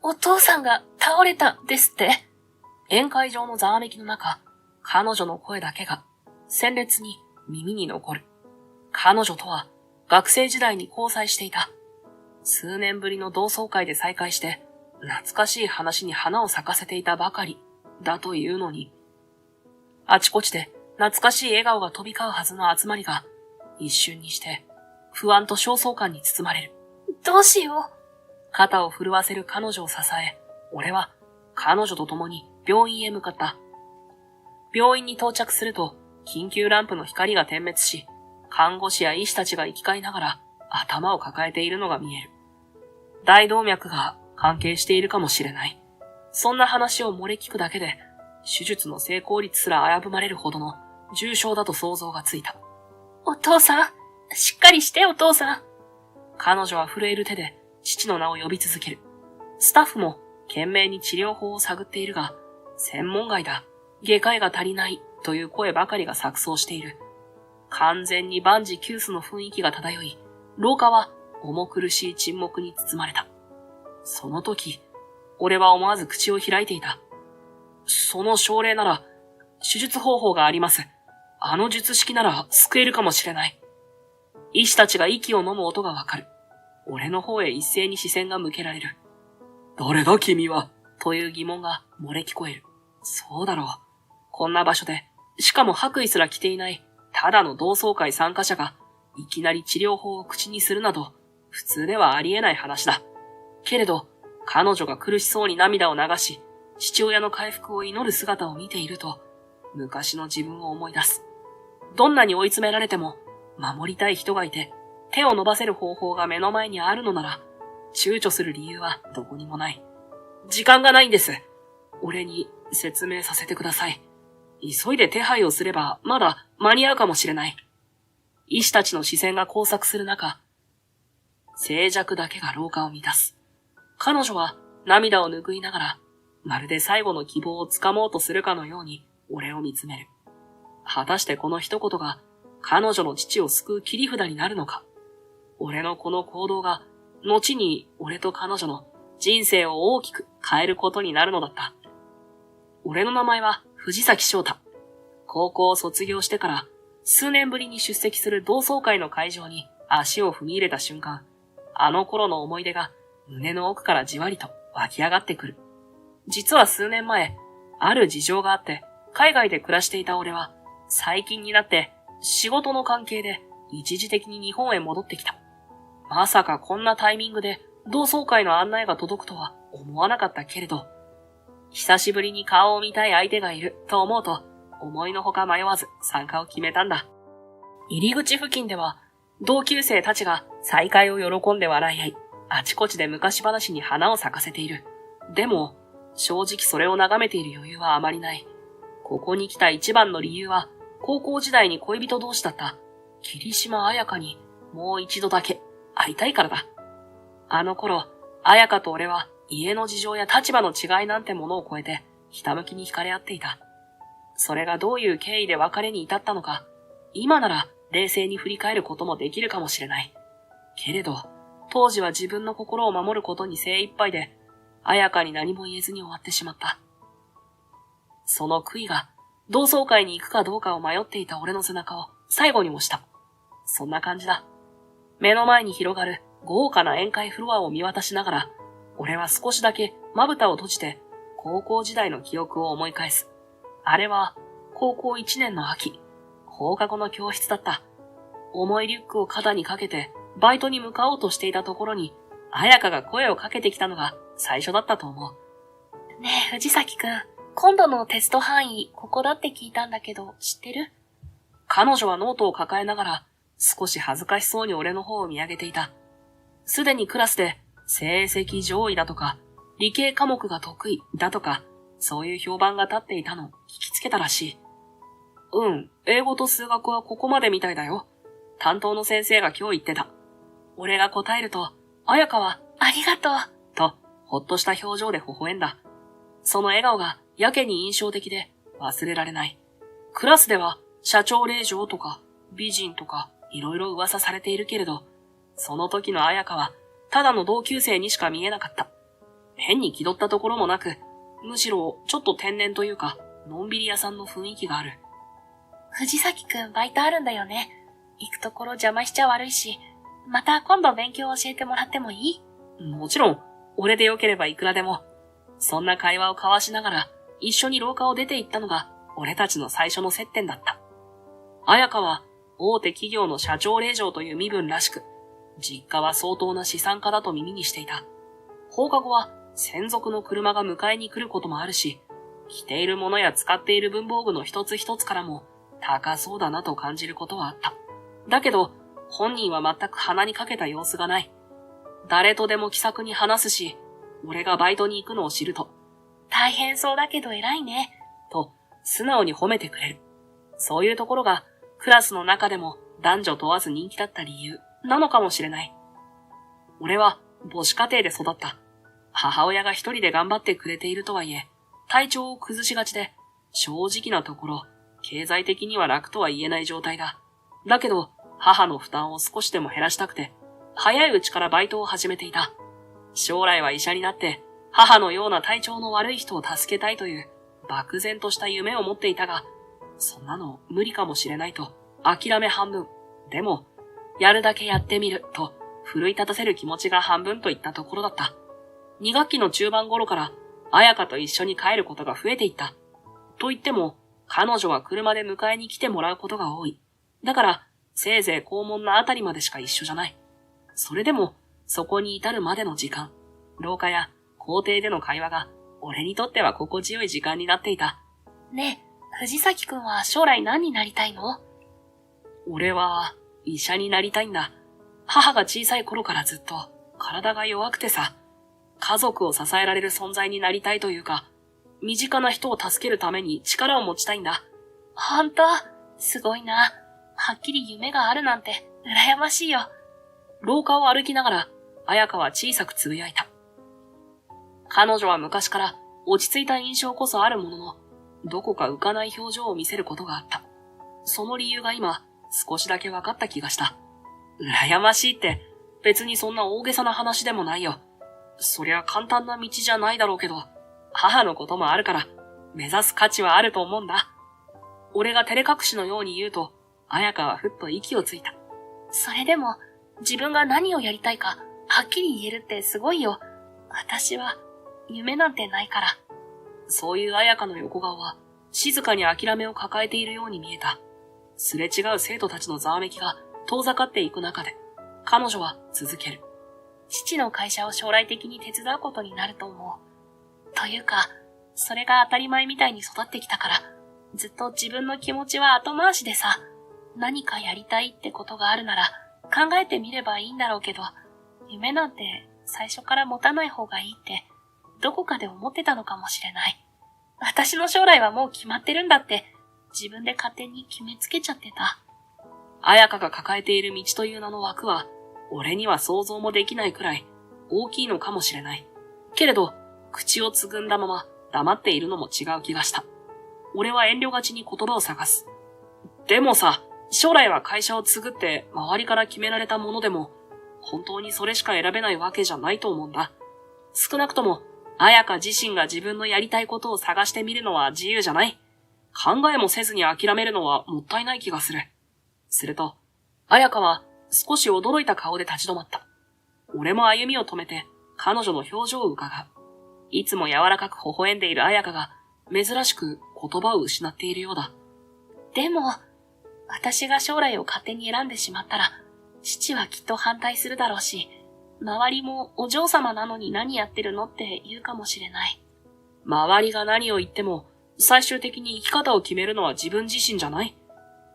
お父さんが倒れたですって。宴会場のざわめきの中、彼女の声だけが鮮烈に耳に残る。彼女とは学生時代に交際していた。数年ぶりの同窓会で再会して、懐かしい話に花を咲かせていたばかりだというのに、あちこちで懐かしい笑顔が飛び交うはずの集まりが、一瞬にして不安と焦燥感に包まれる。どうしよう。肩を震わせる彼女を支え、俺は彼女と共に病院へ向かった。病院に到着すると、緊急ランプの光が点滅し、看護師や医師たちが行き交いながら頭を抱えているのが見える。大動脈が関係しているかもしれない。そんな話を漏れ聞くだけで、手術の成功率すら危ぶまれるほどの重傷だと想像がついた。お父さん、しっかりしてお父さん。彼女は震える手で父の名を呼び続ける。スタッフも懸命に治療法を探っているが、専門外だ、外科医が足りないという声ばかりが錯綜している。完全に万事休すの雰囲気が漂い、廊下は重苦しい沈黙に包まれた。その時、俺は思わず口を開いていた。その症例なら、手術方法があります。あの術式なら救えるかもしれない。医師たちが息を飲む音がわかる。俺の方へ一斉に視線が向けられる。誰だ君はという疑問が漏れ聞こえる。そうだろう。こんな場所で、しかも白衣すら着ていない、ただの同窓会参加者が、いきなり治療法を口にするなど、普通ではありえない話だ。けれど、彼女が苦しそうに涙を流し、父親の回復を祈る姿を見ていると、昔の自分を思い出す。どんなに追い詰められても、守りたい人がいて、手を伸ばせる方法が目の前にあるのなら、躊躇する理由はどこにもない。時間がないんです。俺に説明させてください。急いで手配をすればまだ間に合うかもしれない。医師たちの視線が交錯する中、静寂だけが廊下を満たす。彼女は涙を拭いながら、まるで最後の希望をつかもうとするかのように俺を見つめる。果たしてこの一言が彼女の父を救う切り札になるのか。俺のこの行動が後に俺と彼女の人生を大きく変えることになるのだった。俺の名前は藤崎翔太。高校を卒業してから数年ぶりに出席する同窓会の会場に足を踏み入れた瞬間、あの頃の思い出が胸の奥からじわりと湧き上がってくる。実は数年前、ある事情があって海外で暮らしていた俺は最近になって仕事の関係で一時的に日本へ戻ってきた。まさかこんなタイミングで同窓会の案内が届くとは思わなかったけれど、久しぶりに顔を見たい相手がいると思うと、思いのほか迷わず参加を決めたんだ。入り口付近では、同級生たちが再会を喜んで笑い合い、あちこちで昔話に花を咲かせている。でも、正直それを眺めている余裕はあまりない。ここに来た一番の理由は、高校時代に恋人同士だった桐島彩香にもう一度だけ会いたいからだ。あの頃、彩香と俺は家の事情や立場の違いなんてものを超えてひたむきに惹かれ合っていた。それがどういう経緯で別れに至ったのか、今なら冷静に振り返ることもできるかもしれない。けれど、当時は自分の心を守ることに精一杯で、彩香に何も言えずに終わってしまった。その悔いが、同窓会に行くかどうかを迷っていた俺の背中を最後に押した。そんな感じだ。目の前に広がる豪華な宴会フロアを見渡しながら、俺は少しだけまぶたを閉じて高校時代の記憶を思い返す。あれは高校1年の秋、放課後の教室だった。重いリュックを肩にかけてバイトに向かおうとしていたところに、彩香が声をかけてきたのが最初だったと思う。ねえ、藤崎くん、今度のテスト範囲、ここだって聞いたんだけど、知ってる？彼女はノートを抱えながら、少し恥ずかしそうに俺の方を見上げていた。すでにクラスで、成績上位だとか、理系科目が得意だとか、そういう評判が立っていたのを聞きつけたらしい。英語と数学はここまでみたいだよ。担当の先生が今日言ってた。俺が答えると、彩香は、ありがとう、と、ほっとした表情で微笑んだ。その笑顔がやけに印象的で忘れられない。クラスでは、社長令嬢とか、美人とか、いろいろ噂されているけれど、その時の彩香は、ただの同級生にしか見えなかった。変に気取ったところもなく、むしろちょっと天然というか、のんびり屋さんの雰囲気がある。藤崎くんバイトあるんだよね。行くところ邪魔しちゃ悪いし、また今度勉強教えてもらってもいい？もちろん、俺でよければいくらでも。そんな会話を交わしながら、一緒に廊下を出て行ったのが、俺たちの最初の接点だった。彩香は、大手企業の社長令嬢という身分らしく、実家は相当な資産家だと耳にしていた。放課後は、専属の車が迎えに来ることもあるし、着ているものや使っている文房具の一つ一つからも、高そうだなと感じることはあった。だけど、本人は全く鼻にかけた様子がない。誰とでも気さくに話すし、俺がバイトに行くのを知ると、大変そうだけど偉いね。と、素直に褒めてくれる。そういうところが、クラスの中でも男女問わず人気だった理由なのかもしれない。俺は母子家庭で育った。母親が一人で頑張ってくれているとはいえ、体調を崩しがちで、正直なところ、経済的には楽とは言えない状態だ。だけど、母の負担を少しでも減らしたくて、早いうちからバイトを始めていた。将来は医者になって、母のような体調の悪い人を助けたいという、漠然とした夢を持っていたが、そんなの無理かもしれないと、諦め半分。でも、やるだけやってみると、奮い立たせる気持ちが半分といったところだった。2学期の中盤頃から、彩香と一緒に帰ることが増えていった。と言っても、彼女は車で迎えに来てもらうことが多い。だから、せいぜい校門のあたりまでしか一緒じゃない。それでも、そこに至るまでの時間、廊下や校庭での会話が、俺にとっては心地よい時間になっていた。ねえ、藤崎くんは将来何になりたいの？俺は、医者になりたいんだ。母が小さい頃からずっと、体が弱くてさ、家族を支えられる存在になりたいというか、身近な人を助けるために力を持ちたいんだ。ほんと？すごいな。はっきり夢があるなんて、羨ましいよ。廊下を歩きながら、彩香は小さくつぶやいた。彼女は昔から落ち着いた印象こそあるものの、どこか浮かない表情を見せることがあった。その理由が今、少しだけ分かった気がした。羨ましいって、別にそんな大げさな話でもないよ。そりゃ簡単な道じゃないだろうけど、母のこともあるから、目指す価値はあると思うんだ。俺が照れ隠しのように言うと、彩香はふっと息をついた。それでも、自分が何をやりたいか、はっきり言えるってすごいよ。私は、夢なんてないから。そういう彩香の横顔は、静かに諦めを抱えているように見えた。すれ違う生徒たちのざわめきが遠ざかっていく中で、彼女は続ける。父の会社を将来的に手伝うことになると思う。というか、それが当たり前みたいに育ってきたから、ずっと自分の気持ちは後回しでさ、何かやりたいってことがあるなら考えてみればいいんだろうけど、夢なんて最初から持たない方がいいってどこかで思ってたのかもしれない。私の将来はもう決まってるんだって自分で勝手に決めつけちゃってた。彩香が抱えている道という名の枠は、俺には想像もできないくらい大きいのかもしれない。けれど、口をつぐんだまま黙っているのも違う気がした。俺は遠慮がちに言葉を探す。でもさ、将来は会社を継ぐって周りから決められたものでも、本当にそれしか選べないわけじゃないと思うんだ。少なくとも、彩香自身が自分のやりたいことを探してみるのは自由じゃない。考えもせずに諦めるのはもったいない気がする。すると、彩香は少し驚いた顔で立ち止まった。俺も歩みを止めて彼女の表情を伺う。いつも柔らかく微笑んでいる彩香が珍しく言葉を失っているようだ。でも、私が将来を勝手に選んでしまったら、父はきっと反対するだろうし、周りもお嬢様なのに何やってるのって言うかもしれない。周りが何を言っても、最終的に生き方を決めるのは自分自身じゃない。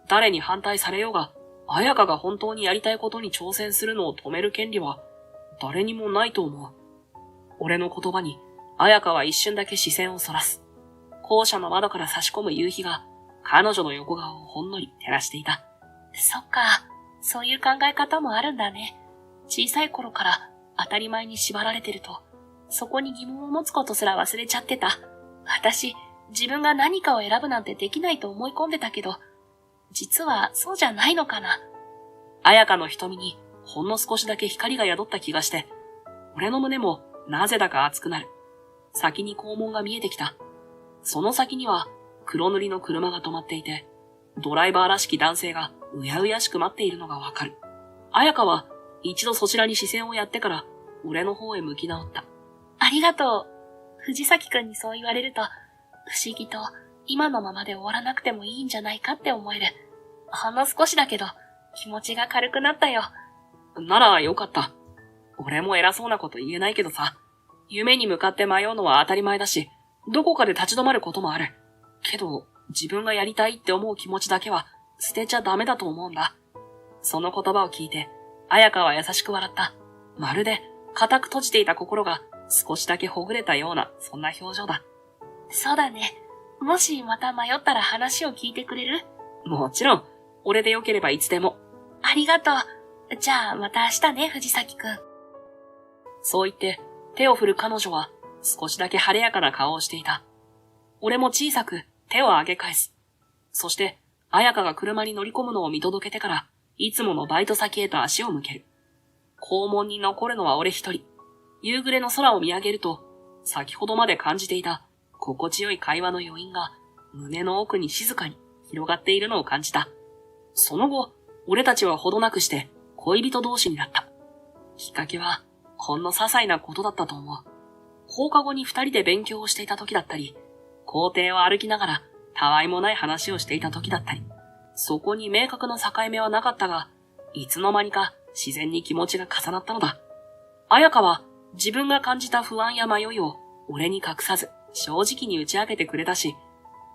誰に反対されようが、彩香が本当にやりたいことに挑戦するのを止める権利は、誰にもないと思う。俺の言葉に、彩香は一瞬だけ視線をそらす。校舎の窓から差し込む夕日が、彼女の横顔をほんのり照らしていた。そっか、そういう考え方もあるんだね。小さい頃から当たり前に縛られてると、そこに疑問を持つことすら忘れちゃってた。私、自分が何かを選ぶなんてできないと思い込んでたけど、実はそうじゃないのかな。彩香の瞳にほんの少しだけ光が宿った気がして、俺の胸もなぜだか熱くなる。先に校門が見えてきた。その先には黒塗りの車が止まっていて、ドライバーらしき男性がうやうやしく待っているのがわかる。彩香は一度そちらに視線をやってから俺の方へ向き直った。ありがとう。藤崎くんにそう言われると、不思議と今のままで終わらなくてもいいんじゃないかって思える。ほんの少しだけど気持ちが軽くなったよ。ならよかった。俺も偉そうなこと言えないけどさ、夢に向かって迷うのは当たり前だし、どこかで立ち止まることもある。けど、自分がやりたいって思う気持ちだけは捨てちゃダメだと思うんだ。その言葉を聞いて、彩香は優しく笑った。まるで固く閉じていた心が少しだけほぐれたような、そんな表情だ。そうだね。もしまた迷ったら話を聞いてくれる？もちろん、俺でよければいつでも。ありがとう。じゃあまた明日ね、藤崎くん。そう言って手を振る彼女は少しだけ晴れやかな顔をしていた。俺も小さく手を上げ返す。そして、彩香が車に乗り込むのを見届けてから、いつものバイト先へと足を向ける。校門に残るのは俺一人。夕暮れの空を見上げると、先ほどまで感じていた心地よい会話の余韻が胸の奥に静かに広がっているのを感じた。その後、俺たちはほどなくして恋人同士になった。きっかけは、ほんの些細なことだったと思う。放課後に二人で勉強をしていた時だったり、校庭を歩きながらたわいもない話をしていた時だったり、そこに明確な境目はなかったが、いつの間にか自然に気持ちが重なったのだ。彩香は自分が感じた不安や迷いを俺に隠さず正直に打ち明けてくれたし、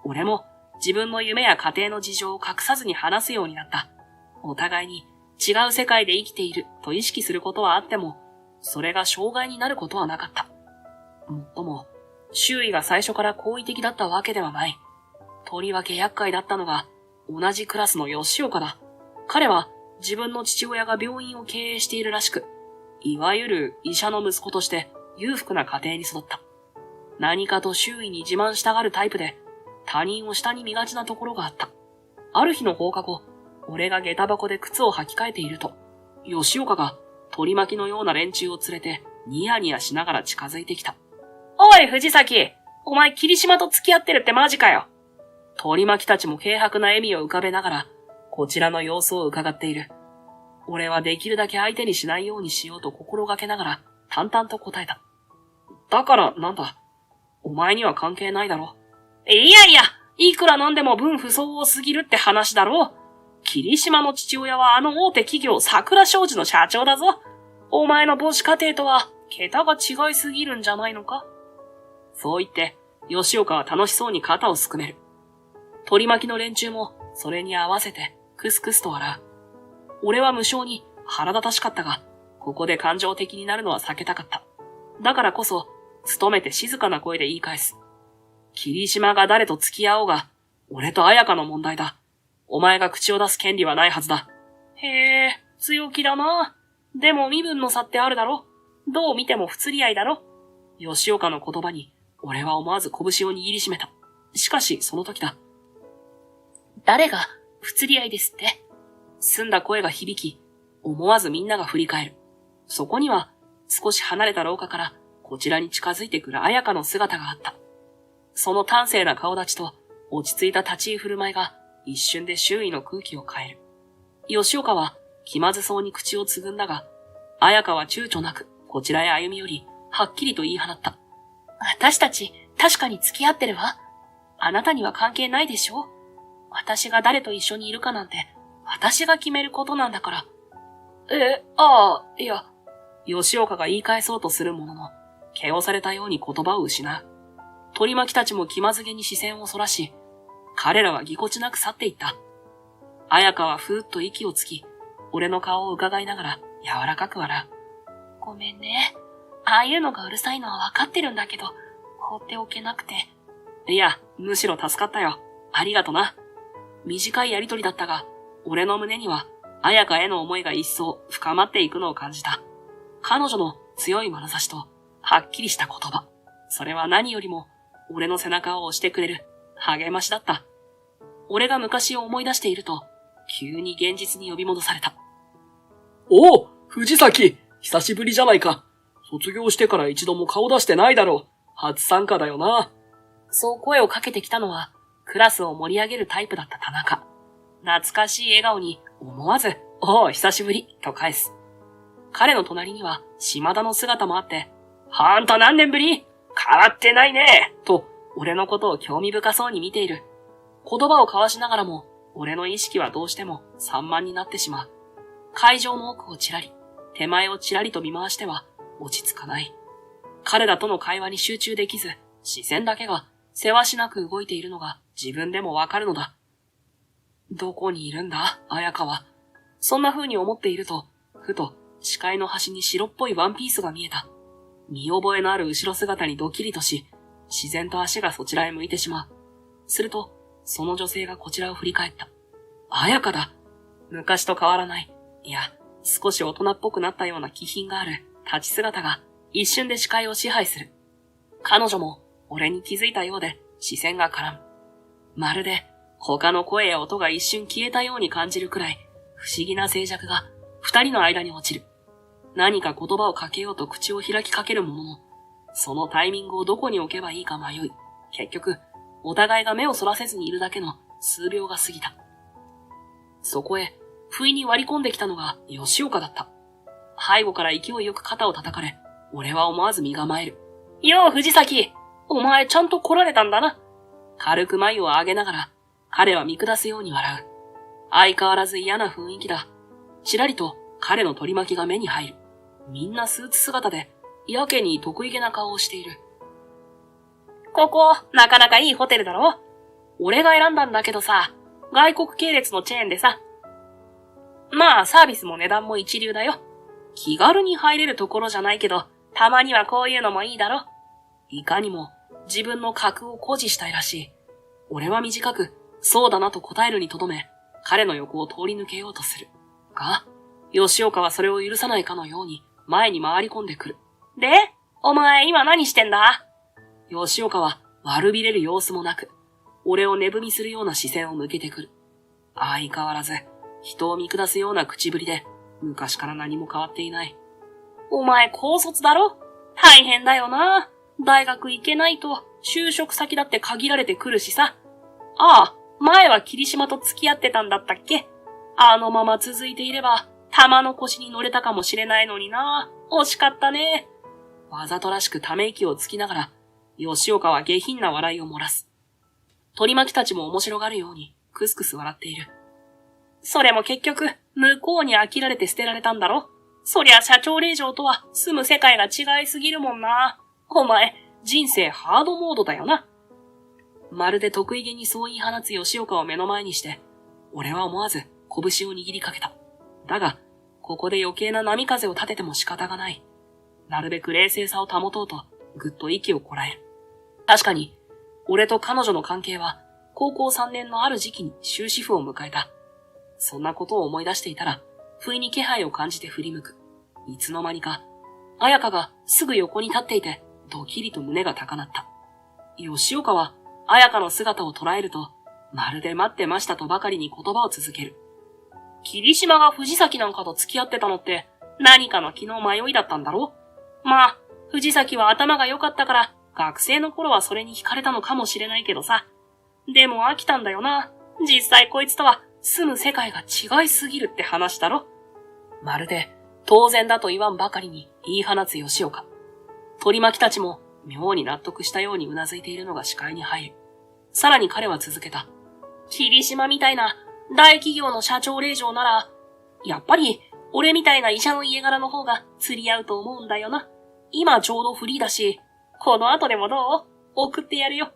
俺も自分の夢や家庭の事情を隠さずに話すようになった。お互いに違う世界で生きていると意識することはあっても、それが障害になることはなかった。もっとも、周囲が最初から好意的だったわけではない。とりわけ厄介だったのが、同じクラスの吉岡だ。彼は自分の父親が病院を経営しているらしく、いわゆる医者の息子として裕福な家庭に育った。何かと周囲に自慢したがるタイプで、他人を下に見がちなところがあった。ある日の放課後、俺が下駄箱で靴を履き替えていると、吉岡が取り巻きのような連中を連れてニヤニヤしながら近づいてきた。おい藤崎、お前霧島と付き合ってるってマジかよ。取り巻きたちも軽薄な笑みを浮かべながら、こちらの様子を伺っている。俺はできるだけ相手にしないようにしようと心がけながら淡々と答えた。だからなんだ、お前には関係ないだろ。いやいや、いくらなんでも分不相応すぎるって話だろ。霧島の父親はあの大手企業桜商事の社長だぞ。お前の母子家庭とは桁が違いすぎるんじゃないのか。そう言って、吉岡は楽しそうに肩をすくめる。取り巻きの連中もそれに合わせてクスクスと笑う。俺は無性に腹立たしかったが、ここで感情的になるのは避けたかった。だからこそ、努めて静かな声で言い返す。霧島が誰と付き合おうが、俺と彩香の問題だ。お前が口を出す権利はないはずだ。へえ、強気だな。でも身分の差ってあるだろ。どう見ても不釣り合いだろ。吉岡の言葉に、俺は思わず拳を握りしめた。しかし、その時だ。誰が不釣り合いですって？澄んだ声が響き、思わずみんなが振り返る。そこには、少し離れた廊下から、こちらに近づいてくる彩香の姿があった。その端正な顔立ちと、落ち着いた立ち居振る舞いが、一瞬で周囲の空気を変える。吉岡は、気まずそうに口をつぐんだが、彩香は躊躇なく、こちらへ歩み寄り、はっきりと言い放った。私たち、確かに付き合ってるわ。あなたには関係ないでしょ？私が誰と一緒にいるかなんて、私が決めることなんだから。いや。吉岡が言い返そうとするものの、気をされたように言葉を失う。取り巻きたちも気まずげに視線をそらし、彼らはぎこちなく去っていった。彩香はふーっと息をつき、俺の顔を伺いながら柔らかく笑う。ごめんね。ああいうのがうるさいのはわかってるんだけど、放っておけなくて。いや、むしろ助かったよ。ありがとな。短いやりとりだったが、俺の胸には、彩香への思いが一層深まっていくのを感じた。彼女の強い眼差しと、はっきりした言葉。それは何よりも、俺の背中を押してくれる、励ましだった。俺が昔を思い出していると、急に現実に呼び戻された。おお、藤崎、久しぶりじゃないか。卒業してから一度も顔出してないだろう。初参加だよな。そう声をかけてきたのは、クラスを盛り上げるタイプだった田中。懐かしい笑顔に思わず、おう、久しぶり、と返す。彼の隣には島田の姿もあって、ほんと何年ぶり？変わってないね、と俺のことを興味深そうに見ている。言葉を交わしながらも、俺の意識はどうしても散漫になってしまう。会場の奥をちらり、手前をちらりと見回しては落ち着かない。彼らとの会話に集中できず、視線だけがせわしなく動いているのが自分でもわかるのだ。どこにいるんだ、綾香は。そんな風に思っていると、ふと視界の端に白っぽいワンピースが見えた。見覚えのある後ろ姿にドキリとし、自然と足がそちらへ向いてしまう。すると、その女性がこちらを振り返った。綾香だ。昔と変わらない。いや、少し大人っぽくなったような気品がある立ち姿が一瞬で視界を支配する。彼女も俺に気づいたようで視線が絡む。まるで他の声や音が一瞬消えたように感じるくらい不思議な静寂が二人の間に落ちる。何か言葉をかけようと口を開きかけるものの、そのタイミングをどこに置けばいいか迷い、結局、お互いが目をそらせずにいるだけの数秒が過ぎた。そこへ、不意に割り込んできたのが吉岡だった。背後から勢いよく肩を叩かれ、俺は思わず身構える。よう藤崎、お前ちゃんと来られたんだな。軽く眉を上げながら、彼は見下すように笑う。相変わらず嫌な雰囲気だ。ちらりと彼の取り巻きが目に入る。みんなスーツ姿で、やけに得意げな顔をしている。ここ、なかなかいいホテルだろ？俺が選んだんだけどさ、外国系列のチェーンでさ。まあ、サービスも値段も一流だよ。気軽に入れるところじゃないけど、たまにはこういうのもいいだろ。いかにも自分の格を誇示したいらしい。俺は短く、そうだなと答えるにとどめ、彼の横を通り抜けようとする。が、吉岡はそれを許さないかのように前に回り込んでくる。で、お前今何してんだ？吉岡は悪びれる様子もなく、俺を寝踏みするような視線を向けてくる。相変わらず、人を見下すような口ぶりで、昔から何も変わっていない。お前高卒だろ？大変だよな。大学行けないと、就職先だって限られてくるしさ。ああ、前は霧島と付き合ってたんだったっけ？あのまま続いていれば、玉の腰に乗れたかもしれないのにな。惜しかったね。わざとらしくため息をつきながら、吉岡は下品な笑いを漏らす。取り巻きたちも面白がるように、クスクス笑っている。それも結局、向こうに飽きられて捨てられたんだろ？そりゃ社長令嬢とは住む世界が違いすぎるもんな。お前、人生ハードモードだよな。まるで得意げにそう言い放つ吉岡を目の前にして、俺は思わず拳を握りかけた。だが、ここで余計な波風を立てても仕方がない。なるべく冷静さを保とうと、ぐっと息をこらえる。確かに、俺と彼女の関係は、高校3年のある時期に終止符を迎えた。そんなことを思い出していたら、不意に気配を感じて振り向く。いつの間にか、彩香がすぐ横に立っていて、ドキリと胸が高鳴った。吉岡は、彩香の姿を捉えると、まるで待ってましたとばかりに言葉を続ける。霧島が藤崎なんかと付き合ってたのって、何かの気の迷いだったんだろう？まあ、藤崎は頭が良かったから、学生の頃はそれに惹かれたのかもしれないけどさ。でも飽きたんだよな。実際こいつとは住む世界が違いすぎるって話だろ。まるで当然だと言わんばかりに言い放つ吉岡。取り巻きたちも妙に納得したように頷いているのが視界に入る。さらに彼は続けた。霧島みたいな大企業の社長令嬢なら、やっぱり俺みたいな医者の家柄の方が釣り合うと思うんだよな。今ちょうどフリーだし、この後でもどう？送ってやるよ。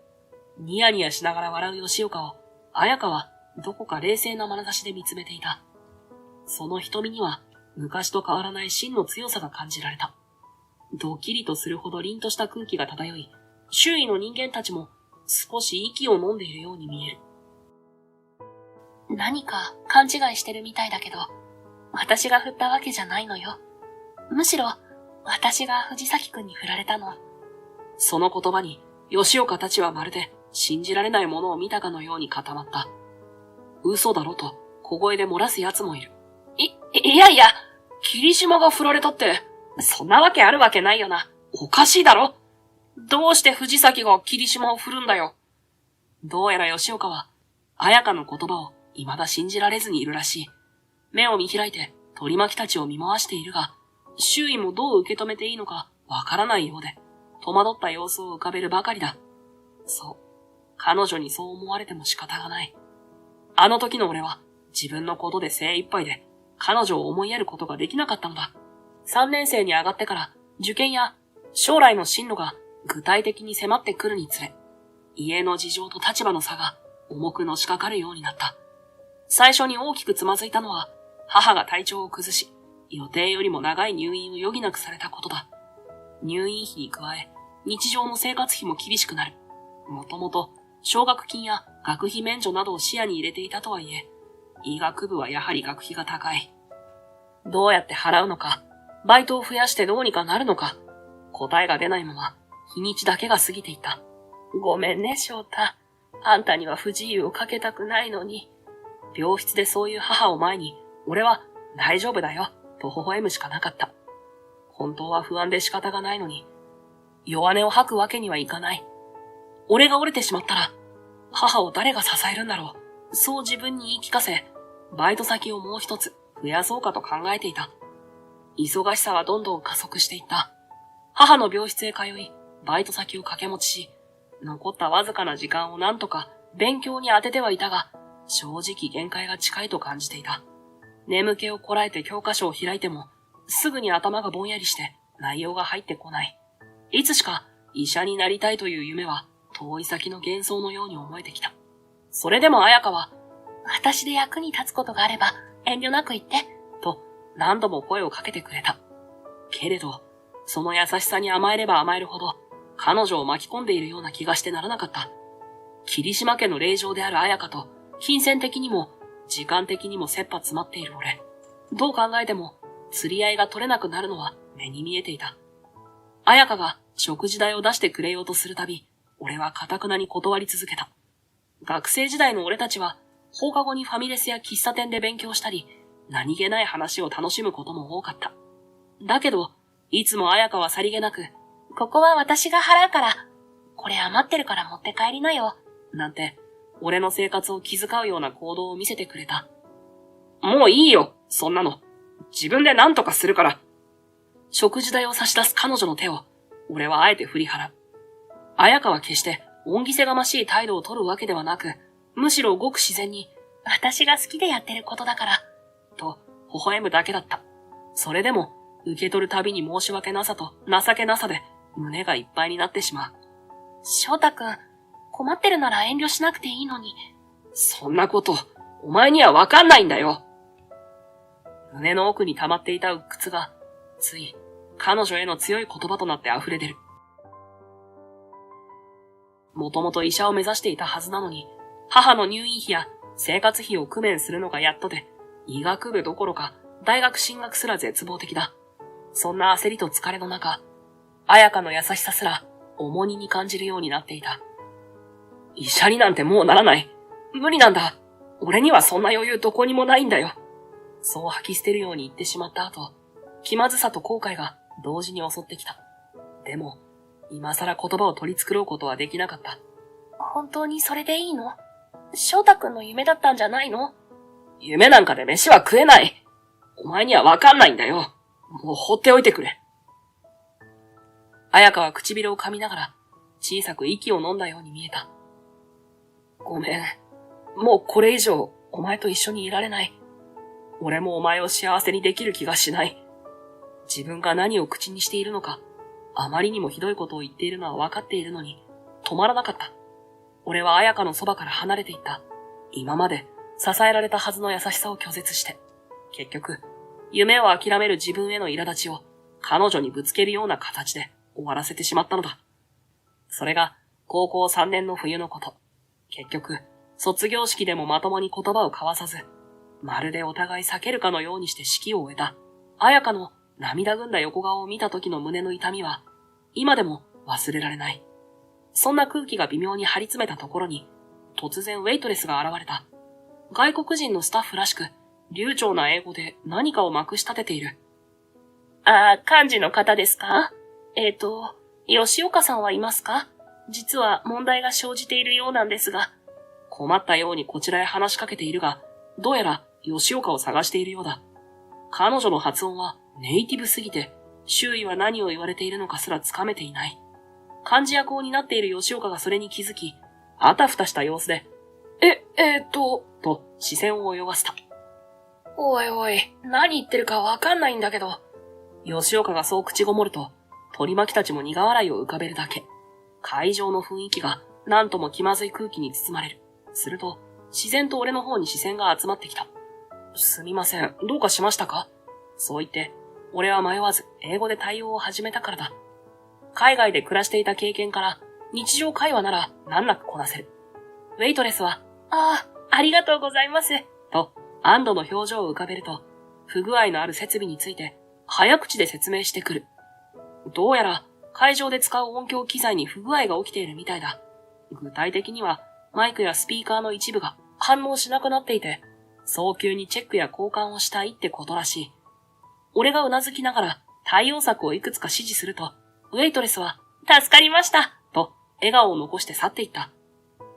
ニヤニヤしながら笑う吉岡を、彩香はどこか冷静な眼差しで見つめていた。その瞳には昔と変わらない真の強さが感じられた。ドキリとするほど凛とした空気が漂い、周囲の人間たちも少し息を飲んでいるように見える。何か勘違いしてるみたいだけど、私が振ったわけじゃないのよ。むしろ、私が藤崎くんに振られたの。その言葉に、吉岡たちはまるで信じられないものを見たかのように固まった。嘘だろと小声で漏らす奴もいる。いやいや、霧島が振られたって、そんなわけあるわけないよな。おかしいだろ。どうして藤崎が霧島を振るんだよ。どうやら吉岡は、綾香の言葉を未だ信じられずにいるらしい。目を見開いて取り巻きたちを見回しているが、周囲もどう受け止めていいのかわからないようで、戸惑った様子を浮かべるばかりだ。そう。彼女にそう思われても仕方がない。あの時の俺は自分のことで精一杯で彼女を思いやることができなかったのだ。3年生に上がってから受験や将来の進路が具体的に迫ってくるにつれ、家の事情と立場の差が重くのしかかるようになった。最初に大きくつまずいたのは母が体調を崩し、予定よりも長い入院を余儀なくされたことだ。入院費に加え、日常の生活費も厳しくなる。もともと奨学金や学費免除などを視野に入れていたとはいえ、医学部はやはり学費が高い。どうやって払うのか、バイトを増やしてどうにかなるのか、答えが出ないまま、日にちだけが過ぎていた。ごめんね、翔太。あんたには不自由をかけたくないのに。病室でそういう母を前に、俺は大丈夫だよ、と微笑むしかなかった。本当は不安で仕方がないのに、弱音を吐くわけにはいかない。俺が折れてしまったら、母を誰が支えるんだろう。そう自分に言い聞かせ、バイト先をもう一つ増やそうかと考えていた。忙しさはどんどん加速していった。母の病室へ通い、バイト先を掛け持ちし、残ったわずかな時間をなんとか勉強に当ててはいたが、正直限界が近いと感じていた。眠気をこらえて教科書を開いても、すぐに頭がぼんやりして内容が入ってこない。いつしか医者になりたいという夢は遠い先の幻想のように思えてきた。それでも彩香は、私で役に立つことがあれば遠慮なく言って、と何度も声をかけてくれた。けれど、その優しさに甘えれば甘えるほど、彼女を巻き込んでいるような気がしてならなかった。霧島家の令嬢である彩香と、金銭的にも、時間的にも切羽詰まっている俺。どう考えても、釣り合いが取れなくなるのは目に見えていた。彩香が食事代を出してくれようとするたび、俺は堅くなに断り続けた。学生時代の俺たちは、放課後にファミレスや喫茶店で勉強したり、何気ない話を楽しむことも多かった。だけど、いつも彩香はさりげなく、ここは私が払うから、これ余ってるから持って帰りなよ。なんて、俺の生活を気遣うような行動を見せてくれた。もういいよ、そんなの。自分で何とかするから。食事代を差し出す彼女の手を、俺はあえて振り払う。彩香は決して恩着せがましい態度を取るわけではなく、むしろごく自然に、私が好きでやってることだから、と微笑むだけだった。それでも、受け取るたびに申し訳なさと情けなさで、胸がいっぱいになってしまう。翔太くん、困ってるなら遠慮しなくていいのに。そんなこと、お前にはわかんないんだよ。胸の奥に溜まっていた鬱屈が、つい、彼女への強い言葉となって溢れ出る。もともと医者を目指していたはずなのに、母の入院費や生活費を工面するのがやっとで、医学部どころか大学進学すら絶望的だ。そんな焦りと疲れの中、彩香の優しさすら重荷に感じるようになっていた。医者になんてもうならない。無理なんだ。俺にはそんな余裕どこにもないんだよ。そう吐き捨てるように言ってしまった後、気まずさと後悔が同時に襲ってきた。でも、今更言葉を取り繕うことはできなかった。本当にそれでいいの？翔太くんの夢だったんじゃないの？夢なんかで飯は食えない。お前にはわかんないんだよ。もう放っておいてくれ。彩香は唇を噛みながら小さく息を飲んだように見えた。ごめん。もうこれ以上お前と一緒にいられない。俺もお前を幸せにできる気がしない。自分が何を口にしているのか、あまりにもひどいことを言っているのは分かっているのに止まらなかった。俺は彩香のそばから離れていった。今まで支えられたはずの優しさを拒絶して、結局、夢を諦める自分への苛立ちを彼女にぶつけるような形で終わらせてしまったのだ。それが高校3年の冬のこと。結局、卒業式でもまともに言葉を交わさず、まるでお互い避けるかのようにして式を終えた。彩香の涙ぐんだ横顔を見た時の胸の痛みは、今でも忘れられない。そんな空気が微妙に張り詰めたところに、突然ウェイトレスが現れた。外国人のスタッフらしく、流暢な英語で何かをまくし立てている。幹事の方ですか？吉岡さんはいますか？実は問題が生じているようなんですが。困ったようにこちらへ話しかけているが、どうやら吉岡を探しているようだ。彼女の発音はネイティブすぎて、周囲は何を言われているのかすらつかめていない。漢字役を担っている吉岡がそれに気づき、あたふたした様子で、と視線を泳がせた。おいおい、何言ってるかわかんないんだけど。吉岡がそう口ごもると、取り巻きたちも苦笑いを浮かべるだけ。会場の雰囲気がなんとも気まずい空気に包まれる。すると、自然と俺の方に視線が集まってきた。すみません、どうかしましたか？そう言って、俺は迷わず英語で対応を始めたからだ。海外で暮らしていた経験から、日常会話なら難なくこなせる。ウェイトレスは、ありがとうございます。と、安堵の表情を浮かべると、不具合のある設備について、早口で説明してくる。どうやら、会場で使う音響機材に不具合が起きているみたいだ。具体的には、マイクやスピーカーの一部が反応しなくなっていて、早急にチェックや交換をしたいってことらしい。俺がうなずきながら対応策をいくつか指示すると、ウェイトレスは、助かりました。と、笑顔を残して去っていった。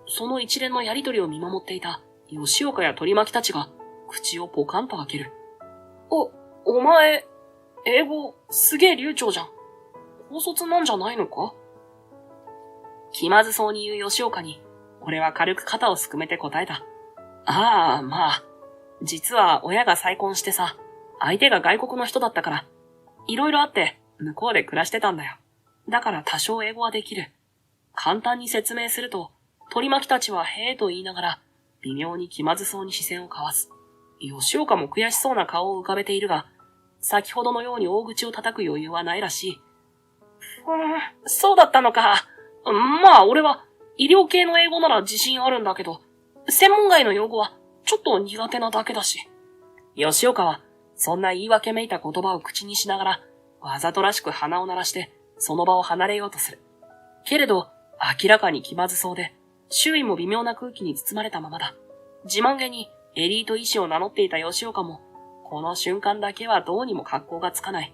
その一連のやりとりを見守っていた吉岡や取り巻きたちが、口をポカンと開ける。お前、英語すげえ流暢じゃん。高卒なんじゃないのか？気まずそうに言う吉岡に、俺は軽く肩をすくめて答えた。まあ、実は親が再婚してさ、相手が外国の人だったから、いろいろあって向こうで暮らしてたんだよ。だから多少英語はできる。簡単に説明すると、取り巻きたちはへえと言いながら、微妙に気まずそうに視線を交わす。吉岡も悔しそうな顔を浮かべているが、先ほどのように大口を叩く余裕はないらしい。そうだったのか。まあ俺は医療系の英語なら自信あるんだけど、専門外の用語はちょっと苦手なだけだし。吉岡はそんな言い訳めいた言葉を口にしながら、わざとらしく鼻を鳴らしてその場を離れようとする。けれど明らかに気まずそうで、周囲も微妙な空気に包まれたままだ。自慢げにエリート医師を名乗っていた吉岡も、この瞬間だけはどうにも格好がつかない。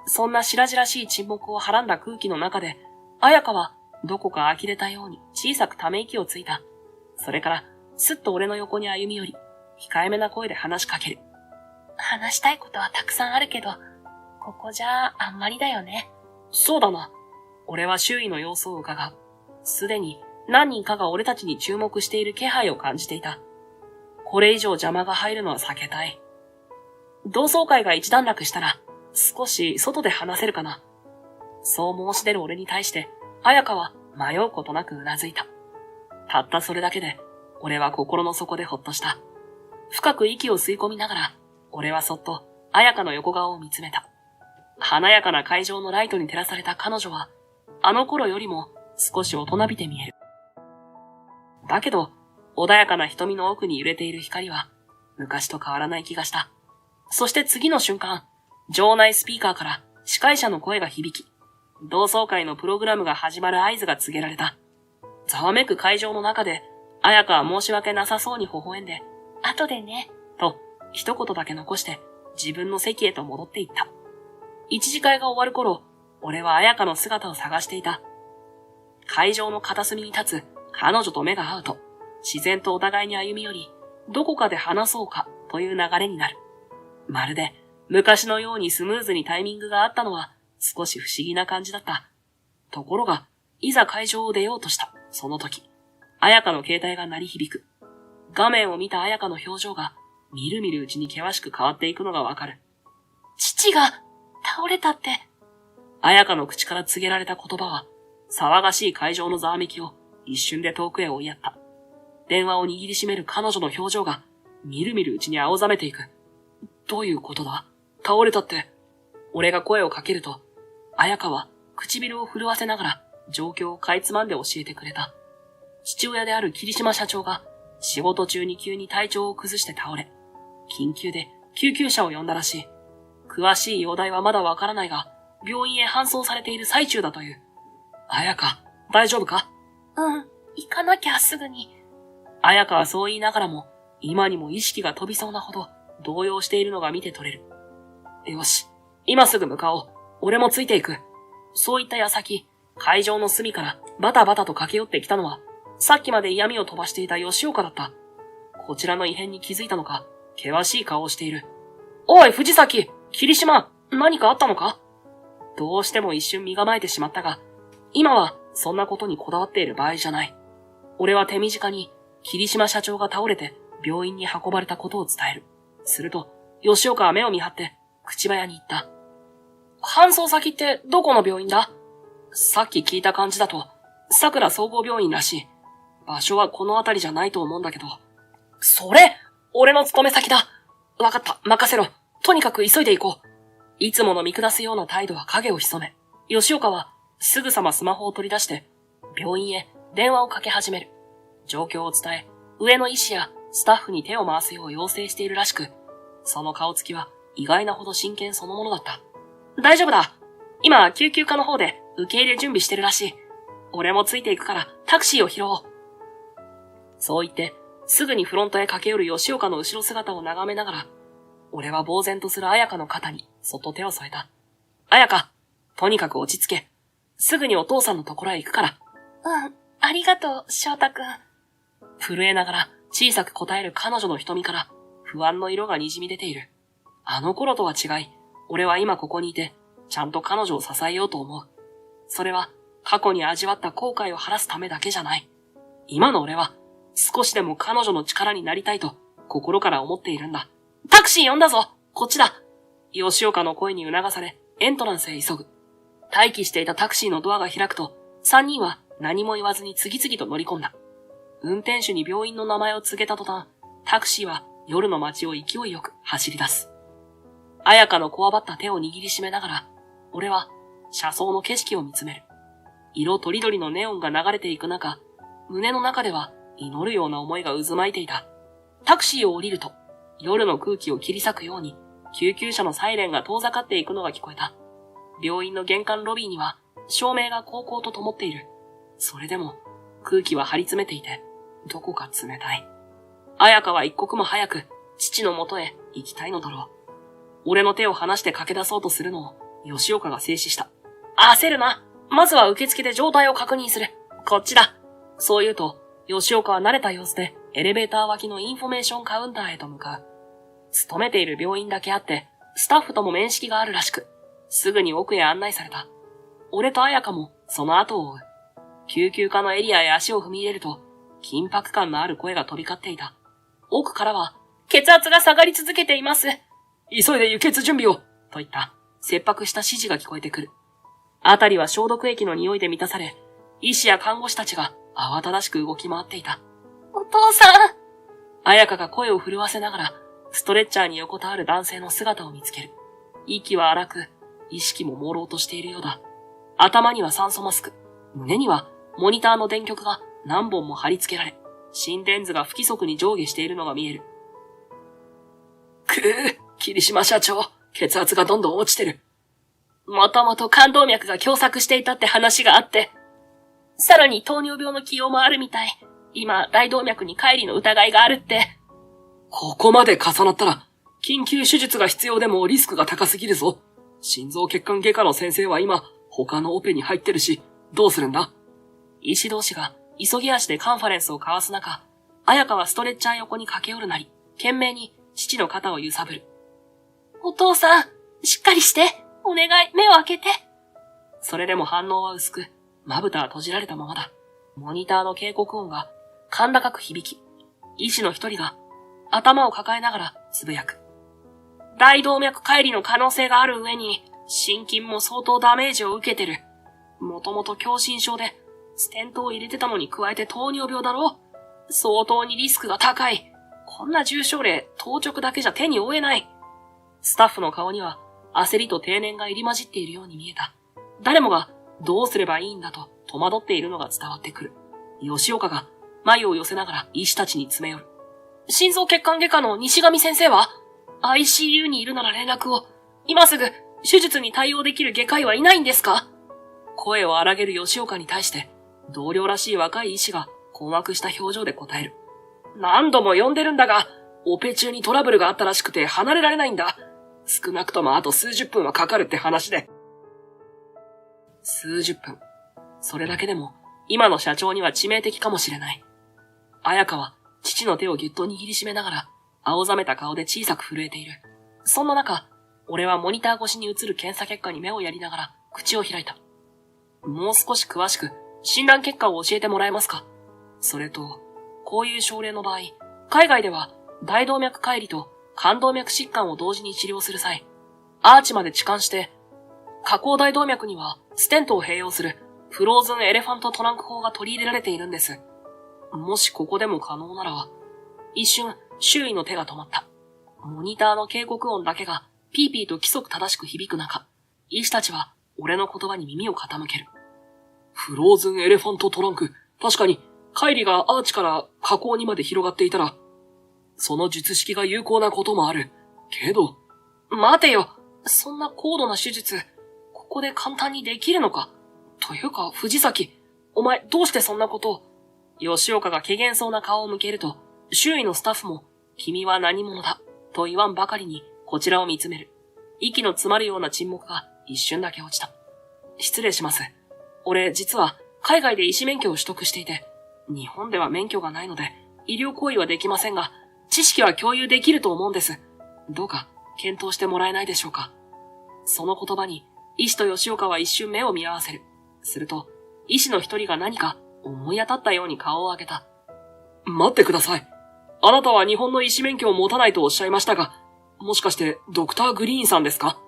そんな白々しい沈黙をはらんだ空気の中で、彩香はどこか呆れたように小さくため息をついた。それから、すっと俺の横に歩み寄り、控えめな声で話しかける。話したいことはたくさんあるけど、ここじゃあんまりだよね。そうだな。俺は周囲の様子を伺う。すでに何人かが俺たちに注目している気配を感じていた。これ以上邪魔が入るのは避けたい。同窓会が一段落したら、少し外で話せるかな。そう申し出る俺に対して、彩香は迷うことなくうなずいた。たったそれだけで、俺は心の底でほっとした。深く息を吸い込みながら、俺はそっと彩香の横顔を見つめた。華やかな会場のライトに照らされた彼女は、あの頃よりも少し大人びて見える。だけど、穏やかな瞳の奥に揺れている光は、昔と変わらない気がした。そして次の瞬間、場内スピーカーから司会者の声が響き、同窓会のプログラムが始まる合図が告げられた。ざわめく会場の中で、彩香は申し訳なさそうに微笑んで、後でね、と一言だけ残して自分の席へと戻っていった。一次会が終わる頃、俺は彩香の姿を探していた。会場の片隅に立つ彼女と目が合うと、自然とお互いに歩み寄り、どこかで話そうかという流れになる。まるで昔のようにスムーズにタイミングがあったのは少し不思議な感じだった。ところが、いざ会場を出ようとしたその時、彩香の携帯が鳴り響く。画面を見た彩香の表情がみるみるうちに険しく変わっていくのがわかる。父が倒れたって。彩香の口から告げられた言葉は、騒がしい会場のざわめきを一瞬で遠くへ追いやった。電話を握りしめる彼女の表情がみるみるうちに青ざめていく。どういうことだ？倒れたって。俺が声をかけると、彩香は唇を震わせながら状況をかいつまんで教えてくれた。父親である霧島社長が仕事中に急に体調を崩して倒れ、緊急で救急車を呼んだらしい。詳しい容体はまだわからないが、病院へ搬送されている最中だという。彩香、大丈夫か？行かなきゃすぐに。彩香はそう言いながらも、今にも意識が飛びそうなほど動揺しているのが見て取れる。よし、今すぐ向かおう。俺もついていく。そういった矢先、会場の隅からバタバタと駆け寄ってきたのは、さっきまで嫌味を飛ばしていた吉岡だった。こちらの異変に気づいたのか、険しい顔をしている。おい、藤崎、霧島、何かあったのか？どうしても一瞬身構えてしまったが、今はそんなことにこだわっている場合じゃない。俺は手短に霧島社長が倒れて病院に運ばれたことを伝える。すると、吉岡は目を見張って口早に言った。搬送先ってどこの病院だ？さっき聞いた感じだと、桜総合病院らしい。場所はこの辺りじゃないと思うんだけど。それ、俺の勤め先だ。わかった、任せろ。とにかく急いで行こう。いつもの見下すような態度は影を潜め、吉岡はすぐさまスマホを取り出して、病院へ電話をかけ始める。状況を伝え、上の医師やスタッフに手を回すよう要請しているらしく、その顔つきは意外なほど真剣そのものだった。大丈夫だ。今、救急科の方で受け入れ準備してるらしい。俺もついていくからタクシーを拾おう。そう言って、すぐにフロントへ駆け寄る吉岡の後ろ姿を眺めながら、俺は呆然とする彩香の肩にそっと手を添えた。彩香、とにかく落ち着け。すぐにお父さんのところへ行くから。うん、ありがとう、翔太くん。震えながら小さく答える彼女の瞳から不安の色が滲み出ている。あの頃とは違い、俺は今ここにいて、ちゃんと彼女を支えようと思う。それは過去に味わった後悔を晴らすためだけじゃない。今の俺は少しでも彼女の力になりたいと心から思っているんだ。タクシー呼んだぞ！こっちだ！吉岡の声に促され、エントランスへ急ぐ。待機していたタクシーのドアが開くと、三人は何も言わずに次々と乗り込んだ。運転手に病院の名前を告げた途端、タクシーは夜の街を勢いよく走り出す。彩香のこわばった手を握りしめながら、俺は車窓の景色を見つめる。色とりどりのネオンが流れていく中、胸の中では祈るような思いが渦巻いていた。タクシーを降りると、夜の空気を切り裂くように、救急車のサイレンが遠ざかっていくのが聞こえた。病院の玄関ロビーには、照明がこうこうと灯っている。それでも、空気は張り詰めていて、どこか冷たい。彩香は一刻も早く、父の元へ行きたいのだろう。俺の手を離して駆け出そうとするのを、吉岡が制止した。焦るな。まずは受付で状態を確認する。こっちだ。そう言うと、吉岡は慣れた様子で、エレベーター脇のインフォメーションカウンターへと向かう。勤めている病院だけあって、スタッフとも面識があるらしく、すぐに奥へ案内された。俺と彩香もその後を追う。救急科のエリアへ足を踏み入れると、緊迫感のある声が飛び交っていた。奥からは、血圧が下がり続けています。急いで輸血準備をといった切迫した指示が聞こえてくる。あたりは消毒液の匂いで満たされ、医師や看護師たちが慌ただしく動き回っていた。お父さん！彩香が声を震わせながら、ストレッチャーに横たわる男性の姿を見つける。息は荒く、意識も朦朧としているようだ。頭には酸素マスク、胸にはモニターの電極が何本も貼り付けられ、心電図が不規則に上下しているのが見える。霧島社長、血圧がどんどん落ちてる。もともと冠動脈が狭窄していたって話があって、さらに糖尿病の起用もあるみたい。今、大動脈に乖離の疑いがあるって。ここまで重なったら、緊急手術が必要でもリスクが高すぎるぞ。心臓血管外科の先生は今、他のオペに入ってるし、どうするんだ？医師同士が急ぎ足でカンファレンスを交わす中、彩香はストレッチャー横に駆け寄るなり、懸命に父の肩を揺さぶる。お父さん、しっかりして。お願い、目を開けて。それでも反応は薄く、まぶたは閉じられたままだ。モニターの警告音が甲高く響き、医師の一人が頭を抱えながらつぶやく。大動脈乖離の可能性がある上に、心筋も相当ダメージを受けてる。もともと狭心症で、ステントを入れてたのに加えて糖尿病だろ？相当にリスクが高い。こんな重症例、当直だけじゃ手に負えない。スタッフの顔には焦りと定年が入り混じっているように見えた。誰もがどうすればいいんだと戸惑っているのが伝わってくる。吉岡が眉を寄せながら医師たちに詰め寄る。心臓血管外科の西上先生は？ ICU にいるなら連絡を。今すぐ手術に対応できる外科医はいないんですか？声を荒げる吉岡に対して、同僚らしい若い医師が困惑した表情で答える。何度も呼んでるんだが、オペ中にトラブルがあったらしくて離れられないんだ。少なくともあと数十分はかかるって話で。数十分。それだけでも、今の社長には致命的かもしれない。彩香は、父の手をぎゅっと握りしめながら、青ざめた顔で小さく震えている。そんな中、俺はモニター越しに映る検査結果に目をやりながら、口を開いた。もう少し詳しく、診断結果を教えてもらえますか？それと、こういう症例の場合、海外では、大動脈解離と冠動脈疾患を同時に治療する際、アーチまで置換して、下行大動脈にはステントを併用するフローズンエレファントトランク法が取り入れられているんです。もしここでも可能なら、一瞬周囲の手が止まった。モニターの警告音だけがピーピーと規則正しく響く中、医師たちは俺の言葉に耳を傾ける。フローズンエレファントトランク、確かに解離がアーチから下行にまで広がっていたら、その術式が有効なこともある。けど、待てよ、そんな高度な手術、ここで簡単にできるのか？というか、藤崎、お前どうしてそんなことを？吉岡が怪げそうな顔を向けると、周囲のスタッフも、君は何者だ、と言わんばかりに、こちらを見つめる。息の詰まるような沈黙が一瞬だけ落ちた。失礼します。俺、実は、海外で医師免許を取得していて、日本では免許がないので、医療行為はできませんが、知識は共有できると思うんです。どうか、検討してもらえないでしょうか。その言葉に、医師と吉岡は一瞬目を見合わせる。すると、医師の一人が何か思い当たったように顔を上げた。待ってください。あなたは日本の医師免許を持たないとおっしゃいましたが、もしかしてドクターグリーンさんですか？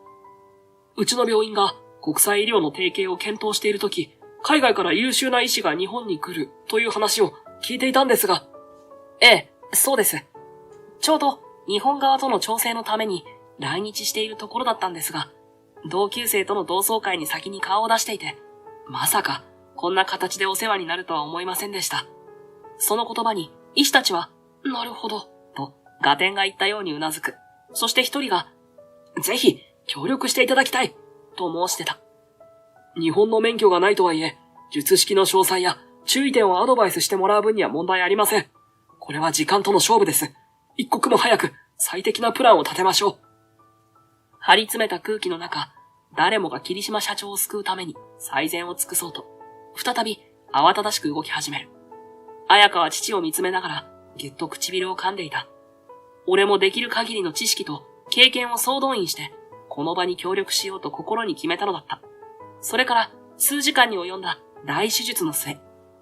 うちの病院が国際医療の提携を検討しているとき、海外から優秀な医師が日本に来るという話を聞いていたんですが。ええ、そうです。ちょうど日本側との調整のために来日しているところだったんですが、同級生との同窓会に先に顔を出していて、まさかこんな形でお世話になるとは思いませんでした。その言葉に医師たちは、なるほど、と合点が言ったようにうなずく。そして一人が、ぜひ協力していただきたい、と申してた。日本の免許がないとはいえ、術式の詳細や注意点をアドバイスしてもらう分には問題ありません。これは時間との勝負です。一刻も早く最適なプランを立てましょう。張り詰めた空気の中、誰もが霧島社長を救うために最善を尽くそうと、再び慌ただしく動き始める。彩香は父を見つめながら、ぎゅっと唇を噛んでいた。俺もできる限りの知識と経験を総動員して、この場に協力しようと心に決めたのだった。それから数時間に及んだ大手術の末、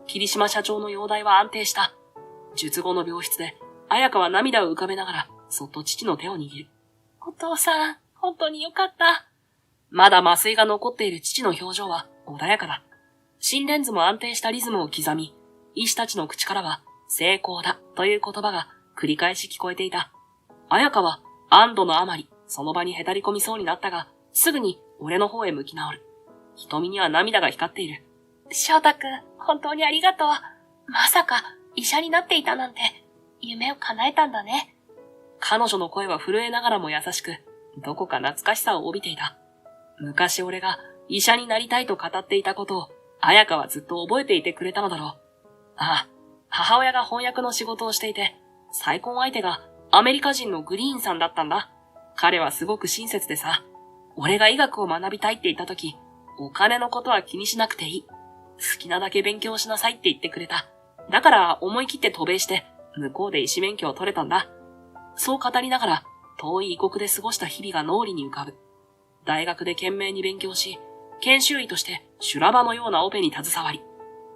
霧島社長の容体は安定した。術後の病室で、彩香は涙を浮かべながら、そっと父の手を握る。お父さん、本当によかった。まだ麻酔が残っている父の表情は穏やかだ。心電図も安定したリズムを刻み、医師たちの口からは、成功だという言葉が繰り返し聞こえていた。彩香は安堵のあまり、その場にへたり込みそうになったが、すぐに俺の方へ向き直る。瞳には涙が光っている。翔太くん、本当にありがとう。まさか医者になっていたなんて、夢を叶えたんだね。彼女の声は震えながらも優しく、どこか懐かしさを帯びていた。昔俺が医者になりたいと語っていたことを、彩香はずっと覚えていてくれたのだろう。ああ、母親が翻訳の仕事をしていて、再婚相手がアメリカ人のグリーンさんだったんだ。彼はすごく親切でさ、俺が医学を学びたいって言ったとき、お金のことは気にしなくていい。好きなだけ勉強しなさいって言ってくれた。だから思い切って渡米して、向こうで医師免許を取れたんだ。そう語りながら、遠い異国で過ごした日々が脳裏に浮かぶ。大学で懸命に勉強し、研修医として修羅場のようなオペに携わり、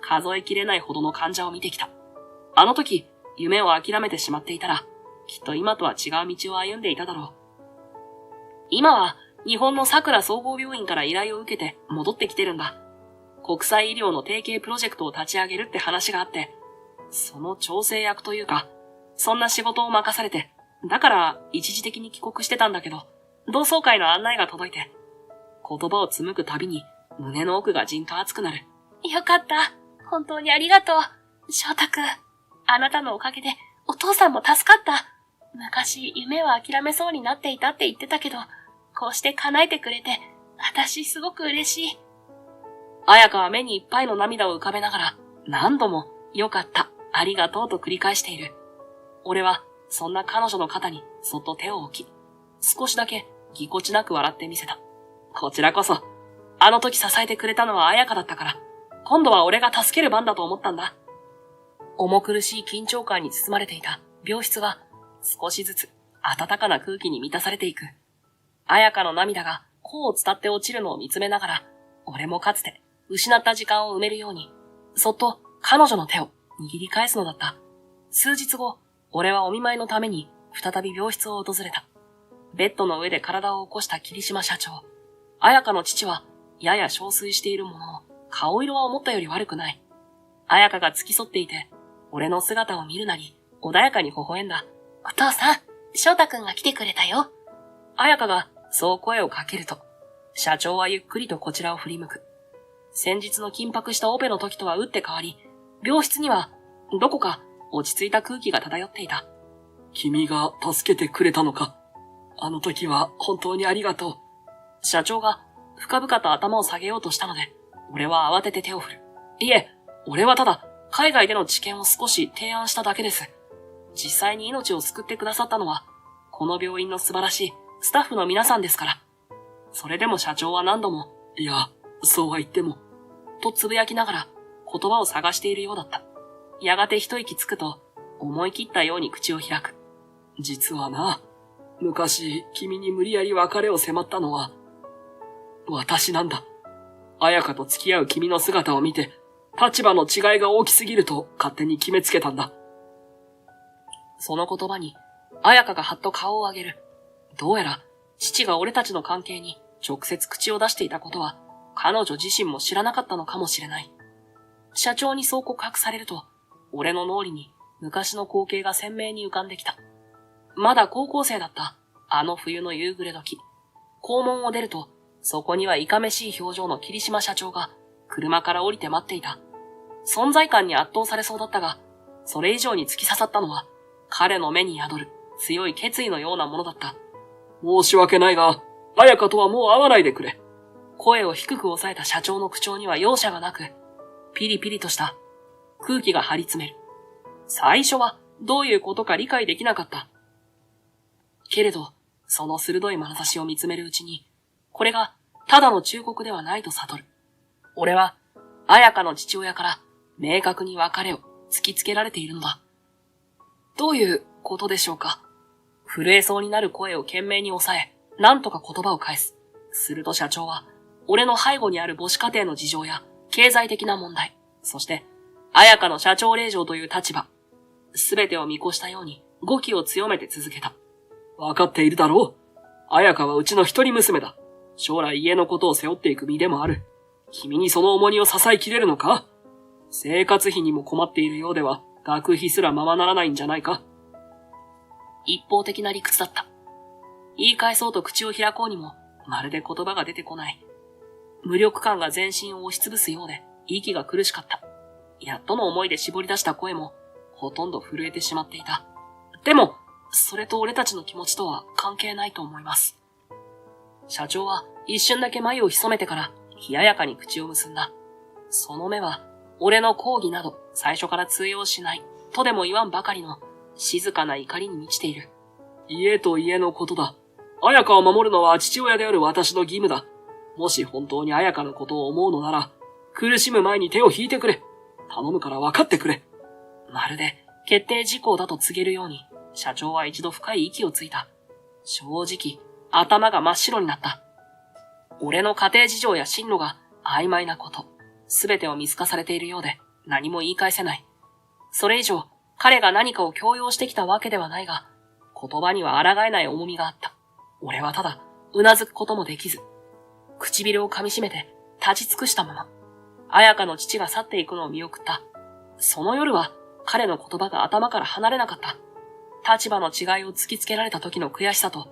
数えきれないほどの患者を見てきた。あの時、夢を諦めてしまっていたら、きっと今とは違う道を歩んでいただろう。今は、日本の桜総合病院から依頼を受けて戻ってきてるんだ。国際医療の提携プロジェクトを立ち上げるって話があって、その調整役というか、そんな仕事を任されて、だから一時的に帰国してたんだけど、同窓会の案内が届いて、言葉を紡ぐたびに胸の奥がじんと熱くなる。よかった。本当にありがとう。翔太くん。あなたのおかげでお父さんも助かった。昔夢を諦めそうになっていたって言ってたけど、こうして叶えてくれて、私すごく嬉しい。彩香は目にいっぱいの涙を浮かべながら、何度も、よかった、ありがとうと繰り返している。俺は、そんな彼女の肩にそっと手を置き、少しだけぎこちなく笑ってみせた。こちらこそ、あの時支えてくれたのは彩香だったから、今度は俺が助ける番だと思ったんだ。重苦しい緊張感に包まれていた病室は少しずつ暖かな空気に満たされていく。彩香の涙が頬を伝って落ちるのを見つめながら、俺もかつて失った時間を埋めるように、そっと彼女の手を握り返すのだった。数日後、俺はお見舞いのために再び病室を訪れた。ベッドの上で体を起こした霧島社長。彩香の父はやや憔悴しているものの、顔色は思ったより悪くない。彩香が付き添っていて、俺の姿を見るなり、穏やかに微笑んだ。お父さん、翔太くんが来てくれたよ。彩香がそう声をかけると、社長はゆっくりとこちらを振り向く。先日の緊迫したオペの時とは打って変わり、病室にはどこか落ち着いた空気が漂っていた。君が助けてくれたのか。あの時は本当にありがとう。社長が深々と頭を下げようとしたので、俺は慌てて手を振る。いえ、俺はただ海外での知見を少し提案しただけです。実際に命を救ってくださったのは、この病院の素晴らしいスタッフの皆さんですから。それでも社長は何度も、いや、そうは言っても、とつぶやきながら言葉を探しているようだった。やがて一息つくと、思い切ったように口を開く。実はな、昔君に無理やり別れを迫ったのは、私なんだ。彩香と付き合う君の姿を見て、立場の違いが大きすぎると勝手に決めつけたんだ。その言葉に、彩香がはっと顔を上げる。どうやら、父が俺たちの関係に直接口を出していたことは、彼女自身も知らなかったのかもしれない。社長にそう告白されると、俺の脳裏に昔の光景が鮮明に浮かんできた。まだ高校生だったあの冬の夕暮れ時、校門を出ると、そこにはいかめしい表情の霧島社長が車から降りて待っていた。存在感に圧倒されそうだったが、それ以上に突き刺さったのは、彼の目に宿る強い決意のようなものだった。申し訳ないが、彩香とはもう会わないでくれ。声を低く抑えた社長の口調には容赦がなく、ピリピリとした空気が張り詰める。最初はどういうことか理解できなかった。けれど、その鋭い眼差しを見つめるうちに、これがただの忠告ではないと悟る。俺は、彩香の父親から明確に別れを突きつけられているのだ。どういうことでしょうか。震えそうになる声を懸命に抑え、なんとか言葉を返す。すると社長は、俺の背後にある母子家庭の事情や経済的な問題、そして、彩香の社長令嬢という立場、すべてを見越したように語気を強めて続けた。わかっているだろう。彩香はうちの一人娘だ。将来家のことを背負っていく身でもある。君にその重荷を支えきれるのか？生活費にも困っているようでは、学費すらままならないんじゃないか？一方的な理屈だった。言い返そうと口を開こうにも、まるで言葉が出てこない。無力感が全身を押しつぶすようで、息が苦しかった。やっとの思いで絞り出した声も、ほとんど震えてしまっていた。でも、それと俺たちの気持ちとは関係ないと思います。社長は一瞬だけ眉を潜めてから、冷ややかに口を結んだ。その目は、俺の抗議など最初から通用しない、とでも言わんばかりの、静かな怒りに満ちている。家と家のことだ。彩香を守るのは父親である私の義務だ。もし本当に彩香のことを思うのなら、苦しむ前に手を引いてくれ。頼むから分かってくれ。まるで決定事項だと告げるように、社長は一度深い息をついた。正直、頭が真っ白になった。俺の家庭事情や進路が曖昧なこと、すべてを見透かされているようで何も言い返せない。それ以上、彼が何かを強要してきたわけではないが、言葉には抗えない重みがあった。俺はただ、うなずくこともできず、唇を噛み締めて立ち尽くしたまま、彩香の父が去っていくのを見送った。その夜は彼の言葉が頭から離れなかった。立場の違いを突きつけられた時の悔しさと、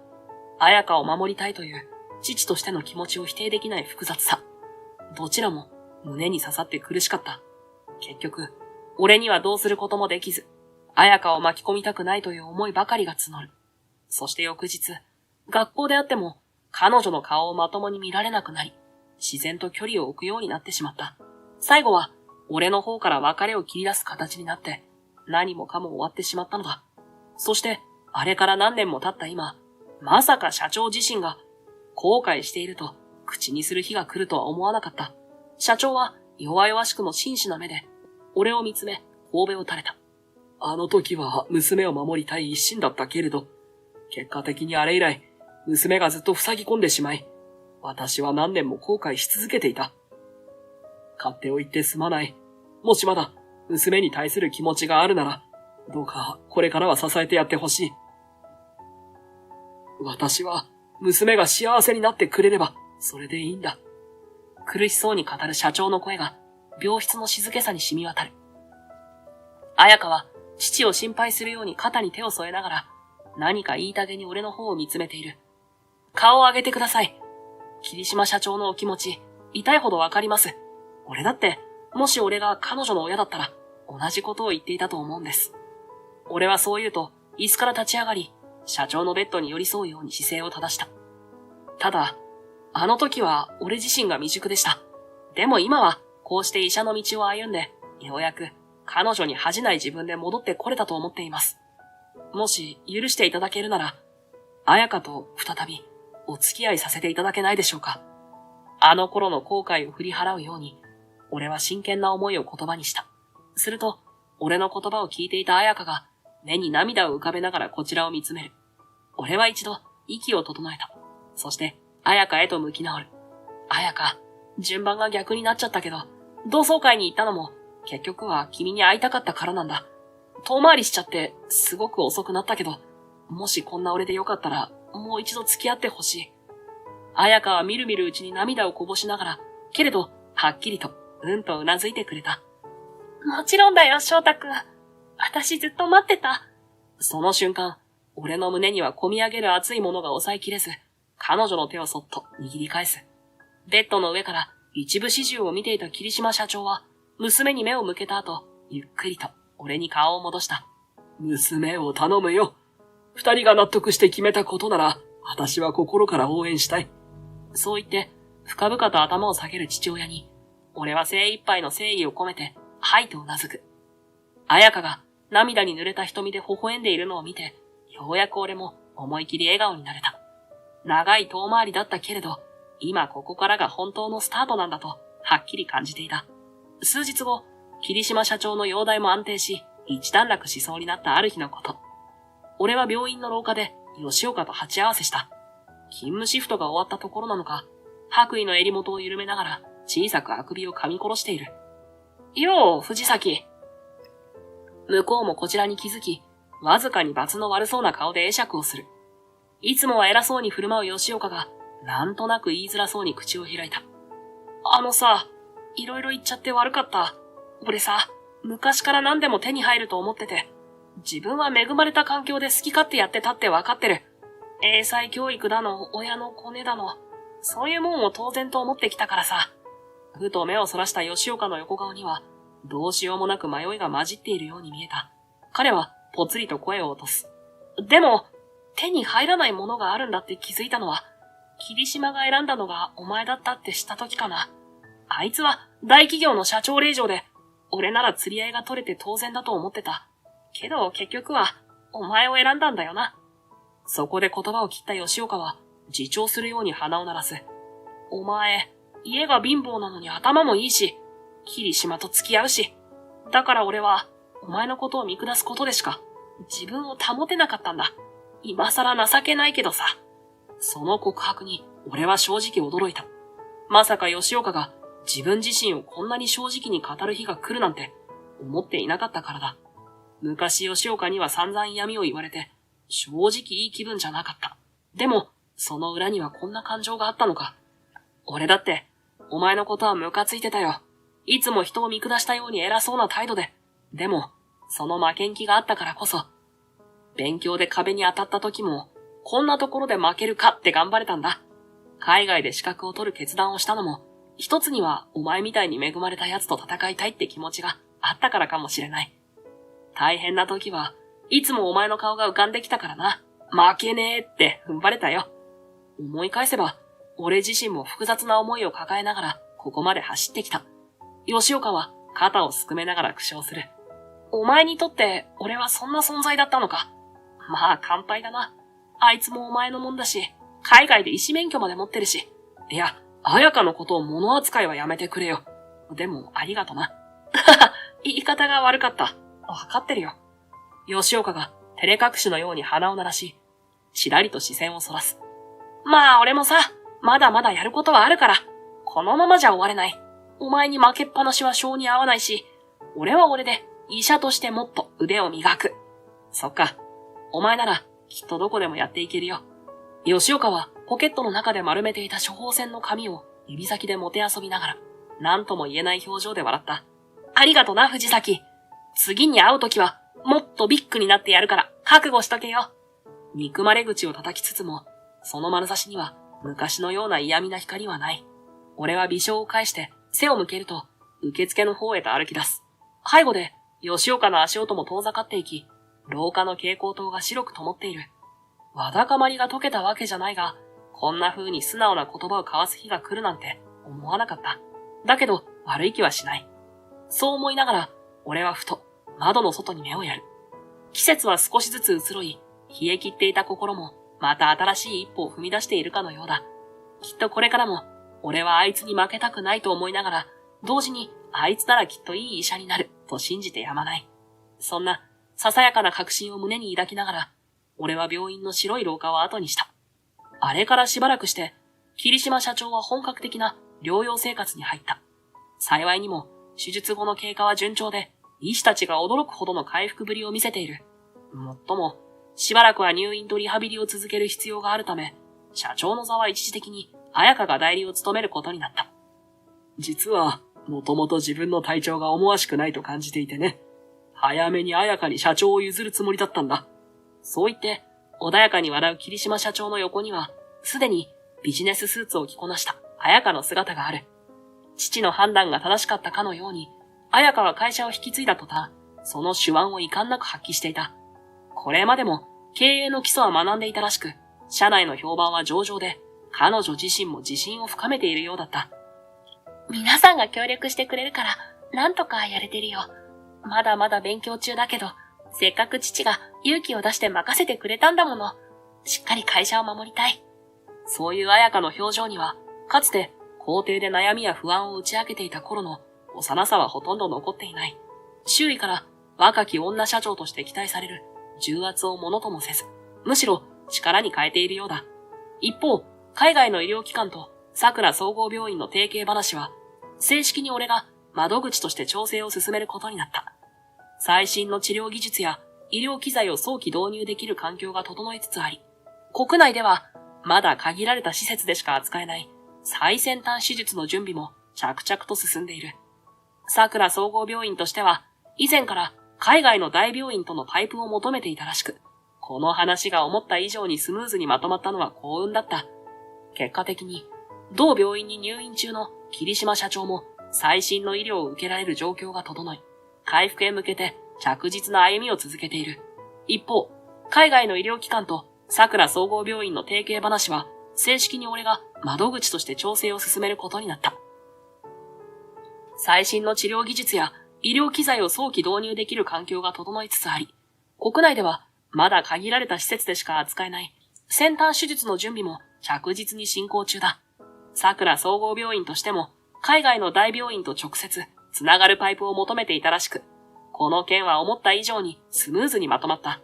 彩香を守りたいという父としての気持ちを否定できない複雑さ。どちらも胸に刺さって苦しかった。結局、俺にはどうすることもできず、彩香を巻き込みたくないという思いばかりが募る。そして翌日、学校であっても彼女の顔をまともに見られなくなり、自然と距離を置くようになってしまった。最後は、俺の方から別れを切り出す形になって、何もかも終わってしまったのだ。そして、あれから何年も経った今、まさか社長自身が後悔していると口にする日が来るとは思わなかった。社長は弱々しくも真摯な目で、俺を見つめ、頬を垂れた。あの時は娘を守りたい一心だったけれど、結果的にあれ以来、娘がずっと塞ぎ込んでしまい、私は何年も後悔し続けていた。勝手を言ってすまない。もしまだ娘に対する気持ちがあるなら、どうかこれからは支えてやってほしい。私は娘が幸せになってくれれば、それでいいんだ。苦しそうに語る社長の声が、病室の静けさに染み渡る。彩香は父を心配するように肩に手を添えながら、何か言いたげに俺の方を見つめている。顔を上げてください。霧島社長のお気持ち、痛いほどわかります。俺だって、もし俺が彼女の親だったら、同じことを言っていたと思うんです。俺はそう言うと、椅子から立ち上がり、社長のベッドに寄り添うように姿勢を正した。ただ、あの時は俺自身が未熟でした。でも今は、こうして医者の道を歩んで、ようやく彼女に恥じない自分で戻ってこれたと思っています。もし許していただけるなら、彩香と再びお付き合いさせていただけないでしょうか。あの頃の後悔を振り払うように、俺は真剣な思いを言葉にした。すると、俺の言葉を聞いていた彩香が、目に涙を浮かべながらこちらを見つめる。俺は一度、息を整えた。そして、彩香へと向き直る。彩香、順番が逆になっちゃったけど、同窓会に行ったのも、結局は君に会いたかったからなんだ。遠回りしちゃって、すごく遅くなったけど、もしこんな俺でよかったら、もう一度付き合ってほしい。彩香はみるみるうちに涙をこぼしながら、けれど、はっきりと、とうなずいてくれた。もちろんだよ、翔太くん。私ずっと待ってた。その瞬間、俺の胸には込み上げる熱いものが抑えきれず、彼女の手をそっと握り返す。ベッドの上から一部始終を見ていた霧島社長は、娘に目を向けた後、ゆっくりと俺に顔を戻した。娘を頼むよ。二人が納得して決めたことなら、私は心から応援したい。そう言って、深々と頭を下げる父親に、俺は精一杯の誠意を込めて、はいとうなずく。彩香が涙に濡れた瞳で微笑んでいるのを見て、ようやく俺も思い切り笑顔になれた。長い遠回りだったけれど、今ここからが本当のスタートなんだと、はっきり感じていた。数日後、霧島社長の容体も安定し、一段落しそうになったある日のこと。俺は病院の廊下で吉岡と鉢合わせした。勤務シフトが終わったところなのか、白衣の襟元を緩めながら小さくあくびを噛み殺している。よう、藤崎。向こうもこちらに気づき、わずかに罰の悪そうな顔で会釈をする。いつもは偉そうに振る舞う吉岡が、なんとなく言いづらそうに口を開いた。いろいろ言っちゃって悪かった。俺さ、昔から何でも手に入ると思ってて、自分は恵まれた環境で好き勝手やってたって分かってる。英才教育だの、親のコネだの、そういうもんを当然と思ってきたからさ。ふと目をそらした吉岡の横顔には、どうしようもなく迷いが混じっているように見えた。彼はぽつりと声を落とす。でも、手に入らないものがあるんだって気づいたのは、霧島が選んだのがお前だったって知った時かな。あいつは大企業の社長令嬢で、俺なら釣り合いが取れて当然だと思ってた。けど結局は、お前を選んだんだよな。そこで言葉を切った吉岡は、自重するように鼻を鳴らす。お前、家が貧乏なのに頭もいいし、霧島と付き合うし。だから俺は、お前のことを見下すことでしか、自分を保てなかったんだ。今更情けないけどさ。その告白に、俺は正直驚いた。まさか吉岡が、自分自身をこんなに正直に語る日が来るなんて、思っていなかったからだ。昔吉岡には散々嫌味を言われて、正直いい気分じゃなかった。でも、その裏にはこんな感情があったのか。俺だって、お前のことはムカついてたよ。いつも人を見下したように偉そうな態度で。でも、その負けん気があったからこそ、勉強で壁に当たった時も、こんなところで負けるかって頑張れたんだ。海外で資格を取る決断をしたのも、一つにはお前みたいに恵まれた奴と戦いたいって気持ちがあったからかもしれない。大変な時はいつもお前の顔が浮かんできたからな。負けねえって踏ん張れたよ。思い返せば、俺自身も複雑な思いを抱えながらここまで走ってきた。吉岡は肩をすくめながら苦笑する。お前にとって俺はそんな存在だったのか。まあ乾杯だな。あいつもお前のもんだし、海外で医師免許まで持ってるし。いや、彩香のことを物扱いはやめてくれよ。でも、ありがとな。言い方が悪かった。わかってるよ。吉岡が照れ隠しのように鼻を鳴らし、ちらりと視線をそらす。まあ、俺もさ、まだまだやることはあるから、このままじゃ終われない。お前に負けっぱなしは性に合わないし、俺は俺で医者としてもっと腕を磨く。そっか。お前なら、きっとどこでもやっていけるよ。吉岡はポケットの中で丸めていた処方箋の紙を指先でもてあそびながら、何とも言えない表情で笑った。ありがとな、藤崎。次に会うときは、もっとビッグになってやるから、覚悟しとけよ。憎まれ口を叩きつつも、その眼差しには、昔のような嫌味な光はない。俺は微笑を返して、背を向けると、受付の方へと歩き出す。背後で、吉岡の足音も遠ざかっていき、廊下の蛍光灯が白く灯っている。わだかまりが解けたわけじゃないが、こんな風に素直な言葉を交わす日が来るなんて思わなかった。だけど、悪い気はしない。そう思いながら、俺はふと窓の外に目をやる。季節は少しずつ移ろい、冷え切っていた心もまた新しい一歩を踏み出しているかのようだ。きっとこれからも、俺はあいつに負けたくないと思いながら、同時にあいつならきっといい医者になると信じてやまない。そんなささやかな確信を胸に抱きながら、俺は病院の白い廊下を後にした。あれからしばらくして、霧島社長は本格的な療養生活に入った。幸いにも、手術後の経過は順調で、医師たちが驚くほどの回復ぶりを見せている。もっとも、しばらくは入院とリハビリを続ける必要があるため、社長の座は一時的に彩香が代理を務めることになった。実は、もともと自分の体調が思わしくないと感じていてね。早めに彩香に社長を譲るつもりだったんだ。そう言って、穏やかに笑う霧島社長の横には、すでにビジネススーツを着こなした彩香の姿がある。父の判断が正しかったかのように、彩香は会社を引き継いだ途端、その手腕を遺憾なく発揮していた。これまでも経営の基礎は学んでいたらしく、社内の評判は上々で、彼女自身も自信を深めているようだった。皆さんが協力してくれるから、なんとかやれてるよ。まだまだ勉強中だけど、せっかく父が勇気を出して任せてくれたんだもの。しっかり会社を守りたい。そういう彩香の表情には、かつて校庭で悩みや不安を打ち明けていた頃の幼さはほとんど残っていない。周囲から若き女社長として期待される重圧をものともせず、むしろ力に変えているようだ。一方、海外の医療機関と桜総合病院の提携話は、正式に俺が窓口として調整を進めることになった。最新の治療技術や医療機材を早期導入できる環境が整いつつあり、国内ではまだ限られた施設でしか扱えない最先端手術の準備も着々と進んでいる。桜総合病院としては、以前から海外の大病院とのパイプを求めていたらしく、この話が思った以上にスムーズにまとまったのは幸運だった。結果的に、同病院に入院中の霧島社長も最新の医療を受けられる状況が整い、回復へ向けて着実な歩みを続けている。一方、海外の医療機関と桜総合病院の提携話は、正式に俺が窓口として調整を進めることになった。最新の治療技術や医療機材を早期導入できる環境が整いつつあり、国内ではまだ限られた施設でしか扱えない先端手術の準備も着実に進行中だ。桜総合病院としても海外の大病院と直接つながるパイプを求めていたらしく、この件は思った以上にスムーズにまとまった。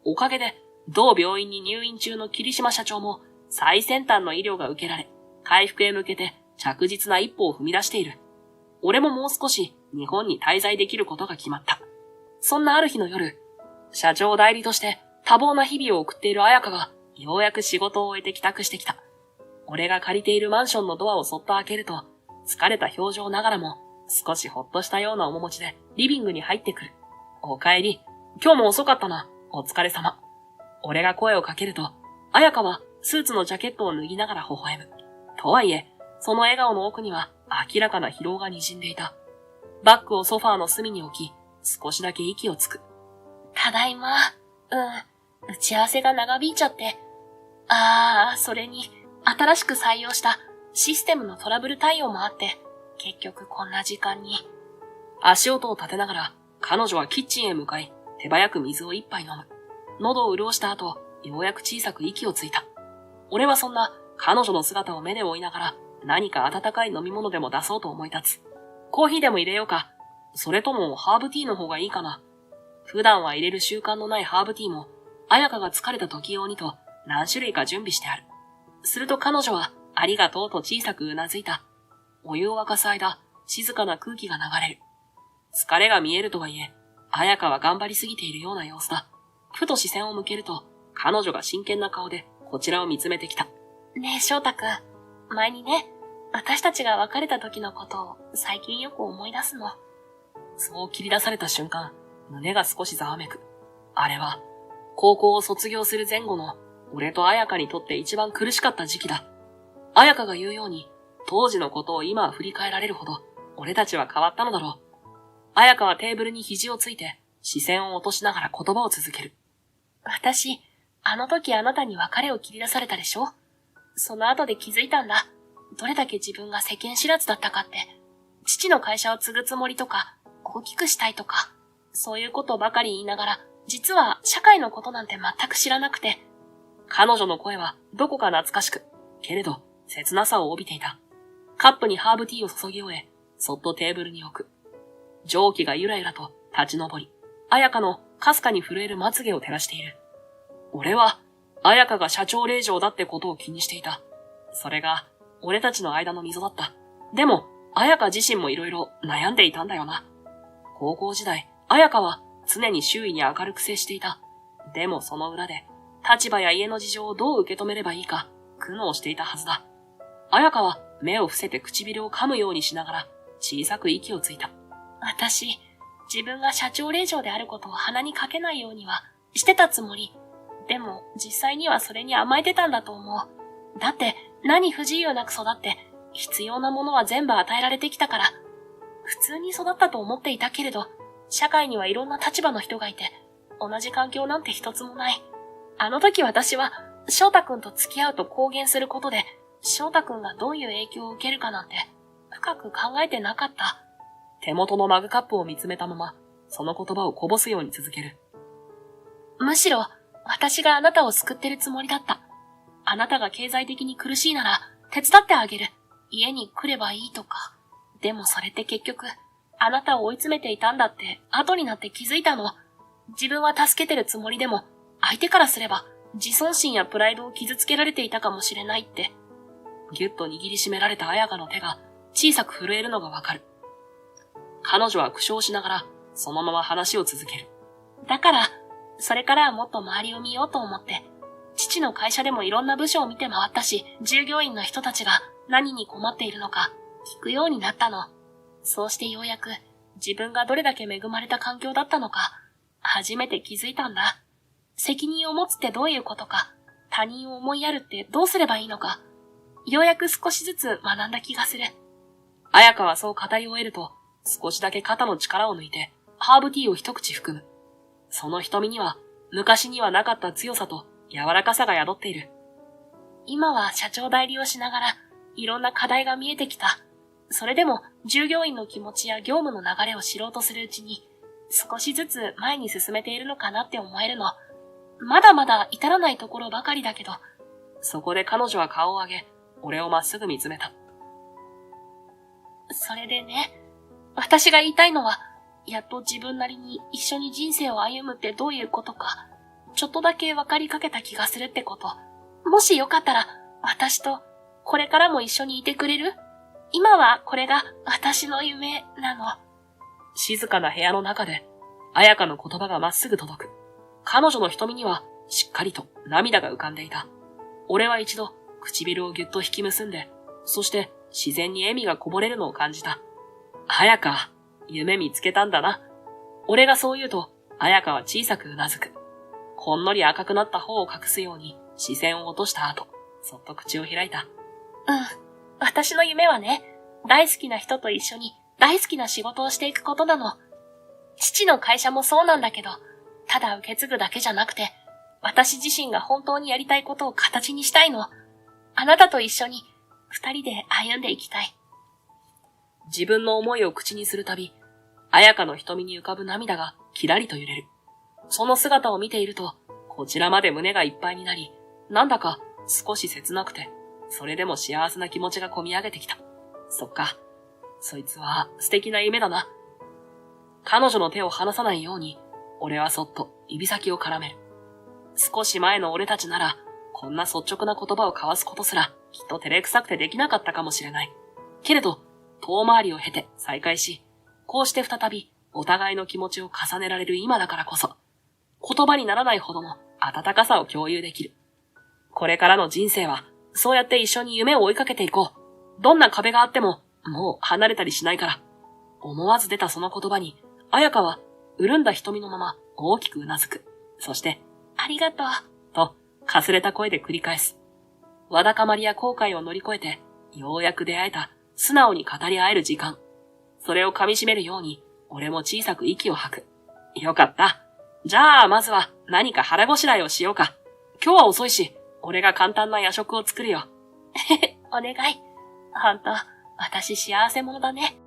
おかげで同病院に入院中の霧島社長も最先端の医療が受けられ、回復へ向けて着実な一歩を踏み出している。俺ももう少し日本に滞在できることが決まった。そんなある日の夜、社長代理として多忙な日々を送っている彩香がようやく仕事を終えて帰宅してきた。俺が借りているマンションのドアをそっと開けると、疲れた表情ながらも少しほっとしたような面持ちでリビングに入ってくる。お帰り。今日も遅かったな。お疲れ様。俺が声をかけると、彩香はスーツのジャケットを脱ぎながら微笑む。とはいえ、その笑顔の奥には明らかな疲労が滲んでいた。バッグをソファーの隅に置き、少しだけ息をつく。ただいま。打ち合わせが長引いちゃって。それに、新しく採用したシステムのトラブル対応もあって、結局こんな時間に。足音を立てながら、彼女はキッチンへ向かい、手早く水を一杯飲む。喉を潤した後、ようやく小さく息をついた。俺はそんな彼女の姿を目で追いながら、何か温かい飲み物でも出そうと思い立つ。コーヒーでも入れようか。それともハーブティーの方がいいかな。普段は入れる習慣のないハーブティーも、彩香が疲れた時用にと何種類か準備してある。すると彼女は、ありがとうと小さくうなずいた。お湯を沸かす間、静かな空気が流れる。疲れが見えるとはいえ、彩香は頑張りすぎているような様子だ。ふと視線を向けると、彼女が真剣な顔でこちらを見つめてきた。ねえ、翔太くん。前にね、私たちが別れた時のことを最近よく思い出すの。そう切り出された瞬間、胸が少しざわめく。あれは、高校を卒業する前後の、俺と彩香にとって一番苦しかった時期だ。彩香が言うように、当時のことを今は振り返られるほど、俺たちは変わったのだろう。彩香はテーブルに肘をついて、視線を落としながら言葉を続ける。私、あの時あなたに別れを切り出されたでしょ？その後で気づいたんだ。どれだけ自分が世間知らずだったかって。父の会社を継ぐつもりとか、大きくしたいとか、そういうことばかり言いながら、実は社会のことなんて全く知らなくて。彼女の声はどこか懐かしく、けれど切なさを帯びていた。カップにハーブティーを注ぎ終え、そっとテーブルに置く。蒸気がゆらゆらと立ち上り、彩香のかすかに震えるまつげを照らしている。俺は、彩香が社長令嬢だってことを気にしていた。それが、俺たちの間の溝だった。でも、彩香自身もいろいろ悩んでいたんだよな。高校時代、彩香は常に周囲に明るく接していた。でもその裏で、立場や家の事情をどう受け止めればいいか、苦悩していたはずだ。彩香は目を伏せて唇を噛むようにしながら、小さく息をついた。私、自分が社長令嬢であることを鼻にかけないようにはしてたつもり。でも、実際にはそれに甘えてたんだと思う。だって、何不自由なく育って、必要なものは全部与えられてきたから。普通に育ったと思っていたけれど、社会にはいろんな立場の人がいて、同じ環境なんて一つもない。あの時私は、翔太くんと付き合うと公言することで、翔太くんがどういう影響を受けるかなんて、深く考えてなかった。手元のマグカップを見つめたまま、その言葉をこぼすように続ける。むしろ、私があなたを救ってるつもりだった。あなたが経済的に苦しいなら、手伝ってあげる。家に来ればいいとか。でもそれって結局、あなたを追い詰めていたんだって後になって気づいたの。自分は助けてるつもりでも、相手からすれば自尊心やプライドを傷つけられていたかもしれないって。ぎゅっと握りしめられた彩香の手が小さく震えるのがわかる。彼女は苦笑しながらそのまま話を続ける。だから、それからはもっと周りを見ようと思って、父の会社でもいろんな部署を見て回ったし、従業員の人たちが何に困っているのか聞くようになったの。そうしてようやく自分がどれだけ恵まれた環境だったのか、初めて気づいたんだ。責任を持つってどういうことか、他人を思いやるってどうすればいいのか、ようやく少しずつ学んだ気がする。彩香はそう語り終えると、少しだけ肩の力を抜いて、ハーブティーを一口含む。その瞳には、昔にはなかった強さと柔らかさが宿っている。今は社長代理をしながら、いろんな課題が見えてきた。それでも、従業員の気持ちや業務の流れを知ろうとするうちに、少しずつ前に進めているのかなって思えるの。まだまだ至らないところばかりだけど。そこで彼女は顔を上げ、俺をまっすぐ見つめた。それでね、私が言いたいのは、やっと自分なりに一緒に人生を歩むってどういうことか、ちょっとだけ分かりかけた気がするってこと。もしよかったら、私とこれからも一緒にいてくれる？今はこれが私の夢なの。静かな部屋の中で、彩香の言葉がまっすぐ届く。彼女の瞳にはしっかりと涙が浮かんでいた。俺は一度唇をぎゅっと引き結んで、そして自然に笑みがこぼれるのを感じた。彩香、夢見つけたんだな。俺がそう言うと、彩香は小さくうなずく。ほんのり赤くなった方を隠すように視線を落とした後、そっと口を開いた。私の夢はね、大好きな人と一緒に大好きな仕事をしていくことなの。父の会社もそうなんだけど、ただ受け継ぐだけじゃなくて、私自身が本当にやりたいことを形にしたいの。あなたと一緒に二人で歩んでいきたい。自分の思いを口にするたび、彩香の瞳に浮かぶ涙がキラリと揺れる。その姿を見ていると、こちらまで胸がいっぱいになり、なんだか少し切なくて、それでも幸せな気持ちがこみ上げてきた。そっか。そいつは素敵な夢だな。彼女の手を離さないように、俺はそっと指先を絡める。少し前の俺たちなら、こんな率直な言葉を交わすことすら、きっと照れくさくてできなかったかもしれない。けれど、遠回りを経て再会し、こうして再びお互いの気持ちを重ねられる今だからこそ、言葉にならないほどの温かさを共有できる。これからの人生は、そうやって一緒に夢を追いかけていこう。どんな壁があっても、もう離れたりしないから。思わず出たその言葉に、彩香は、潤んだ瞳のまま大きくうなずく。そして、ありがとう。と、かすれた声で繰り返す。わだかまりや後悔を乗り越えて、ようやく出会えた、素直に語り合える時間。それを噛み締めるように、俺も小さく息を吐く。よかった。じゃあ、まずは何か腹ごしらえをしようか。今日は遅いし、俺が簡単な夜食を作るよ。お願い。ほんと、私幸せ者だね。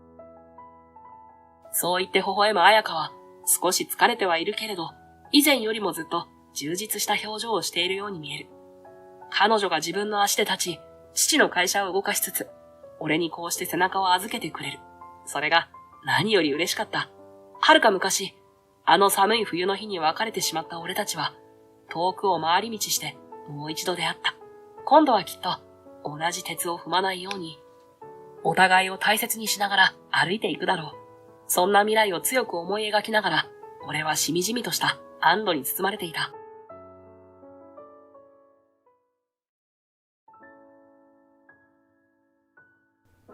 そう言って微笑む彩香は、少し疲れてはいるけれど、以前よりもずっと充実した表情をしているように見える。彼女が自分の足で立ち、父の会社を動かしつつ、俺にこうして背中を預けてくれる。それが何より嬉しかった。遥か昔、あの寒い冬の日に別れてしまった俺たちは、遠くを回り道してもう一度出会った。今度はきっと同じ鉄を踏まないように、お互いを大切にしながら歩いていくだろう。そんな未来を強く思い描きながら、俺はしみじみとした安堵に包まれていた。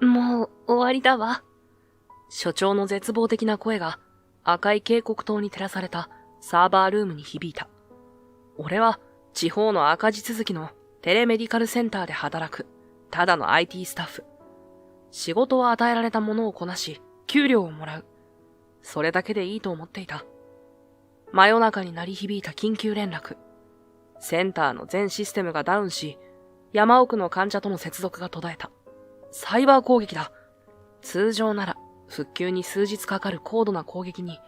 もう終わりだわ。所長の絶望的な声が赤い警告灯に照らされたサーバールームに響いた。俺は地方の赤字続きのテレメディカルセンターで働くただの IT スタッフ。仕事は与えられたものをこなし、給料をもらう。それだけでいいと思っていた。真夜中に鳴り響いた緊急連絡。センターの全システムがダウンし、山奥の患者との接続が途絶えた。サイバー攻撃だ。通常なら復旧に数日かかる高度な攻撃に、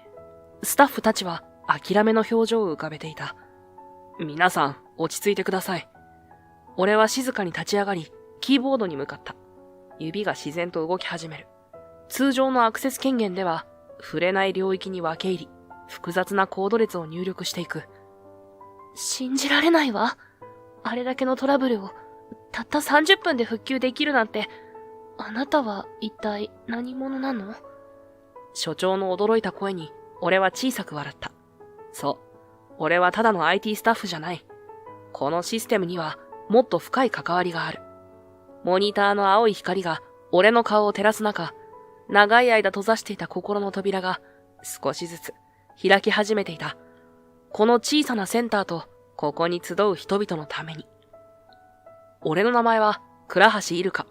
スタッフたちは諦めの表情を浮かべていた。皆さん、落ち着いてください。俺は静かに立ち上がり、キーボードに向かった。指が自然と動き始める。通常のアクセス権限では、触れない領域に分け入り、複雑なコード列を入力していく。信じられないわ。あれだけのトラブルを、たった30分で復旧できるなんて、あなたは一体何者なの？所長の驚いた声に、俺は小さく笑った。そう。俺はただの IT スタッフじゃない。このシステムには、もっと深い関わりがある。モニターの青い光が、俺の顔を照らす中、長い間閉ざしていた心の扉が、少しずつ、開き始めていた。この小さなセンターと、ここに集う人々のために。俺の名前は、倉橋イルカ。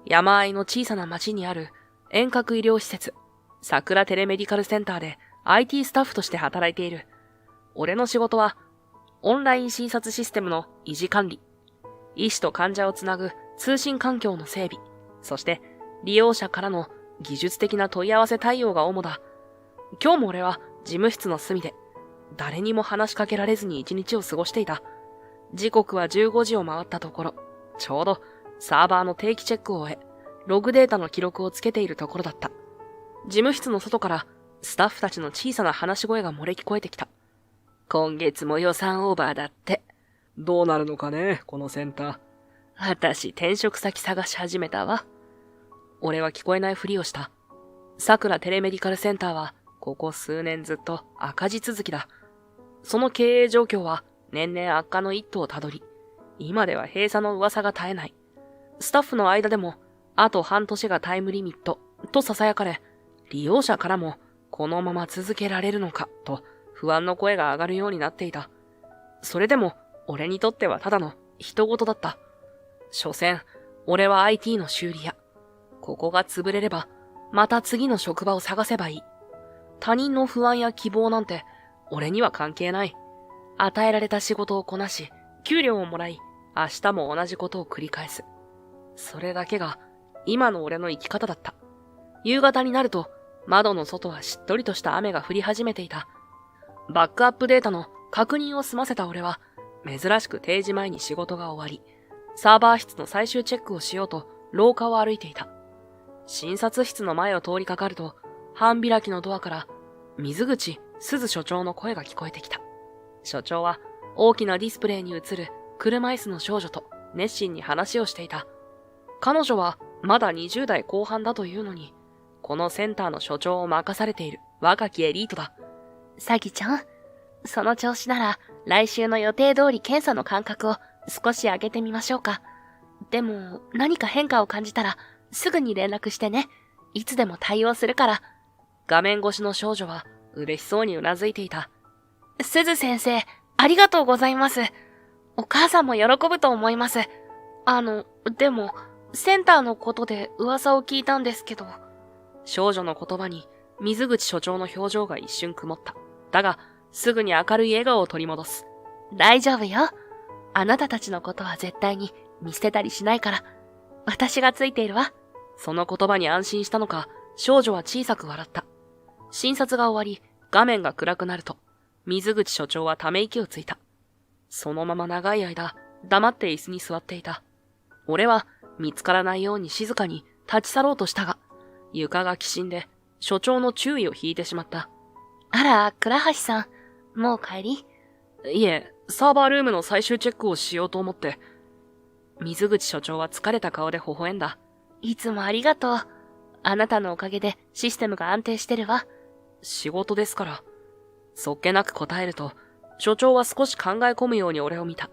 山あいの小さな町にある遠隔医療施設、桜テレメディカルセンターで IT スタッフとして働いている。俺の仕事は、オンライン診察システムの維持管理、医師と患者をつなぐ通信環境の整備、そして利用者からの技術的な問い合わせ対応が主だ。今日も俺は事務室の隅で、誰にも話しかけられずに一日を過ごしていた。時刻は15時を回ったところ、ちょうどサーバーの定期チェックを終え、ログデータの記録をつけているところだった。事務室の外からスタッフたちの小さな話し声が漏れ聞こえてきた。今月も予算オーバーだって。どうなるのかね、このセンター。私、転職先探し始めたわ。俺は聞こえないふりをした。桜テレメディカルセンターは、ここ数年ずっと赤字続きだ。その経営状況は年々悪化の一途をたどり、今では閉鎖の噂が絶えない。スタッフの間でも、あと半年がタイムリミット、と囁かれ、利用者からも、このまま続けられるのか、と不安の声が上がるようになっていた。それでも、俺にとってはただの人事だった。所詮、俺は IT の修理屋。ここが潰れれば、また次の職場を探せばいい。他人の不安や希望なんて、俺には関係ない。与えられた仕事をこなし、給料をもらい、明日も同じことを繰り返す。それだけが、今の俺の生き方だった。夕方になると、窓の外はしっとりとした雨が降り始めていた。バックアップデータの確認を済ませた俺は、珍しく定時前に仕事が終わり、サーバー室の最終チェックをしようと廊下を歩いていた。診察室の前を通りかかると、半開きのドアから水口鈴所長の声が聞こえてきた。所長は大きなディスプレイに映る車椅子の少女と熱心に話をしていた。彼女はまだ20代後半だというのに、このセンターの所長を任されている若きエリートだ。サギちゃん、その調子なら来週の予定通り検査の間隔を少し上げてみましょうか。でも何か変化を感じたらすぐに連絡してね。いつでも対応するから。画面越しの少女は嬉しそうにうなずいていた。鈴先生、ありがとうございます。お母さんも喜ぶと思います。でも、センターのことで噂を聞いたんですけど。少女の言葉に水口所長の表情が一瞬曇った。だが、すぐに明るい笑顔を取り戻す。大丈夫よ。あなたたちのことは絶対に見捨てたりしないから。私がついているわ。その言葉に安心したのか、少女は小さく笑った。診察が終わり、画面が暗くなると、水口所長はため息をついた。そのまま長い間、黙って椅子に座っていた。俺は見つからないように静かに立ち去ろうとしたが、床がきしんで所長の注意を引いてしまった。あら、倉橋さん、もう帰り？いえ、サーバールームの最終チェックをしようと思って。水口所長は疲れた顔で微笑んだ。いつもありがとう。あなたのおかげでシステムが安定してるわ。仕事ですから。そっけなく答えると、所長は少し考え込むように俺を見た。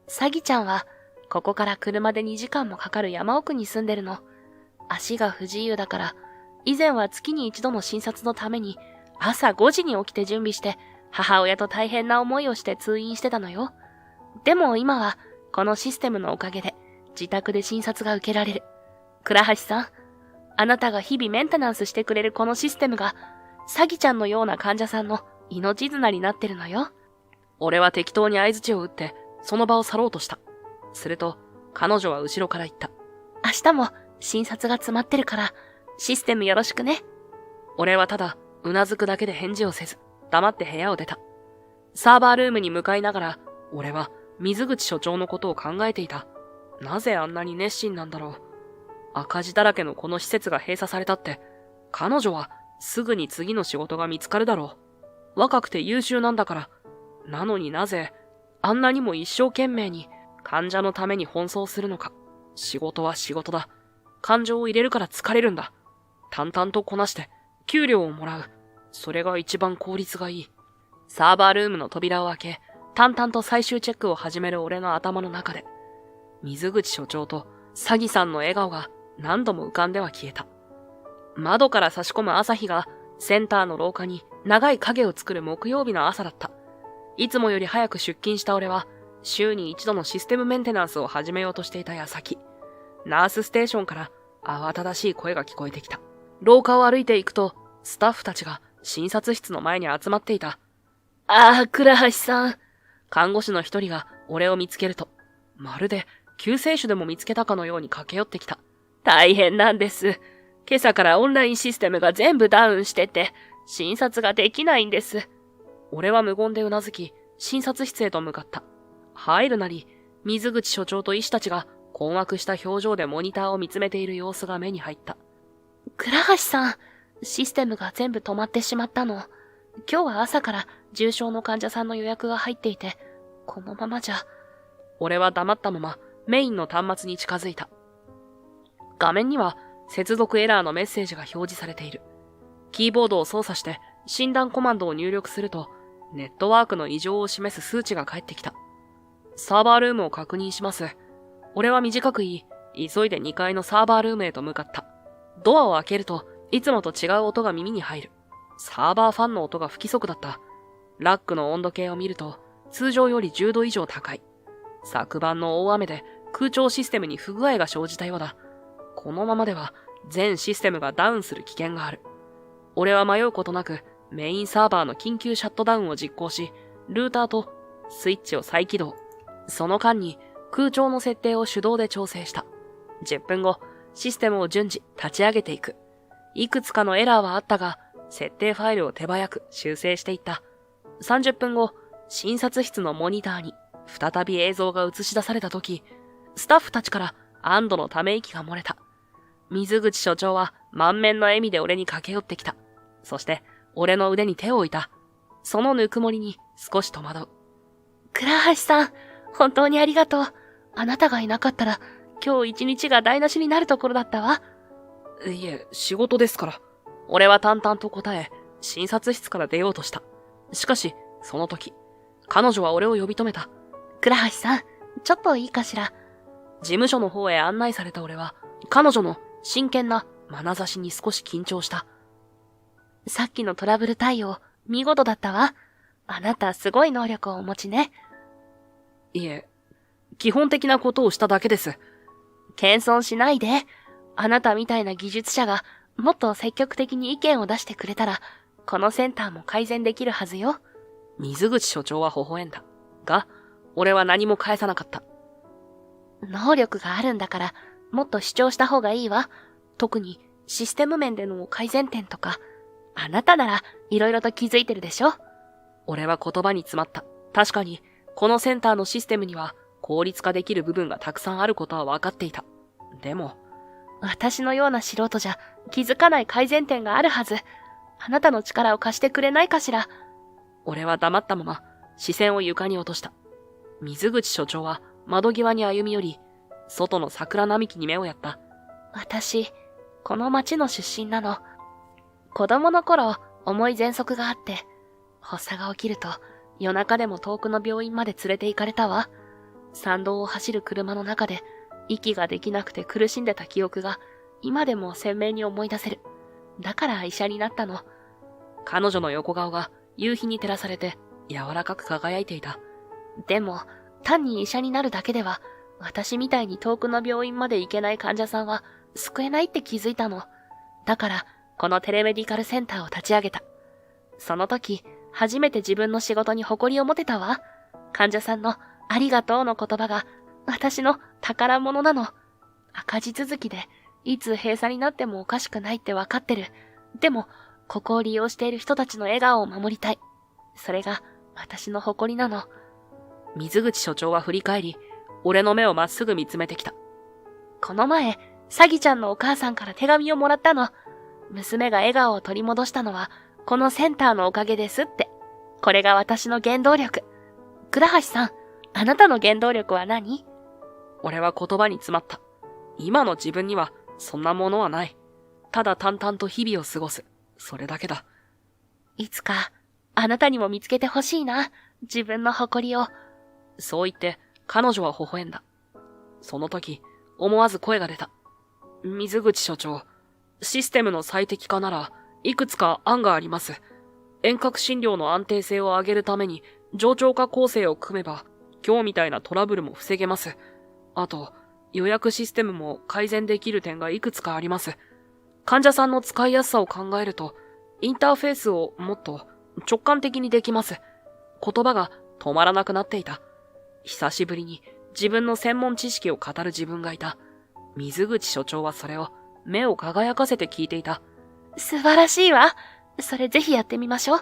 サギちゃんは、ここから車で2時間もかかる山奥に住んでるの。足が不自由だから、以前は月に一度の診察のために、朝5時に起きて準備して、母親と大変な思いをして通院してたのよ。でも今は、このシステムのおかげで、自宅で診察が受けられる。倉橋さん、あなたが日々メンテナンスしてくれるこのシステムが、サギちゃんのような患者さんの命綱になってるのよ。俺は適当に相槌を打って、その場を去ろうとした。すると、彼女は後ろから言った。明日も診察が詰まってるから、システムよろしくね。俺はただ、うなずくだけで返事をせず、黙って部屋を出た。サーバールームに向かいながら、俺は水口所長のことを考えていた。なぜあんなに熱心なんだろう。赤字だらけのこの施設が閉鎖されたって、彼女はすぐに次の仕事が見つかるだろう。若くて優秀なんだから。なのになぜ、あんなにも一生懸命に患者のために奔走するのか。仕事は仕事だ。感情を入れるから疲れるんだ。淡々とこなして、給料をもらう。それが一番効率がいい。サーバールームの扉を開け、淡々と最終チェックを始める俺の頭の中で、水口所長と詐欺さんの笑顔が何度も浮かんでは消えた。窓から差し込む朝日がセンターの廊下に長い影を作る木曜日の朝だった。いつもより早く出勤した俺は週に一度のシステムメンテナンスを始めようとしていた矢先、ナースステーションから慌ただしい声が聞こえてきた。廊下を歩いていくとスタッフたちが診察室の前に集まっていた。ああ、倉橋さん。看護師の一人が俺を見つけると、まるで救世主でも見つけたかのように駆け寄ってきた。大変なんです。今朝からオンラインシステムが全部ダウンしてて、診察ができないんです。俺は無言でうなずき、診察室へと向かった。入るなり、水口所長と医師たちが困惑した表情でモニターを見つめている様子が目に入った。倉橋さん、システムが全部止まってしまったの。今日は朝から重症の患者さんの予約が入っていて、このままじゃ。俺は黙ったままメインの端末に近づいた。画面には接続エラーのメッセージが表示されている。キーボードを操作して診断コマンドを入力すると、ネットワークの異常を示す数値が返ってきた。サーバールームを確認します。俺は短く言い、急いで2階のサーバールームへと向かった。ドアを開けると、いつもと違う音が耳に入る。サーバーファンの音が不規則だった。ラックの温度計を見ると、通常より10度以上高い。昨晩の大雨で空調システムに不具合が生じたようだ。このままでは全システムがダウンする危険がある。俺は迷うことなくメインサーバーの緊急シャットダウンを実行し、ルーターとスイッチを再起動。その間に空調の設定を手動で調整した。10分後、システムを順次立ち上げていく。いくつかのエラーはあったが、設定ファイルを手早く修正していった。30分後、診察室のモニターに再び映像が映し出されたとき、スタッフたちから安堵のため息が漏れた。水口所長は満面の笑みで俺に駆け寄ってきた。そして俺の腕に手を置いた。そのぬくもりに少し戸惑う。倉橋さん、本当にありがとう。あなたがいなかったら、今日一日が台無しになるところだったわ。いえ、仕事ですから。俺は淡々と答え、診察室から出ようとした。しかし、その時、彼女は俺を呼び止めた。倉橋さん、ちょっといいかしら。事務所の方へ案内された俺は、彼女の真剣な眼差しに少し緊張した。さっきのトラブル対応、見事だったわ。あなたすごい能力をお持ちね。いえ、基本的なことをしただけです。謙遜しないで。あなたみたいな技術者がもっと積極的に意見を出してくれたら、このセンターも改善できるはずよ。水口所長は微笑んだ。が、俺は何も返さなかった。能力があるんだから、もっと主張した方がいいわ。特にシステム面での改善点とか。あなたなら色々と気づいてるでしょ。俺は言葉に詰まった。確かに、このセンターのシステムには効率化できる部分がたくさんあることは分かっていた。でも、私のような素人じゃ気づかない改善点があるはず。あなたの力を貸してくれないかしら。俺は黙ったまま視線を床に落とした。水口所長は窓際に歩み寄り、外の桜並木に目をやった。私、この町の出身なの。子供の頃、重い喘息があって、発作が起きると夜中でも遠くの病院まで連れて行かれたわ。山道を走る車の中で息ができなくて苦しんでた記憶が今でも鮮明に思い出せる。だから医者になったの。彼女の横顔が夕日に照らされて柔らかく輝いていた。でも、単に医者になるだけでは、私みたいに遠くの病院まで行けない患者さんは救えないって気づいたの。だから、このテレメディカルセンターを立ち上げた。その時、初めて自分の仕事に誇りを持てたわ。患者さんのありがとうの言葉が私の宝物なの。赤字続きで、いつ閉鎖になってもおかしくないってわかってる。でも、ここを利用している人たちの笑顔を守りたい。それが私の誇りなの。水口所長は振り返り、俺の目をまっすぐ見つめてきた。この前、サギちゃんのお母さんから手紙をもらったの。娘が笑顔を取り戻したのは、このセンターのおかげですって。これが私の原動力。倉橋さん、あなたの原動力は何？俺は言葉に詰まった。今の自分にはそんなものはない。ただ淡々と日々を過ごす。それだけだ。いつか、あなたにも見つけてほしいな。自分の誇りを。そう言って、彼女は微笑んだ。その時、思わず声が出た。水口所長、システムの最適化なら、いくつか案があります。遠隔診療の安定性を上げるために、冗長化構成を組めば、今日みたいなトラブルも防げます。あと、予約システムも改善できる点がいくつかあります。患者さんの使いやすさを考えると、インターフェースをもっと直感的にできます。言葉が止まらなくなっていた。久しぶりに自分の専門知識を語る自分がいた。水口所長はそれを目を輝かせて聞いていた。素晴らしいわ。それぜひやってみましょう。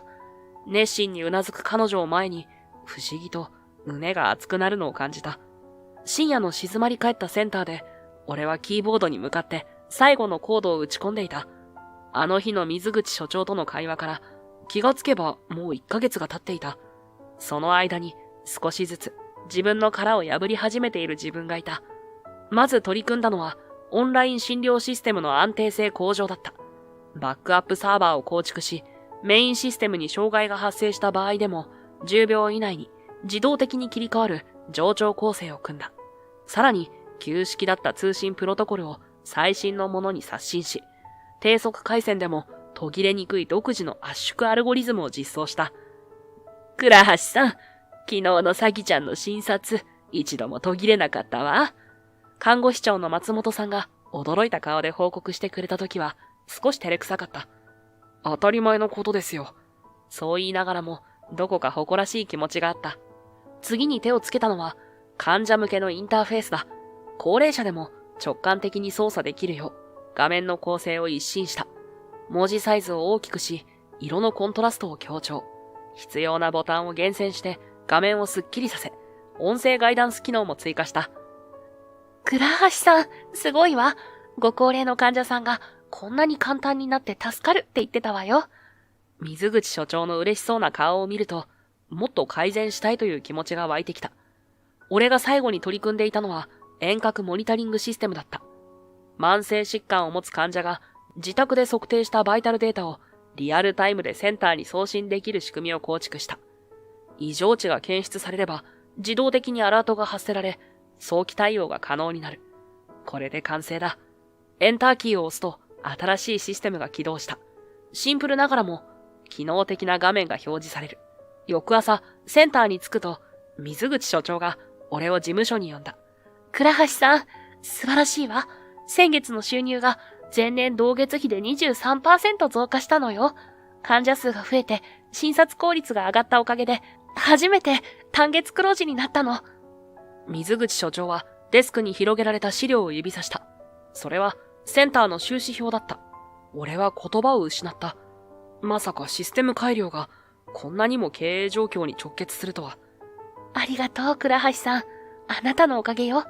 熱心にうなずく彼女を前に、不思議と胸が熱くなるのを感じた。深夜の静まり返ったセンターで、俺はキーボードに向かって最後のコードを打ち込んでいた。あの日の水口所長との会話から気がつけばもう1ヶ月が経っていた。その間に少しずつ自分の殻を破り始めている自分がいた。まず取り組んだのはオンライン診療システムの安定性向上だった。バックアップサーバーを構築し、メインシステムに障害が発生した場合でも10秒以内に自動的に切り替わる冗長構成を組んだ。さらに旧式だった通信プロトコルを最新のものに刷新し、低速回線でも途切れにくい独自の圧縮アルゴリズムを実装した。倉橋さん、昨日のサギちゃんの診察、一度も途切れなかったわ。看護師長の松本さんが驚いた顔で報告してくれたときは少し照れくさかった。当たり前のことですよ。そう言いながらもどこか誇らしい気持ちがあった。次に手をつけたのは患者向けのインターフェースだ。高齢者でも直感的に操作できるよう画面の構成を一新した。文字サイズを大きくし、色のコントラストを強調。必要なボタンを厳選して画面をスッキリさせ、音声ガイダンス機能も追加した。倉橋さん、すごいわ。ご高齢の患者さんがこんなに簡単になって助かるって言ってたわよ。水口所長の嬉しそうな顔を見ると、もっと改善したいという気持ちが湧いてきた。俺が最後に取り組んでいたのは遠隔モニタリングシステムだった。慢性疾患を持つ患者が自宅で測定したバイタルデータをリアルタイムでセンターに送信できる仕組みを構築した。異常値が検出されれば自動的にアラートが発せられ、早期対応が可能になる。これで完成だ。エンターキーを押すと新しいシステムが起動した。シンプルながらも機能的な画面が表示される。翌朝、センターに着くと、水口所長が俺を事務所に呼んだ。倉橋さん、素晴らしいわ。先月の収入が前年同月比で 23% 増加したのよ。患者数が増えて診察効率が上がったおかげで、初めて単月黒字になったの。水口所長はデスクに広げられた資料を指さした。それはセンターの収支表だった。俺は言葉を失った。まさかシステム改良がこんなにも経営状況に直結するとは。ありがとう、倉橋さん。あなたのおかげよ。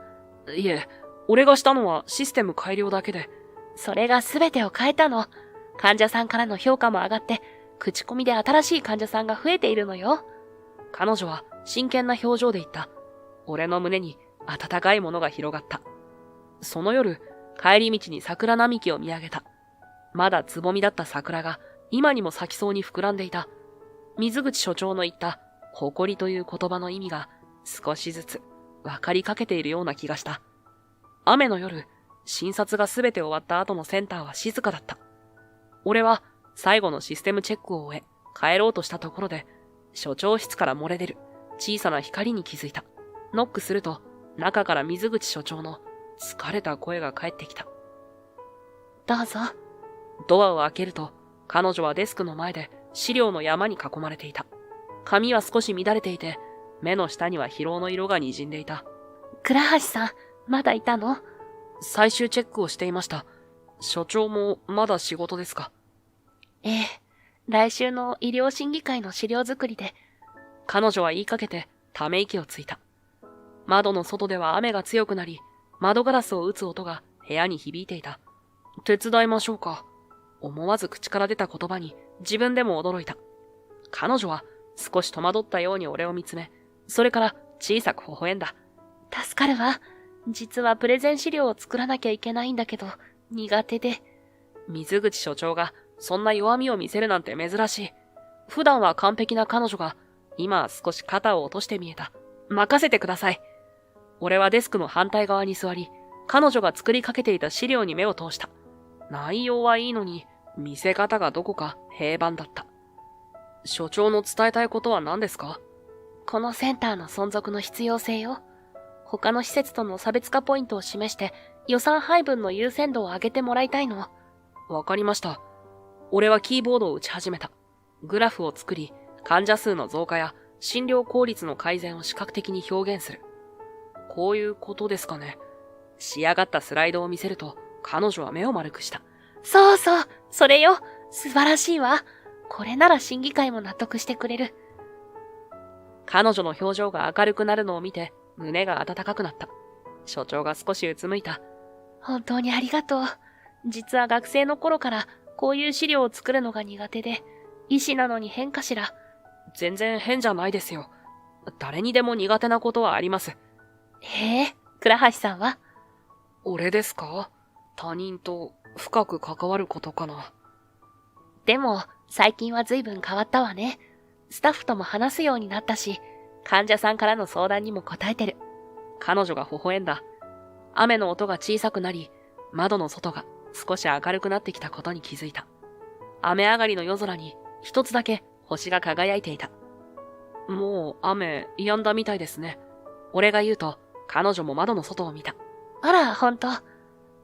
いえ、俺がしたのはシステム改良だけで。それが全てを変えたの。患者さんからの評価も上がって、口コミで新しい患者さんが増えているのよ。彼女は真剣な表情で言った。俺の胸に温かいものが広がった。その夜、帰り道に桜並木を見上げた。まだつぼみだった桜が今にも咲きそうに膨らんでいた。水口所長の言った誇りという言葉の意味が少しずつ分かりかけているような気がした。雨の夜、診察がすべて終わった後のセンターは静かだった。俺は最後のシステムチェックを終え、帰ろうとしたところで、所長室から漏れ出る小さな光に気づいた。ノックすると、中から水口所長の疲れた声が返ってきた。どうぞ。ドアを開けると、彼女はデスクの前で資料の山に囲まれていた。髪は少し乱れていて、目の下には疲労の色が滲んでいた。倉橋さん、まだいたの？最終チェックをしていました。所長もまだ仕事ですか？ええ、来週の医療審議会の資料作りで。彼女は言いかけてため息をついた。窓の外では雨が強くなり、窓ガラスを打つ音が部屋に響いていた。手伝いましょうか。思わず口から出た言葉に自分でも驚いた。彼女は少し戸惑ったように俺を見つめ、それから小さく微笑んだ。助かるわ。実はプレゼン資料を作らなきゃいけないんだけど、苦手で。水口所長がそんな弱みを見せるなんて珍しい。普段は完璧な彼女が、今は少し肩を落として見えた。任せてください。俺はデスクの反対側に座り、彼女が作りかけていた資料に目を通した。内容はいいのに、見せ方がどこか平板だった。所長の伝えたいことは何ですか？このセンターの存続の必要性よ。他の施設との差別化ポイントを示して予算配分の優先度を上げてもらいたいの。わかりました。俺はキーボードを打ち始めた。グラフを作り、患者数の増加や診療効率の改善を視覚的に表現する。こういうことですかね。仕上がったスライドを見せると、彼女は目を丸くした。そうそう、それよ。素晴らしいわ。これなら審議会も納得してくれる。彼女の表情が明るくなるのを見て、胸が温かくなった。所長が少しうつむいた。本当にありがとう。実は学生の頃からこういう資料を作るのが苦手で、医師なのに変かしら。全然変じゃないですよ。誰にでも苦手なことはあります。へえ、倉橋さんは？俺ですか？他人と深く関わることかな。でも、最近は随分変わったわね。スタッフとも話すようになったし、患者さんからの相談にも答えてる。彼女が微笑んだ。雨の音が小さくなり、窓の外が少し明るくなってきたことに気づいた。雨上がりの夜空に一つだけ星が輝いていた。もう雨止んだみたいですね。俺が言うと、彼女も窓の外を見た。あら、ほんと。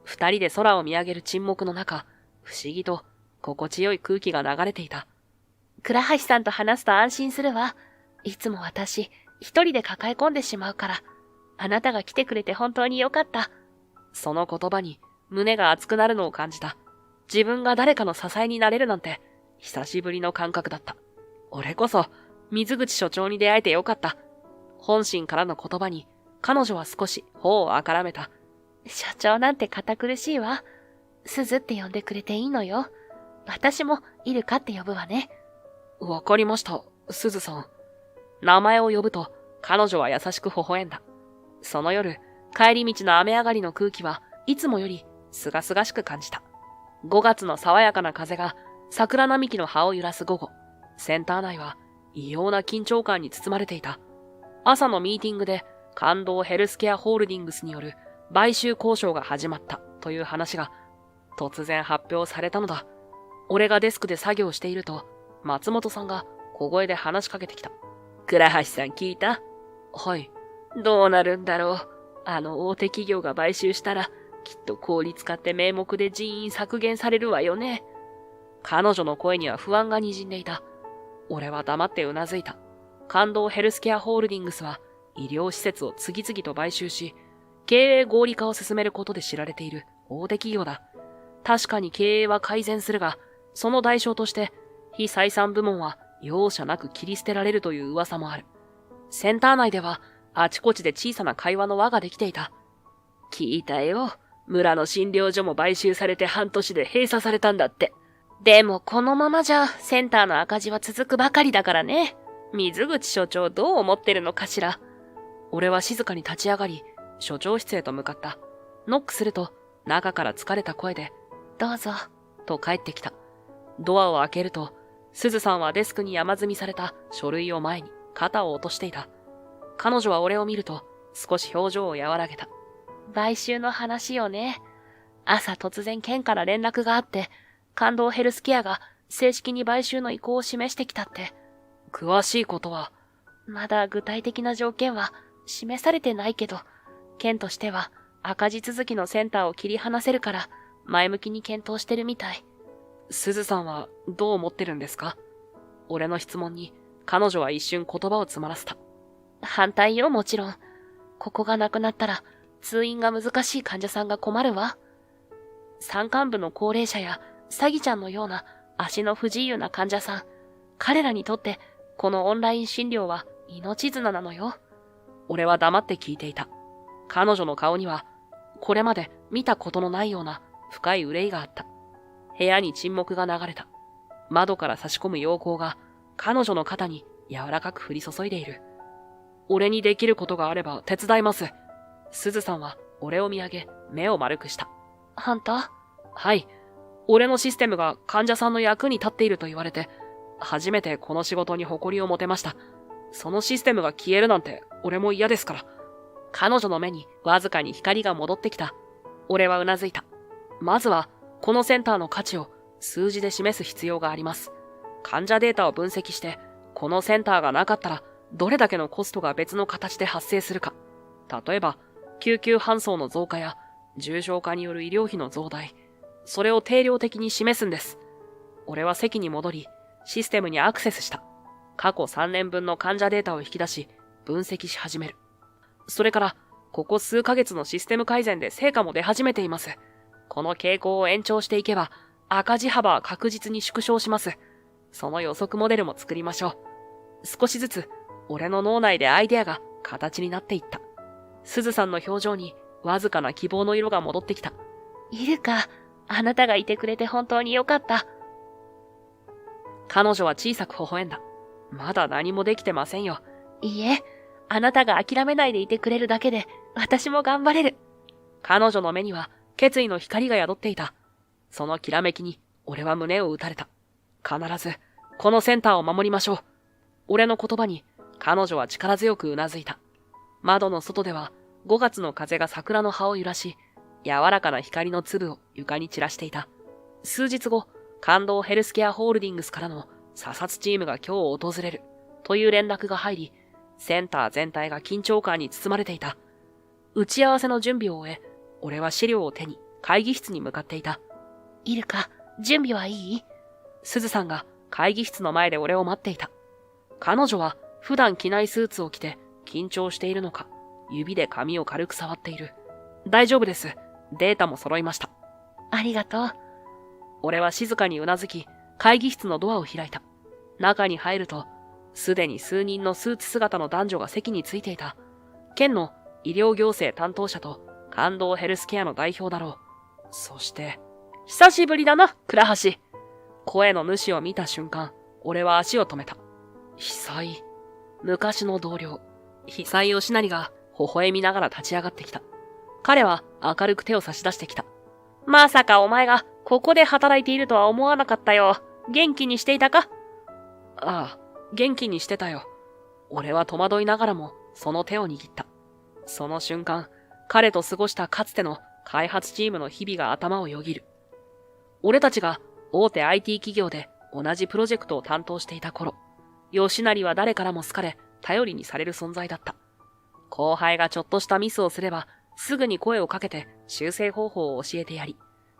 二人で空を見上げる沈黙の中、不思議と心地よい空気が流れていた。倉橋さんと話すと安心するわ。いつも私、一人で抱え込んでしまうから。あなたが来てくれて本当によかった。その言葉に胸が熱くなるのを感じた。自分が誰かの支えになれるなんて、久しぶりの感覚だった。俺こそ、水口所長に出会えてよかった。本心からの言葉に、彼女は少し頬をあからめた。社長なんて堅苦しいわ。鈴って呼んでくれていいのよ。私もイルカって呼ぶわね。わかりました、すずさん。名前を呼ぶと、彼女は優しく微笑んだ。その夜、帰り道の雨上がりの空気はいつもよりすがすがしく感じた。5月の爽やかな風が桜並木の葉を揺らす午後、センター内は異様な緊張感に包まれていた。朝のミーティングで感動ヘルスケアホールディングスによる買収交渉が始まったという話が突然発表されたのだ。俺がデスクで作業していると、松本さんが小声で話しかけてきた。倉橋さん聞いた？はい。どうなるんだろう。あの大手企業が買収したら、きっと効率化って名目で人員削減されるわよね。彼女の声には不安が滲んでいた。俺は黙ってうなずいた。感動ヘルスケアホールディングスは医療施設を次々と買収し、経営合理化を進めることで知られている大手企業だ。確かに経営は改善するが、その代償として非採算部門は容赦なく切り捨てられるという噂もある。センター内ではあちこちで小さな会話の輪ができていた。聞いたよ。村の診療所も買収されて半年で閉鎖されたんだって。でもこのままじゃセンターの赤字は続くばかりだからね。水口所長どう思ってるのかしら。俺は静かに立ち上がり、所長室へと向かった。ノックすると、中から疲れた声で、どうぞ、と帰ってきた。ドアを開けると、すずさんはデスクに山積みされた書類を前に肩を落としていた。彼女は俺を見ると、少し表情を和らげた。買収の話よね。朝突然県から連絡があって、感動ヘルスケアが正式に買収の意向を示してきたって。詳しいことは、まだ具体的な条件は示されてないけど、県としては赤字続きのセンターを切り離せるから前向きに検討してるみたい。すずさんはどう思ってるんですか？俺の質問に彼女は一瞬言葉を詰まらせた。反対よ、もちろん。ここがなくなったら通院が難しい患者さんが困るわ。山間部の高齢者やサギちゃんのような足の不自由な患者さん、彼らにとってこのオンライン診療は命綱なのよ。俺は黙って聞いていた。彼女の顔にはこれまで見たことのないような深い憂いがあった。部屋に沈黙が流れた。窓から差し込む陽光が彼女の肩に柔らかく降り注いでいる。俺にできることがあれば手伝います。すずさんは俺を見上げ、目を丸くした。あんた？はい。俺のシステムが患者さんの役に立っていると言われて、初めてこの仕事に誇りを持てました。そのシステムが消えるなんて俺も嫌ですから。彼女の目にわずかに光が戻ってきた。俺はうなずいた。まずは、このセンターの価値を数字で示す必要があります。患者データを分析して、このセンターがなかったら、どれだけのコストが別の形で発生するか。例えば、救急搬送の増加や、重症化による医療費の増大。それを定量的に示すんです。俺は席に戻り、システムにアクセスした。過去3年分の患者データを引き出し、分析し始める。それから、ここ数ヶ月のシステム改善で成果も出始めています。この傾向を延長していけば、赤字幅は確実に縮小します。その予測モデルも作りましょう。少しずつ、俺の脳内でアイデアが形になっていった。すずさんの表情にわずかな希望の色が戻ってきた。いるか、あなたがいてくれて本当によかった。彼女は小さく微笑んだ。まだ何もできてませんよ。いいえ、あなたが諦めないでいてくれるだけで、私も頑張れる。彼女の目には決意の光が宿っていた。そのきらめきに俺は胸を打たれた。必ず、このセンターを守りましょう。俺の言葉に彼女は力強くうなずいた。窓の外では5月の風が桜の葉を揺らし、柔らかな光の粒を床に散らしていた。数日後、感動ヘルスケアホールディングスからの査察チームが今日訪れるという連絡が入り、センター全体が緊張感に包まれていた。打ち合わせの準備を終え、俺は資料を手に会議室に向かっていた。いるか、準備はいい？すずさんが会議室の前で俺を待っていた。彼女は普段着ないスーツを着て緊張しているのか、指で髪を軽く触っている。大丈夫です。データも揃いました。ありがとう。俺は静かにうなずき、会議室のドアを開いた。中に入ると、すでに数人のスーツ姿の男女が席についていた。県の医療行政担当者と感動ヘルスケアの代表だろう。そして、久しぶりだな、倉橋。声の主を見た瞬間、俺は足を止めた。久井。昔の同僚。久井義成が微笑みながら立ち上がってきた。彼は明るく手を差し出してきた。まさかお前がここで働いているとは思わなかったよ。元気にしていたか？ああ、元気にしてたよ。俺は戸惑いながらもその手を握った。その瞬間、彼と過ごしたかつての開発チームの日々が頭をよぎる。俺たちが大手 IT 企業で同じプロジェクトを担当していた頃、吉成は誰からも好かれ、頼りにされる存在だった。後輩がちょっとしたミスをすれば、すぐに声をかけて修正方法を教えてやり、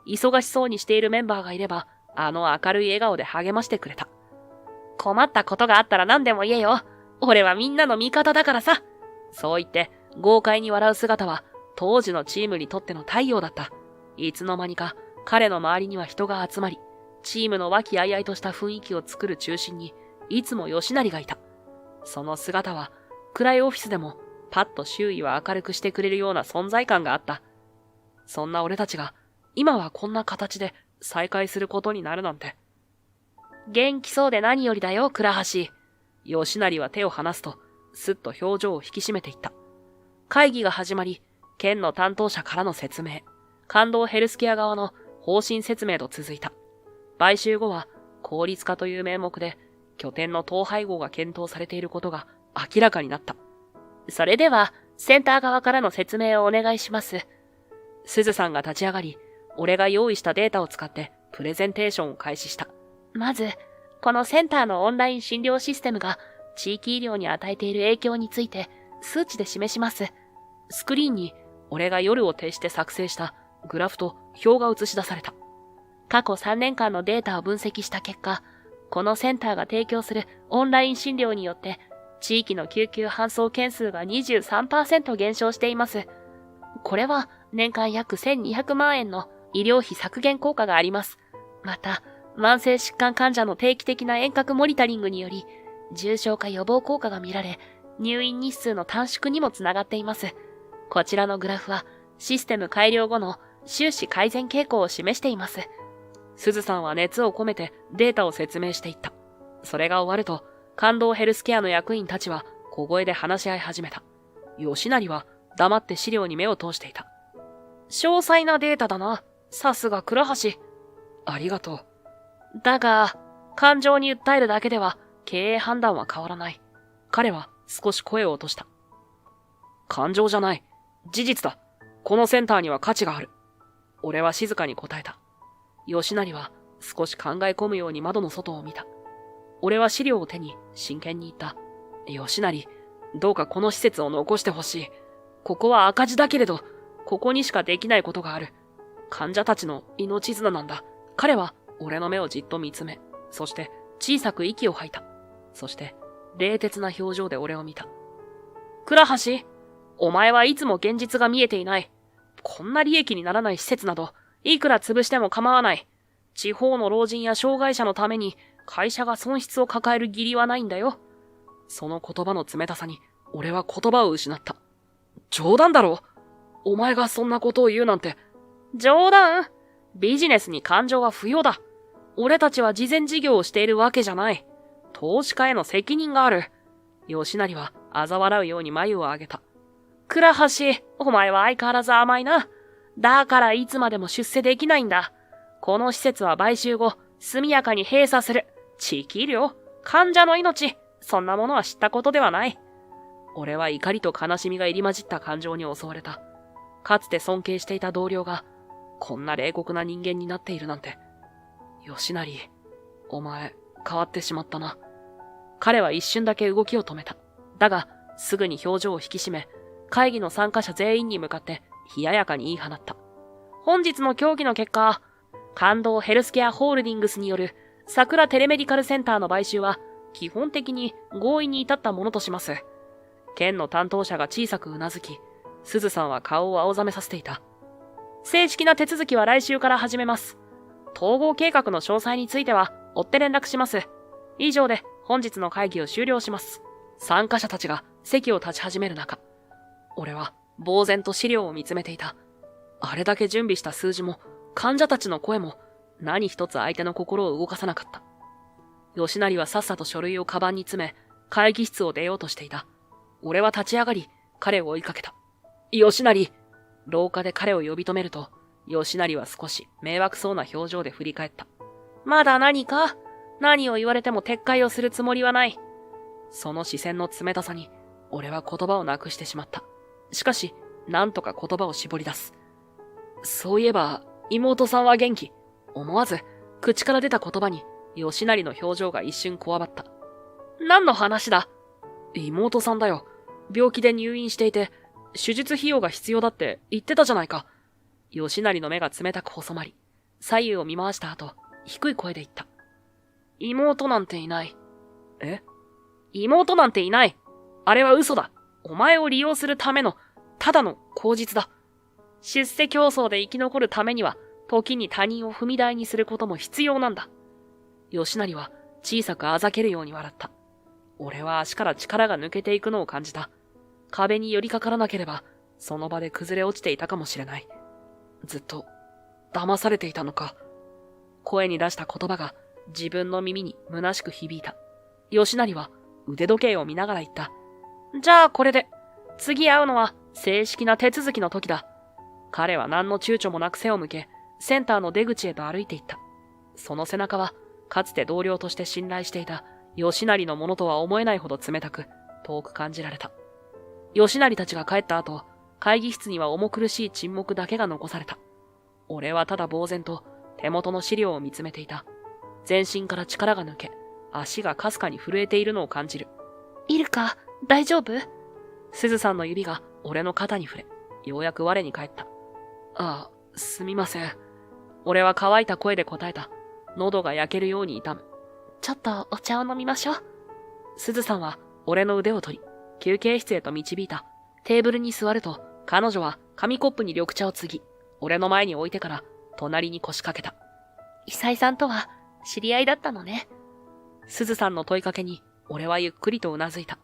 忙しそうにしているメンバーがいれば、あの明るい笑顔で励ましてくれた。困ったことがあったら何でも言えよ。俺はみんなの味方だからさ。そう言って豪快に笑う姿は当時のチームにとっての太陽だった。いつの間にか彼の周りには人が集まり、チームの和気あいあいとした雰囲気を作る中心にいつも吉成がいた。その姿は暗いオフィスでもパッと周囲を明るくしてくれるような存在感があった。そんな俺たちが今はこんな形で再会することになるなんて。元気そうで何よりだよ、倉橋。吉成は手を離すと、すっと表情を引き締めていった。会議が始まり、県の担当者からの説明、感動ヘルスケア側の方針説明と続いた。買収後は効率化という名目で、拠点の統廃合が検討されていることが明らかになった。それでは、センター側からの説明をお願いします。鈴さんが立ち上がり、俺が用意したデータを使ってプレゼンテーションを開始した。まず、このセンターのオンライン診療システムが地域医療に与えている影響について数値で示します。スクリーンに俺が夜を徹して作成したグラフと表が映し出された。過去3年間のデータを分析した結果、このセンターが提供するオンライン診療によって地域の救急搬送件数が 23% 減少しています。これは年間約1200万円の医療費削減効果があります。また、慢性疾患患者の定期的な遠隔モニタリングにより、重症化予防効果が見られ、入院日数の短縮にもつながっています。こちらのグラフは、システム改良後の収支改善傾向を示しています。鈴さんは熱を込めてデータを説明していった。それが終わると、感動ヘルスケアの役員たちは小声で話し合い始めた。吉成は黙って資料に目を通していた。詳細なデータだな。さすが倉橋。ありがとう。だが、感情に訴えるだけでは経営判断は変わらない。彼は少し声を落とした。感情じゃない。事実だ。このセンターには価値がある。俺は静かに答えた。吉成は少し考え込むように窓の外を見た。俺は資料を手に真剣に言った。吉成、どうかこの施設を残してほしい。ここは赤字だけれど、ここにしかできないことがある。患者たちの命綱なんだ。彼は俺の目をじっと見つめ、そして小さく息を吐いた。そして、冷徹な表情で俺を見た。倉橋、お前はいつも現実が見えていない。こんな利益にならない施設など、いくら潰しても構わない。地方の老人や障害者のために、会社が損失を抱える義理はないんだよ。その言葉の冷たさに、俺は言葉を失った。冗談だろ？お前がそんなことを言うなんて。冗談？ビジネスに感情は不要だ。俺たちは慈善事業をしているわけじゃない。投資家への責任がある。吉成は嘲笑うように眉を上げた。倉橋、お前は相変わらず甘いな。だからいつまでも出世できないんだ。この施設は買収後、速やかに閉鎖する。地域医療、患者の命、そんなものは知ったことではない。俺は怒りと悲しみが入り混じった感情に襲われた。かつて尊敬していた同僚が、こんな冷酷な人間になっているなんて。吉成、お前、変わってしまったな。彼は一瞬だけ動きを止めた。だが、すぐに表情を引き締め、会議の参加者全員に向かって冷ややかに言い放った。本日の協議の結果、感動ヘルスケアホールディングスによる桜テレメディカルセンターの買収は基本的に合意に至ったものとします。県の担当者が小さくうなずき、鈴さんは顔を青ざめさせていた。正式な手続きは来週から始めます。統合計画の詳細については追って連絡します。以上で本日の会議を終了します。参加者たちが席を立ち始める中、俺は呆然と資料を見つめていた。あれだけ準備した数字も、患者たちの声も、何一つ相手の心を動かさなかった。吉成はさっさと書類をカバンに詰め、会議室を出ようとしていた。俺は立ち上がり、彼を追いかけた。吉成！廊下で彼を呼び止めると、吉成は少し迷惑そうな表情で振り返った。まだ何か？何を言われても撤回をするつもりはない。その視線の冷たさに、俺は言葉をなくしてしまった。しかし、なんとか言葉を絞り出す。そういえば、妹さんは元気。思わず、口から出た言葉に、吉成の表情が一瞬こわばった。何の話だ？妹さんだよ。病気で入院していて、手術費用が必要だって言ってたじゃないか。吉成の目が冷たく細まり、左右を見回した後、低い声で言った。妹なんていない。え？妹なんていない。あれは嘘だ。お前を利用するための、ただの口実だ。出世競争で生き残るためには、時に他人を踏み台にすることも必要なんだ。吉成は小さくあざけるように笑った。俺は足から力が抜けていくのを感じた。壁に寄りかからなければ、その場で崩れ落ちていたかもしれない。ずっと、騙されていたのか。声に出した言葉が自分の耳に虚しく響いた。吉成は腕時計を見ながら言った。じゃあこれで、次会うのは正式な手続きの時だ。彼は何の躊躇もなく背を向け、センターの出口へと歩いていった。その背中は、かつて同僚として信頼していた吉成のものとは思えないほど冷たく、遠く感じられた。吉成たちが帰った後、会議室には重苦しい沈黙だけが残された。俺はただ呆然と手元の資料を見つめていた。全身から力が抜け、足がかすかに震えているのを感じる。イルカ、大丈夫？鈴さんの指が俺の肩に触れ、ようやく我に返った。ああ、すみません。俺は乾いた声で答えた。喉が焼けるように痛む。ちょっとお茶を飲みましょう。鈴さんは俺の腕を取り、休憩室へと導いた。テーブルに座ると、彼女は紙コップに緑茶を継ぎ、俺の前に置いてから隣に腰掛けた。伊佐井さんとは知り合いだったのね。鈴さんの問いかけに俺はゆっくりとうなずいた。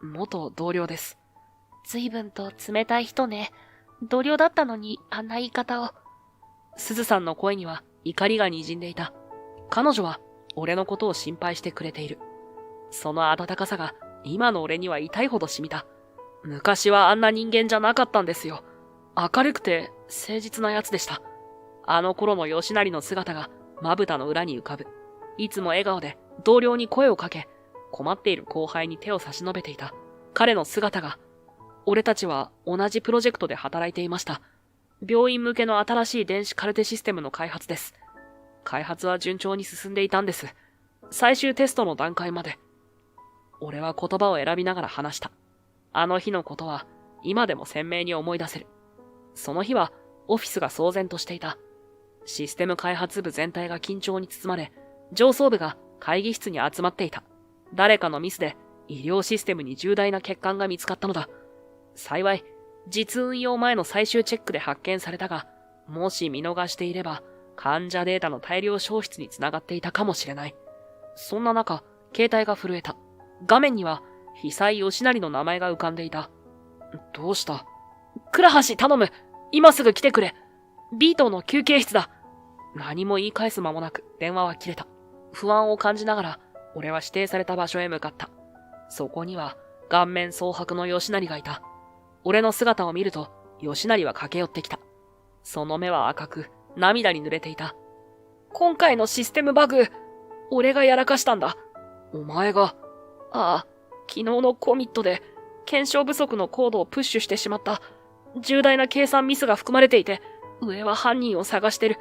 元同僚です。随分と冷たい人ね。同僚だったのにあんな言い方を。鈴さんの声には怒りが滲んでいた。彼女は俺のことを心配してくれている。その温かさが今の俺には痛いほど染みた。昔はあんな人間じゃなかったんですよ。明るくて誠実なやつでした。あの頃の吉成の姿がまぶたの裏に浮かぶ。いつも笑顔で同僚に声をかけ、困っている後輩に手を差し伸べていた。彼の姿が、俺たちは同じプロジェクトで働いていました。病院向けの新しい電子カルテシステムの開発です。開発は順調に進んでいたんです。最終テストの段階まで。俺は言葉を選びながら話した。あの日のことは今でも鮮明に思い出せる。その日はオフィスが騒然としていた。システム開発部全体が緊張に包まれ、上層部が会議室に集まっていた。誰かのミスで医療システムに重大な欠陥が見つかったのだ。幸い、実運用前の最終チェックで発見されたが、もし見逃していれば、患者データの大量消失につながっていたかもしれない。そんな中、携帯が震えた。画面には、久井義成の名前が浮かんでいた。どうした？倉橋頼む！今すぐ来てくれ！ビートの休憩室だ！何も言い返す間もなく電話は切れた。不安を感じながら、俺は指定された場所へ向かった。そこには、顔面蒼白の義成がいた。俺の姿を見ると、義成は駆け寄ってきた。その目は赤く、涙に濡れていた。今回のシステムバグ、俺がやらかしたんだ。お前が。ああ、昨日のコミットで、検証不足のコードをプッシュしてしまった。重大な計算ミスが含まれていて、上は犯人を探してる。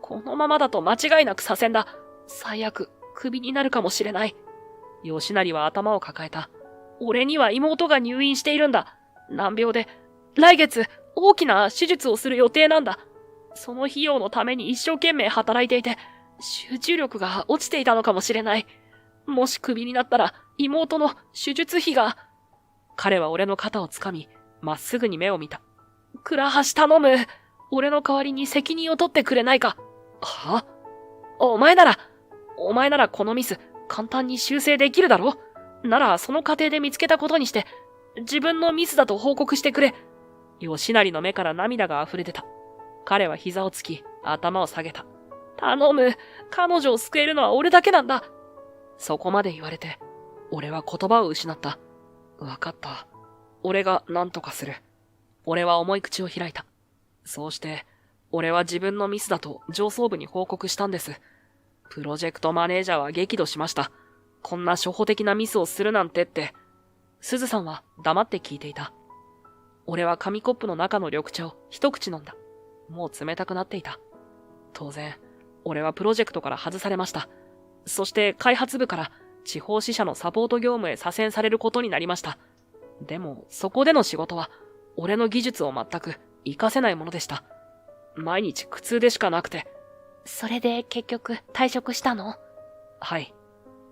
このままだと間違いなく左遷だ。最悪、クビになるかもしれない。義成は頭を抱えた。俺には妹が入院しているんだ。難病で、来月、大きな手術をする予定なんだ。その費用のために一生懸命働いていて、集中力が落ちていたのかもしれない。もしクビになったら、妹の手術費が。彼は俺の肩をつかみ、まっすぐに目を見た。倉橋頼む。俺の代わりに責任を取ってくれないか。は？お前ならこのミス、簡単に修正できるだろ？ならその過程で見つけたことにして、自分のミスだと報告してくれ。吉成の目から涙が溢れ出た。彼は膝をつき、頭を下げた。頼む、彼女を救えるのは俺だけなんだ。そこまで言われて、俺は言葉を失った。わかった。俺が何とかする。俺は重い口を開いた。そうして、俺は自分のミスだと上層部に報告したんです。プロジェクトマネージャーは激怒しました。こんな初歩的なミスをするなんてって。すずさんは黙って聞いていた。俺は紙コップの中の緑茶を一口飲んだ。もう冷たくなっていた。当然、俺はプロジェクトから外されました。そして開発部から地方支社のサポート業務へ左遷されることになりました。でも、そこでの仕事は、俺の技術を全く活かせないものでした。毎日苦痛でしかなくて。それで結局退職したの？はい。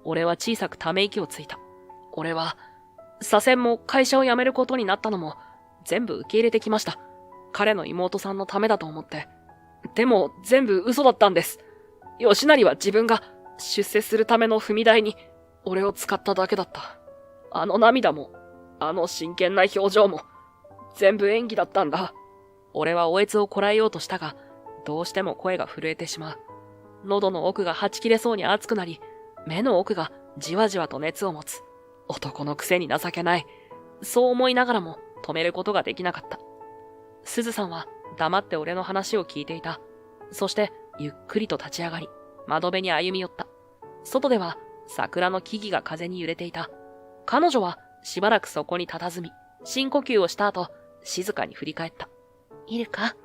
俺は小さくため息をついた。俺は、左遷も会社を辞めることになったのも、全部受け入れてきました。彼の妹さんのためだと思って。でも、全部嘘だったんです。吉成は自分が出世するための踏み台に、俺を使っただけだった。あの涙も、あの真剣な表情も、全部演技だったんだ。俺はおえつをこらえようとしたが、どうしても声が震えてしまう。喉の奥がはち切れそうに熱くなり、目の奥がじわじわと熱を持つ。男のくせに情けない。そう思いながらも止めることができなかった。すずさんは黙って俺の話を聞いていた。そしてゆっくりと立ち上がり、窓辺に歩み寄った。外では桜の木々が風に揺れていた。彼女はしばらくそこに佇み、深呼吸をした後、静かに振り返った。イルカ、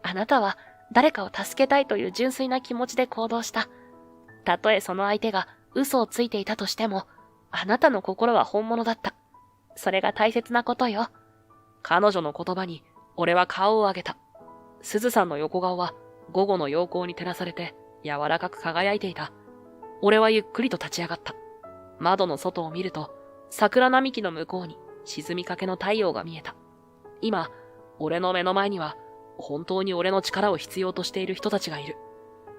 あなたは誰かを助けたいという純粋な気持ちで行動した。たとえその相手が嘘をついていたとしても、あなたの心は本物だった。それが大切なことよ。彼女の言葉に俺は顔を上げた。すずさんの横顔は午後の陽光に照らされて柔らかく輝いていた。俺はゆっくりと立ち上がった。窓の外を見ると、桜並木の向こうに沈みかけの太陽が見えた。今、俺の目の前には本当に俺の力を必要としている人たちがいる。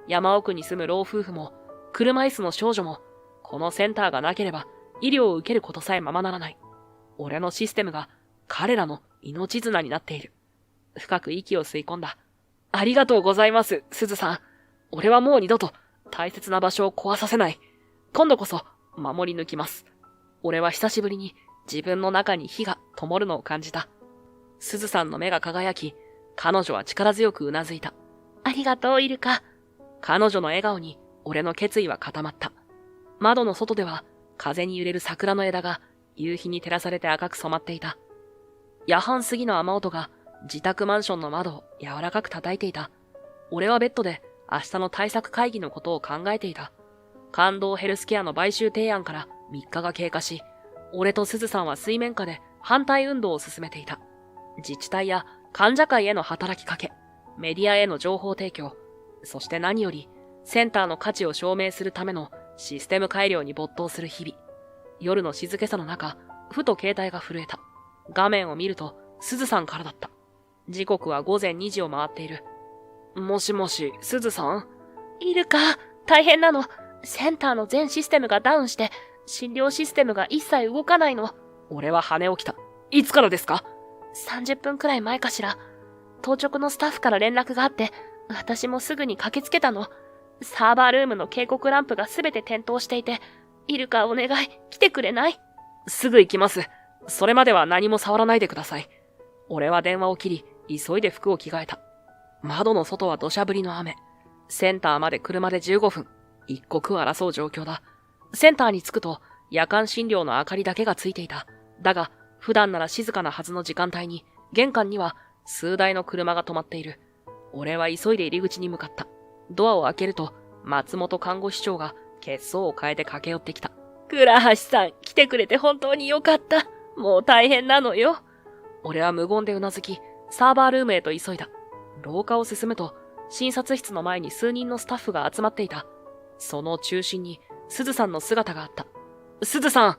山奥に住む老夫婦も、車椅子の少女も、このセンターがなければ医療を受けることさえままならない。俺のシステムが彼らの命綱になっている。深く息を吸い込んだ。ありがとうございます、すずさん。俺はもう二度と大切な場所を壊させない。今度こそ守り抜きます。俺は久しぶりに自分の中に火が灯るのを感じた。すずさんの目が輝き、彼女は力強くうなずいた。ありがとう、イルカ。彼女の笑顔に俺の決意は固まった。窓の外では風に揺れる桜の枝が夕日に照らされて赤く染まっていた。夜半過ぎの雨音が自宅マンションの窓を柔らかく叩いていた。俺はベッドで明日の対策会議のことを考えていた。感動ヘルスケアの買収提案から3日が経過し、俺とすずさんは水面下で反対運動を進めていた。自治体や患者会への働きかけ、メディアへの情報提供、そして何よりセンターの価値を証明するためのシステム改良に没頭する日々。夜の静けさの中、ふと携帯が震えた。画面を見ると、すずさんからだった。時刻は午前2時を回っている。もしもし、すずさん？イルカ、大変なの。センターの全システムがダウンして、診療システムが一切動かないの。俺は跳ね起きた。いつからですか？30分くらい前かしら。当直のスタッフから連絡があって、私もすぐに駆けつけたの。サーバールームの警告ランプがすべて点灯していて、イルカお願い、来てくれない？すぐ行きます。それまでは何も触らないでください。俺は電話を切り、急いで服を着替えた。窓の外は土砂降りの雨。センターまで車で15分。一刻を争う状況だ。センターに着くと、夜間診療の明かりだけがついていた。だが、普段なら静かなはずの時間帯に、玄関には数台の車が止まっている。俺は急いで入り口に向かった。ドアを開けると、松本看護師長が血相を変えて駆け寄ってきた。倉橋さん、来てくれて本当によかった。もう大変なのよ。俺は無言でうなずき、サーバールームへと急いだ。廊下を進むと、診察室の前に数人のスタッフが集まっていた。その中心に、すずさんの姿があった。すずさん！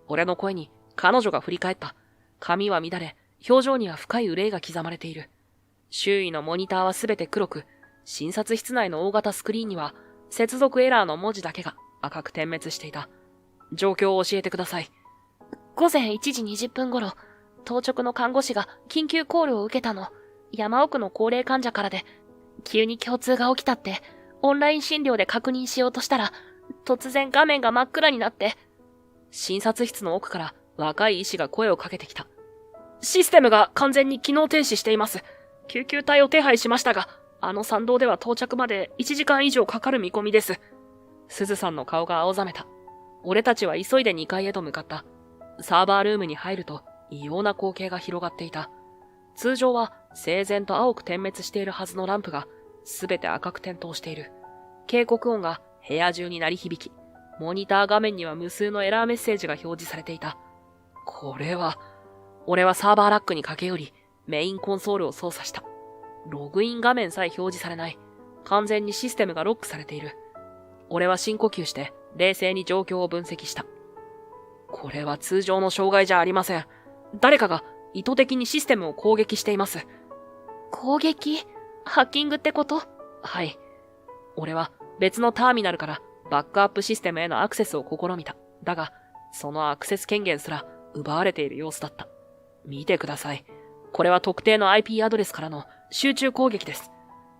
俺の声に彼女が振り返った。髪は乱れ、表情には深い憂いが刻まれている。周囲のモニターはすべて黒く、診察室内の大型スクリーンには、接続エラーの文字だけが赤く点滅していた。状況を教えてください。午前1時20分頃、当直の看護師が緊急コールを受けたの。山奥の高齢患者からで、急に胸痛が起きたって、オンライン診療で確認しようとしたら、突然画面が真っ暗になって。診察室の奥から若い医師が声をかけてきた。システムが完全に機能停止しています。救急隊を手配しましたが、あの山道では到着まで1時間以上かかる見込みです。すずさんの顔が青ざめた。俺たちは急いで2階へと向かった。サーバールームに入ると異様な光景が広がっていた。通常は整然と青く点滅しているはずのランプがすべて赤く点灯している。警告音が部屋中に鳴り響き、モニター画面には無数のエラーメッセージが表示されていた。俺はサーバーラックに駆け寄り、メインコンソールを操作した。ログイン画面さえ表示されない。完全にシステムがロックされている。俺は深呼吸して冷静に状況を分析した。これは通常の障害じゃありません。誰かが意図的にシステムを攻撃しています。攻撃？ハッキングってこと？はい。俺は別のターミナルからバックアップシステムへのアクセスを試みた。だが、そのアクセス権限すら奪われている様子だった。見てください。これは特定の IP アドレスからの集中攻撃です。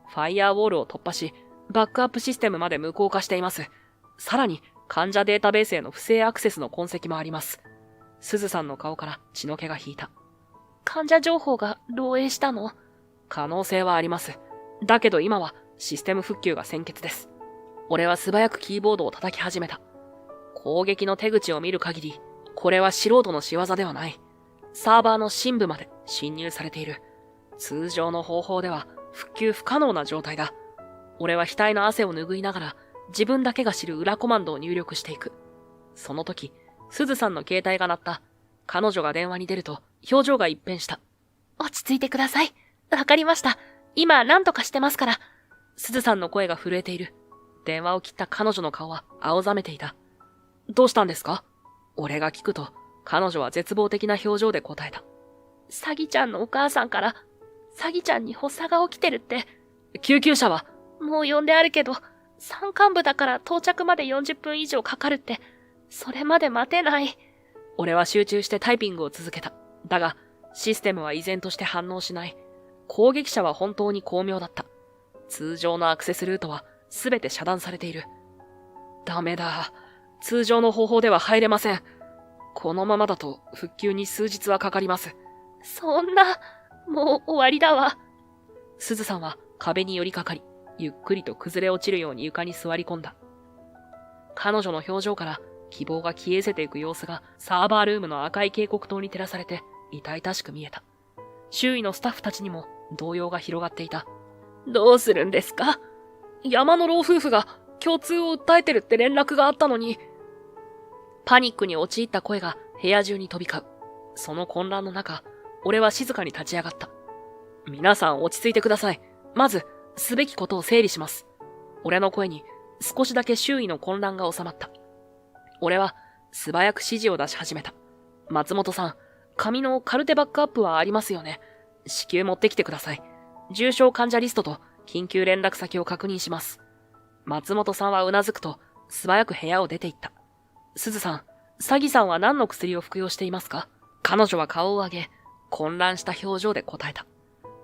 ファイアウォールを突破し、バックアップシステムまで無効化しています。さらに、患者データベースへの不正アクセスの痕跡もあります。すずさんの顔から血の気が引いた。患者情報が漏洩したの？可能性はあります。だけど今はシステム復旧が先決です。俺は素早くキーボードを叩き始めた。攻撃の手口を見る限り、これは素人の仕業ではない。サーバーの深部まで侵入されている。通常の方法では復旧不可能な状態だ。俺は額の汗を拭いながら自分だけが知る裏コマンドを入力していく。その時、すずさんの携帯が鳴った。彼女が電話に出ると表情が一変した。落ち着いてください。わかりました。今何とかしてますから。すずさんの声が震えている。電話を切った彼女の顔は青ざめていた。どうしたんですか？俺が聞くと、彼女は絶望的な表情で答えた。サギちゃんのお母さんから、サギちゃんに発作が起きてるって。救急車は？もう呼んであるけど、山間部だから到着まで40分以上かかるって、それまで待てない。俺は集中してタイピングを続けた。だが、システムは依然として反応しない。攻撃者は本当に巧妙だった。通常のアクセスルートはすべて遮断されている。ダメだ。通常の方法では入れません。このままだと復旧に数日はかかります。そんな、もう終わりだわ。すずさんは壁に寄りかかり、ゆっくりと崩れ落ちるように床に座り込んだ。彼女の表情から希望が消え失せていく様子がサーバールームの赤い警告灯に照らされて痛々しく見えた。周囲のスタッフたちにも動揺が広がっていた。どうするんですか？山の老夫婦が胸痛を訴えてるって連絡があったのに。パニックに陥った声が部屋中に飛び交う。その混乱の中、俺は静かに立ち上がった。皆さん落ち着いてください。まず、すべきことを整理します。俺の声に少しだけ周囲の混乱が収まった。俺は素早く指示を出し始めた。松本さん、紙のカルテバックアップはありますよね。至急持ってきてください。重症患者リストと緊急連絡先を確認します。松本さんはうなずくと素早く部屋を出て行った。すずさん、サギさんは何の薬を服用していますか？彼女は顔を上げ、混乱した表情で答えた。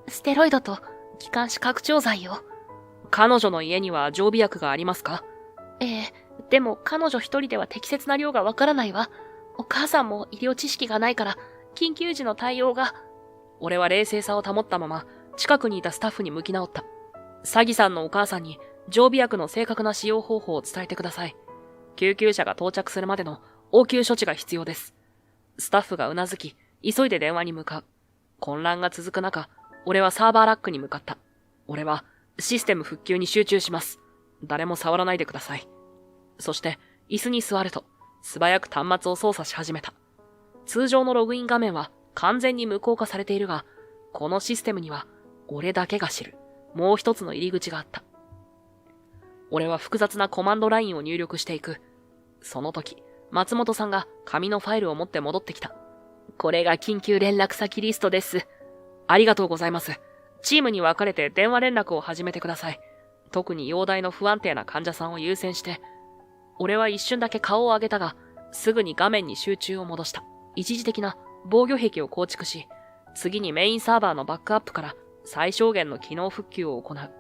ステロイドと気管支拡張剤よ。彼女の家には常備薬がありますか？でも彼女一人では適切な量がわからないわ。お母さんも医療知識がないから、緊急時の対応が。俺は冷静さを保ったまま、近くにいたスタッフに向き直った。サギさんのお母さんに常備薬の正確な使用方法を伝えてください。救急車が到着するまでの応急処置が必要です。スタッフがうなずき、急いで電話に向かう。混乱が続く中、俺はサーバーラックに向かった。俺はシステム復旧に集中します。誰も触らないでください。そして、椅子に座ると、素早く端末を操作し始めた。通常のログイン画面は完全に無効化されているが、このシステムには、俺だけが知る、もう一つの入り口があった。俺は複雑なコマンドラインを入力していく。その時、松本さんが紙のファイルを持って戻ってきた。これが緊急連絡先リストです。ありがとうございます。チームに分かれて電話連絡を始めてください。特に容体の不安定な患者さんを優先して。俺は一瞬だけ顔を上げたが、すぐに画面に集中を戻した。一時的な防御壁を構築し、次にメインサーバーのバックアップから最小限の機能復旧を行う。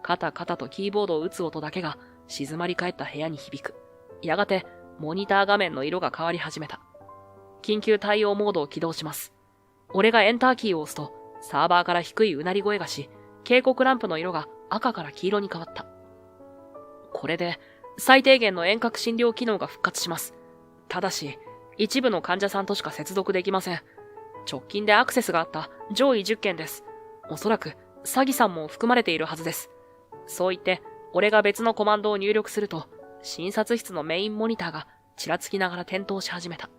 カタカタとキーボードを打つ音だけが静まり返った部屋に響く。やがて、モニター画面の色が変わり始めた。緊急対応モードを起動します。俺がエンターキーを押すと、サーバーから低いうなり声がし、警告ランプの色が赤から黄色に変わった。これで、最低限の遠隔診療機能が復活します。ただし、一部の患者さんとしか接続できません。直近でアクセスがあった上位10件です。おそらく、詐欺さんも含まれているはずです。そう言って、俺が別のコマンドを入力すると、診察室のメインモニターがちらつきながら点灯し始めた。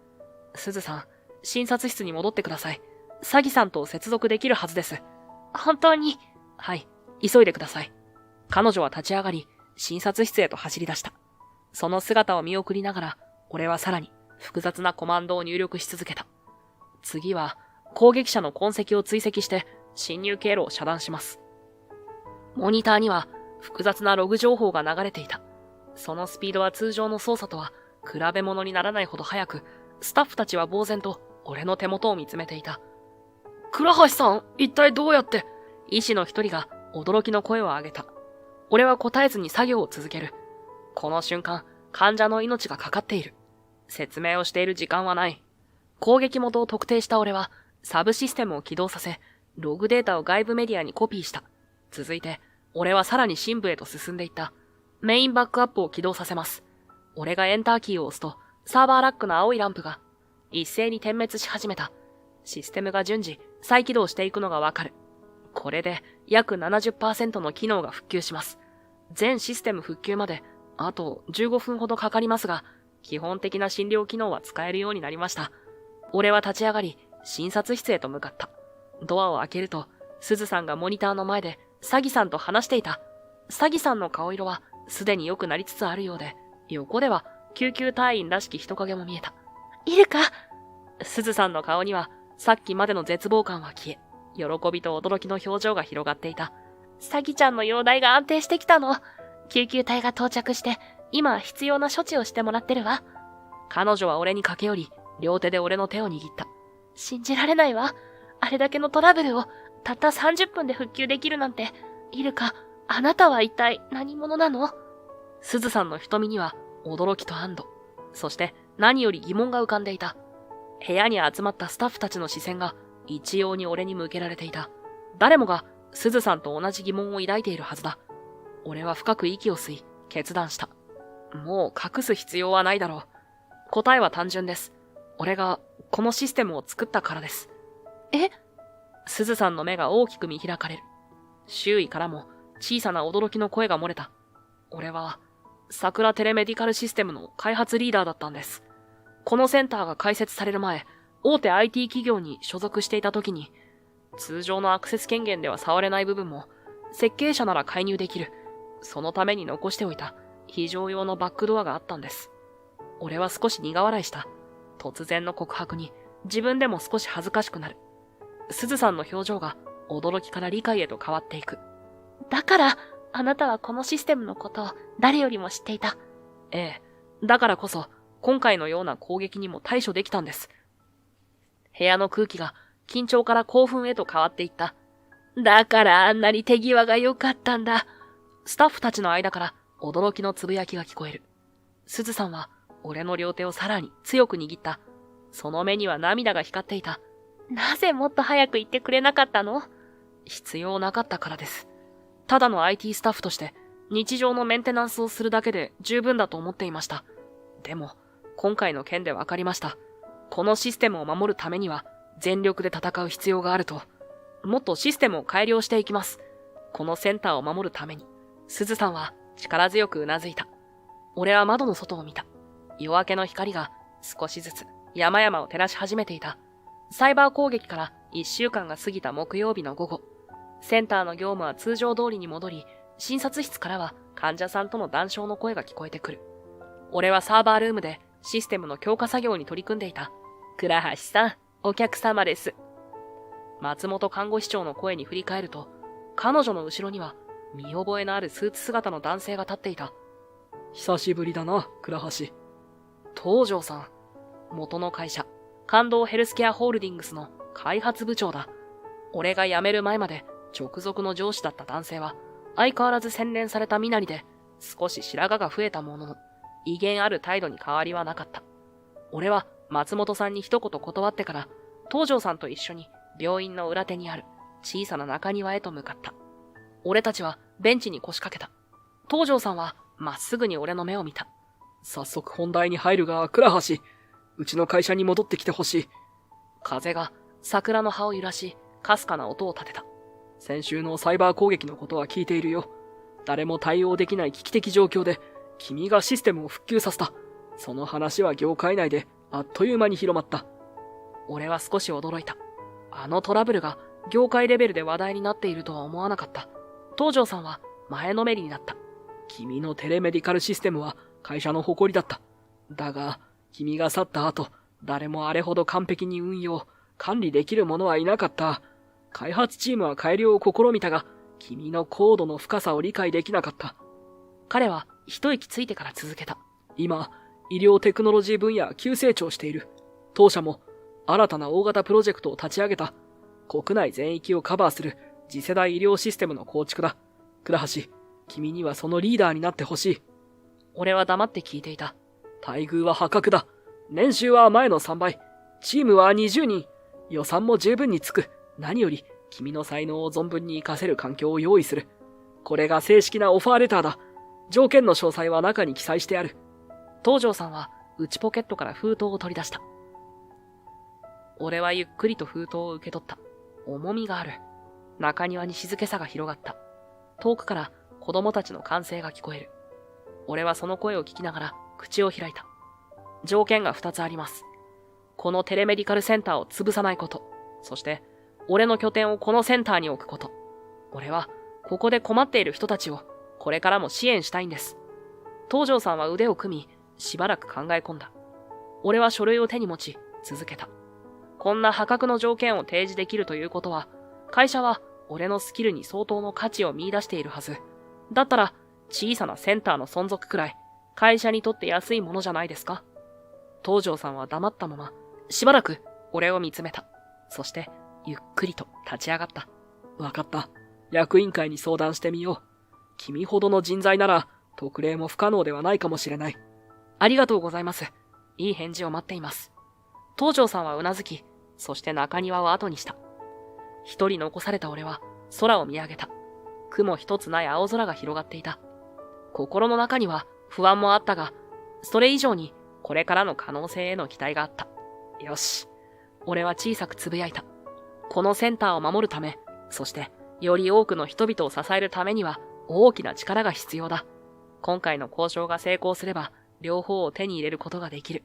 すずさん、診察室に戻ってください。詐欺さんと接続できるはずです。本当に？はい、急いでください。彼女は立ち上がり、診察室へと走り出した。その姿を見送りながら、俺はさらに複雑なコマンドを入力し続けた。次は、攻撃者の痕跡を追跡して、侵入経路を遮断します。モニターには、複雑なログ情報が流れていた。そのスピードは通常の操作とは、比べ物にならないほど速く、スタッフたちは呆然と、俺の手元を見つめていた。倉橋さん、一体どうやって？医師の一人が驚きの声を上げた。俺は答えずに作業を続ける。この瞬間、患者の命がかかっている。説明をしている時間はない。攻撃元を特定した俺は、サブシステムを起動させ、ログデータを外部メディアにコピーした。続いて、俺はさらに深部へと進んでいった。メインバックアップを起動させます。俺がエンターキーを押すと、サーバーラックの青いランプが、一斉に点滅し始めた。システムが順次、再起動していくのがわかる。これで、約 70% の機能が復旧します。全システム復旧まで、あと15分ほどかかりますが、基本的な診療機能は使えるようになりました。俺は立ち上がり、診察室へと向かった。ドアを開けると、すずさんがモニターの前で、詐欺さんと話していた。詐欺さんの顔色は、すでに良くなりつつあるようで、横では、救急隊員らしき人影も見えた。いるか？すずさんの顔には、さっきまでの絶望感は消え、喜びと驚きの表情が広がっていた。詐欺ちゃんの容体が安定してきたの。救急隊が到着して、今必要な処置をしてもらってるわ。彼女は俺に駆け寄り、両手で俺の手を握った。信じられないわ。あれだけのトラブルを、たった30分で復旧できるなんて。イルカ、あなたは一体何者なの？すずさんの瞳には、驚きと安堵。そして何より疑問が浮かんでいた。部屋に集まったスタッフたちの視線が一様に俺に向けられていた。誰もがすずさんと同じ疑問を抱いているはずだ。俺は深く息を吸い、決断した。もう隠す必要はないだろう。答えは単純です。俺がこのシステムを作ったからです。え？すずさんの目が大きく見開かれる。周囲からも小さな驚きの声が漏れた。俺は桜テレメディカルシステムの開発リーダーだったんです。このセンターが開設される前、大手 IT 企業に所属していた時に、通常のアクセス権限では触れない部分も、設計者なら介入できる。そのために残しておいた非常用のバックドアがあったんです。俺は少し苦笑いした。突然の告白に自分でも少し恥ずかしくなる。すずさんの表情が驚きから理解へと変わっていく。だから、あなたはこのシステムのことを誰よりも知っていた。ええ。だからこそ、今回のような攻撃にも対処できたんです。部屋の空気が緊張から興奮へと変わっていった。だからあんなに手際が良かったんだ。スタッフたちの間から驚きのつぶやきが聞こえる。すずさんは俺の両手をさらに強く握った。その目には涙が光っていた。なぜもっと早く言ってくれなかったの？必要なかったからです。ただの IT スタッフとして日常のメンテナンスをするだけで十分だと思っていました。でも、今回の件で分かりました。このシステムを守るためには全力で戦う必要があると。もっとシステムを改良していきます。このセンターを守るために。すずさんは力強くうなずいた。俺は窓の外を見た。夜明けの光が少しずつ山々を照らし始めていた。サイバー攻撃から1週間が過ぎた木曜日の午後。センターの業務は通常通りに戻り、診察室からは患者さんとの談笑の声が聞こえてくる。俺はサーバールームでシステムの強化作業に取り組んでいた。倉橋さん、お客様です。松本看護師長の声に振り返ると、彼女の後ろには見覚えのあるスーツ姿の男性が立っていた。久しぶりだな、倉橋。東條さん。元の会社、感動ヘルスケアホールディングスの開発部長だ。俺が辞める前まで直属の上司だった男性は、相変わらず洗練された身なりで、少し白髪が増えたものの、威厳ある態度に変わりはなかった。俺は松本さんに一言断ってから、東條さんと一緒に病院の裏手にある小さな中庭へと向かった。俺たちはベンチに腰掛けた。東條さんはまっすぐに俺の目を見た。早速本題に入るが、倉橋、うちの会社に戻ってきてほしい。風が桜の葉を揺らし、かすかな音を立てた。先週のサイバー攻撃のことは聞いているよ。誰も対応できない危機的状況で、君がシステムを復旧させた。その話は業界内であっという間に広まった。俺は少し驚いた。あのトラブルが業界レベルで話題になっているとは思わなかった。東條さんは前のめりになった。君のテレメディカルシステムは会社の誇りだった。だが、君が去った後、誰もあれほど完璧に運用、管理できる者はいなかった。開発チームは改良を試みたが、君のコードの深さを理解できなかった。彼は一息ついてから続けた。今、医療テクノロジー分野は急成長している。当社も新たな大型プロジェクトを立ち上げた。国内全域をカバーする次世代医療システムの構築だ。倉橋、君にはそのリーダーになってほしい。俺は黙って聞いていた。待遇は破格だ。年収は前の3倍。チームは20人。予算も十分につく。何より、君の才能を存分に活かせる環境を用意する。これが正式なオファーレターだ。条件の詳細は中に記載してある。東條さんは内ポケットから封筒を取り出した。俺はゆっくりと封筒を受け取った。重みがある。中庭に静けさが広がった。遠くから子供たちの歓声が聞こえる。俺はその声を聞きながら口を開いた。条件が2つあります。このテレメディカルセンターを潰さないこと。そして、俺の拠点をこのセンターに置くこと。俺は、ここで困っている人たちを、これからも支援したいんです。東條さんは腕を組み、しばらく考え込んだ。俺は書類を手に持ち、続けた。こんな破格の条件を提示できるということは、会社は俺のスキルに相当の価値を見出しているはず。だったら、小さなセンターの存続くらい、会社にとって安いものじゃないですか。東條さんは黙ったまま、しばらく俺を見つめた。そして、ゆっくりと立ち上がった。わかった。役員会に相談してみよう。君ほどの人材なら、特例も不可能ではないかもしれない。ありがとうございます。いい返事を待っています。東條さんはうなずき、そして中庭を後にした。一人残された俺は空を見上げた。雲一つない青空が広がっていた。心の中には不安もあったが、それ以上にこれからの可能性への期待があった。よし。俺は小さくつぶやいた。このセンターを守るため、そしてより多くの人々を支えるためには大きな力が必要だ。今回の交渉が成功すれば、両方を手に入れることができる。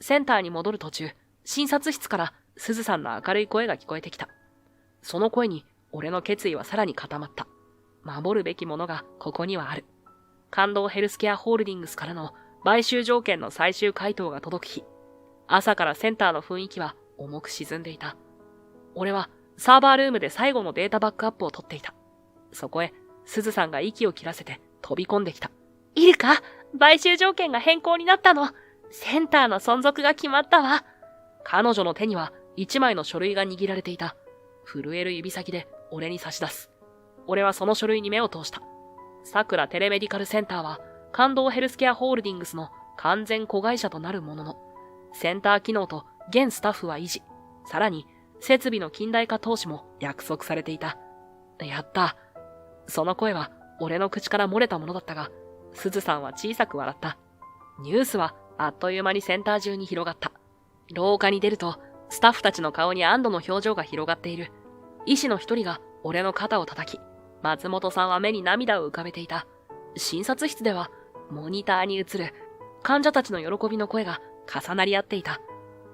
センターに戻る途中、診察室から鈴さんの明るい声が聞こえてきた。その声に俺の決意はさらに固まった。守るべきものがここにはある。感動ヘルスケアホールディングスからの買収条件の最終回答が届く日。朝からセンターの雰囲気は重く沈んでいた。俺はサーバールームで最後のデータバックアップを取っていた。そこへ鈴さんが息を切らせて飛び込んできた。イルカ、買収条件が変更になったの。センターの存続が決まったわ。彼女の手には一枚の書類が握られていた。震える指先で俺に差し出す。俺はその書類に目を通した。桜テレメディカルセンターは感動ヘルスケアホールディングスの完全子会社となるものの、センター機能と現スタッフは維持。さらに設備の近代化投資も約束されていた。やった。その声は俺の口から漏れたものだったが、鈴さんは小さく笑った。ニュースはあっという間にセンター中に広がった。廊下に出ると、スタッフたちの顔に安堵の表情が広がっている。医師の一人が俺の肩を叩き、松本さんは目に涙を浮かべていた。診察室では、モニターに映る患者たちの喜びの声が重なり合っていた。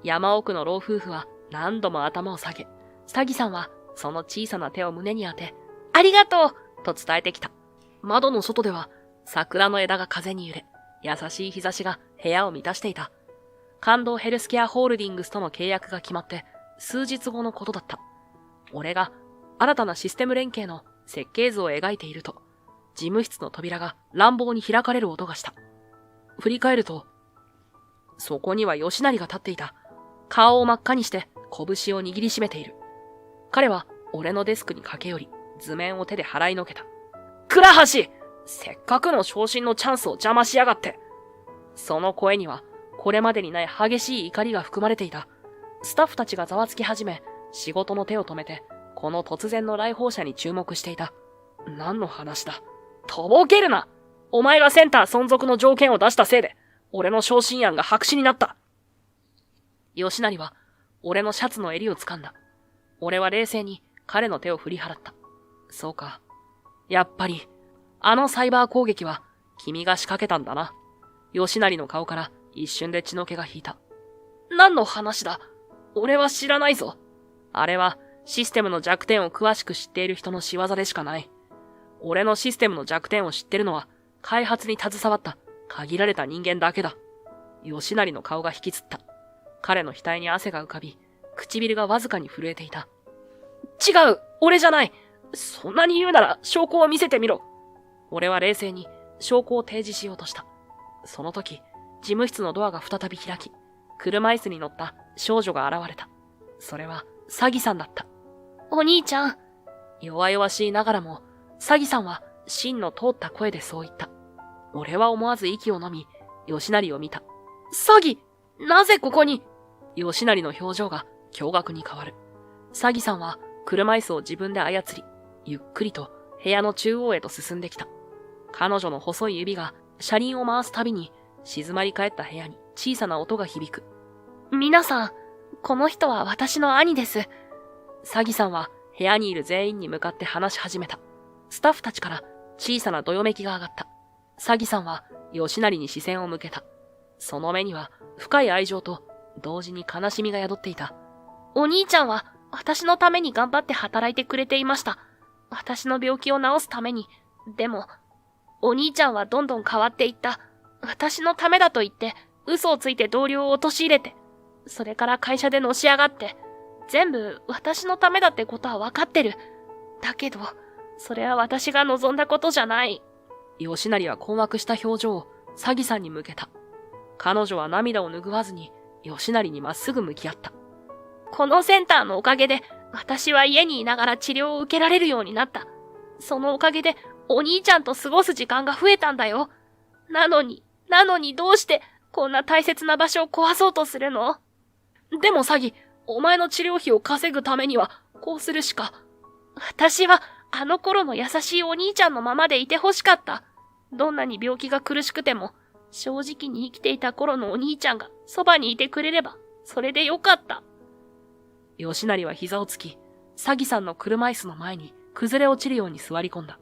山奥の老夫婦は何度も頭を下げ、スギさんはその小さな手を胸に当て、ありがとうと伝えてきた。窓の外では、桜の枝が風に揺れ、優しい日差しが部屋を満たしていた。感動ヘルスケアホールディングスとの契約が決まって数日後のことだった。俺が新たなシステム連携の設計図を描いていると、事務室の扉が乱暴に開かれる音がした。振り返ると、そこには吉成が立っていた。顔を真っ赤にして拳を握りしめている。彼は俺のデスクに駆け寄り、図面を手で払いのけた。倉橋！せっかくの昇進のチャンスを邪魔しやがって。その声には、これまでにない激しい怒りが含まれていた。スタッフたちがざわつき始め、仕事の手を止めて、この突然の来訪者に注目していた。何の話だ。とぼけるな！お前がセンター存続の条件を出したせいで、俺の昇進案が白紙になった。吉成は、俺のシャツの襟を掴んだ。俺は冷静に彼の手を振り払った。そうか。やっぱり、あのサイバー攻撃は、君が仕掛けたんだな。吉成の顔から一瞬で血の気が引いた。何の話だ？俺は知らないぞ。あれは、システムの弱点を詳しく知っている人の仕業でしかない。俺のシステムの弱点を知ってるのは、開発に携わった限られた人間だけだ。吉成の顔が引きつった。彼の額に汗が浮かび、唇がわずかに震えていた。違う！俺じゃない！そんなに言うなら証拠を見せてみろ。俺は冷静に証拠を提示しようとした。その時、事務室のドアが再び開き、車椅子に乗った少女が現れた。それは、サギさんだった。お兄ちゃん。弱々しいながらも、サギさんは芯の通った声でそう言った。俺は思わず息を飲み、吉成を見た。サギ！なぜここに？吉成の表情が驚愕に変わる。サギさんは車椅子を自分で操り、ゆっくりと部屋の中央へと進んできた。彼女の細い指が車輪を回すたびに静まり返った部屋に小さな音が響く。皆さん、この人は私の兄です。サギさんは部屋にいる全員に向かって話し始めた。スタッフたちから小さなどよめきが上がった。サギさんは吉成に視線を向けた。その目には深い愛情と同時に悲しみが宿っていた。お兄ちゃんは私のために頑張って働いてくれていました。私の病気を治すために。でも、お兄ちゃんはどんどん変わっていった。私のためだと言って嘘をついて同僚を陥れて、それから会社でのし上がって、全部私のためだってことは分かってる。だけど、それは私が望んだことじゃない。吉成は困惑した表情をサギさんに向けた。彼女は涙を拭わずに吉成にまっすぐ向き合った。このセンターのおかげで、私は家にいながら治療を受けられるようになった。そのおかげで、お兄ちゃんと過ごす時間が増えたんだよ。なのにどうして、こんな大切な場所を壊そうとするの？でもサギ、お前の治療費を稼ぐためには、こうするしか。私は、あの頃の優しいお兄ちゃんのままでいてほしかった。どんなに病気が苦しくても、正直に生きていた頃のお兄ちゃんがそばにいてくれれば、それでよかった。吉成は膝をつき、サギさんの車椅子の前に崩れ落ちるように座り込んだ。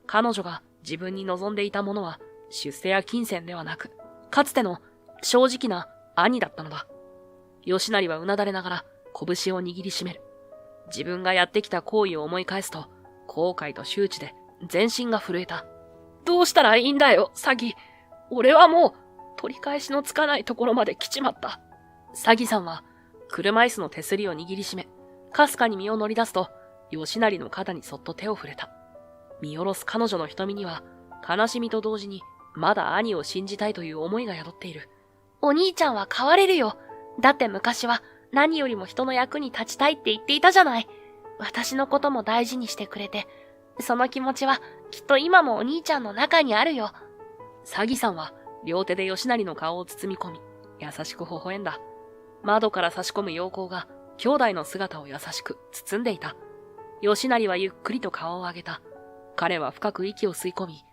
彼女が自分に望んでいたものは、出世や金銭ではなく、かつての正直な兄だったのだ。吉成はうなだれながら拳を握りしめる。自分がやってきた行為を思い返すと、後悔と羞恥で全身が震えた。どうしたらいいんだよ、サギ。俺はもう取り返しのつかないところまで来ちまった。サギさんは車椅子の手すりを握りしめ、かすかに身を乗り出すと、吉成の肩にそっと手を触れた。見下ろす彼女の瞳には、悲しみと同時に、まだ兄を信じたいという思いが宿っている。お兄ちゃんは変われるよ。だって昔は何よりも人の役に立ちたいって言っていたじゃない。私のことも大事にしてくれて、その気持ちはきっと今もお兄ちゃんの中にあるよ。サギさんは両手で吉成の顔を包み込み、優しく微笑んだ。窓から差し込む陽光が兄弟の姿を優しく包んでいた。吉成はゆっくりと顔を上げた。彼は深く息を吸い込み、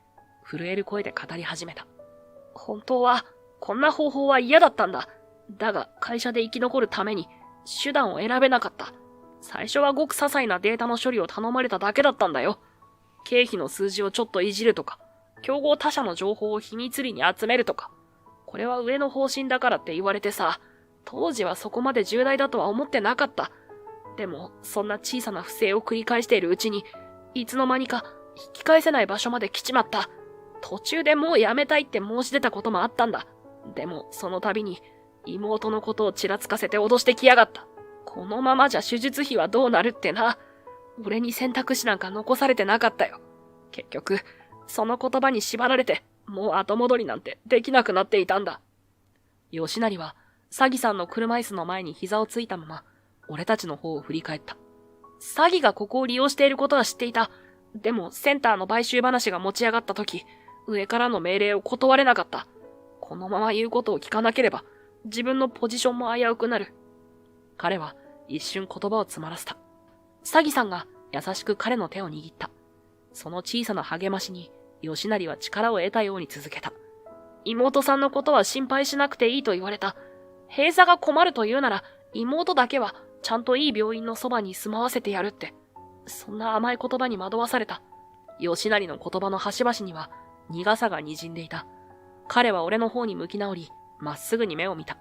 震える声で語り始めた。本当は、こんな方法は嫌だったんだ。だが、会社で生き残るために、手段を選べなかった。最初はごく些細なデータの処理を頼まれただけだったんだよ。経費の数字をちょっといじるとか、競合他社の情報を秘密裏に集めるとか。これは上の方針だからって言われてさ、当時はそこまで重大だとは思ってなかった。でも、そんな小さな不正を繰り返しているうちに、いつの間にか引き返せない場所まで来ちまった。途中でもうやめたいって申し出たこともあったんだ。でも、その度に、妹のことをちらつかせて脅してきやがった。このままじゃ手術費はどうなるってな。俺に選択肢なんか残されてなかったよ。結局、その言葉に縛られて、もう後戻りなんてできなくなっていたんだ。吉成は、サギさんの車椅子の前に膝をついたまま、俺たちの方を振り返った。サギがここを利用していることは知っていた。でも、センターの買収話が持ち上がった時、上からの命令を断れなかった。このまま言うことを聞かなければ、自分のポジションも危うくなる。彼は一瞬言葉を詰まらせた。サギさんが優しく彼の手を握った。その小さな励ましに、吉成は力を得たように続けた。妹さんのことは心配しなくていいと言われた。閉鎖が困ると言うなら、妹だけはちゃんといい病院のそばに住まわせてやるって。そんな甘い言葉に惑わされた。吉成の言葉の端々には苦さが滲んでいた。彼は俺の方に向き直り、まっすぐに目を見た。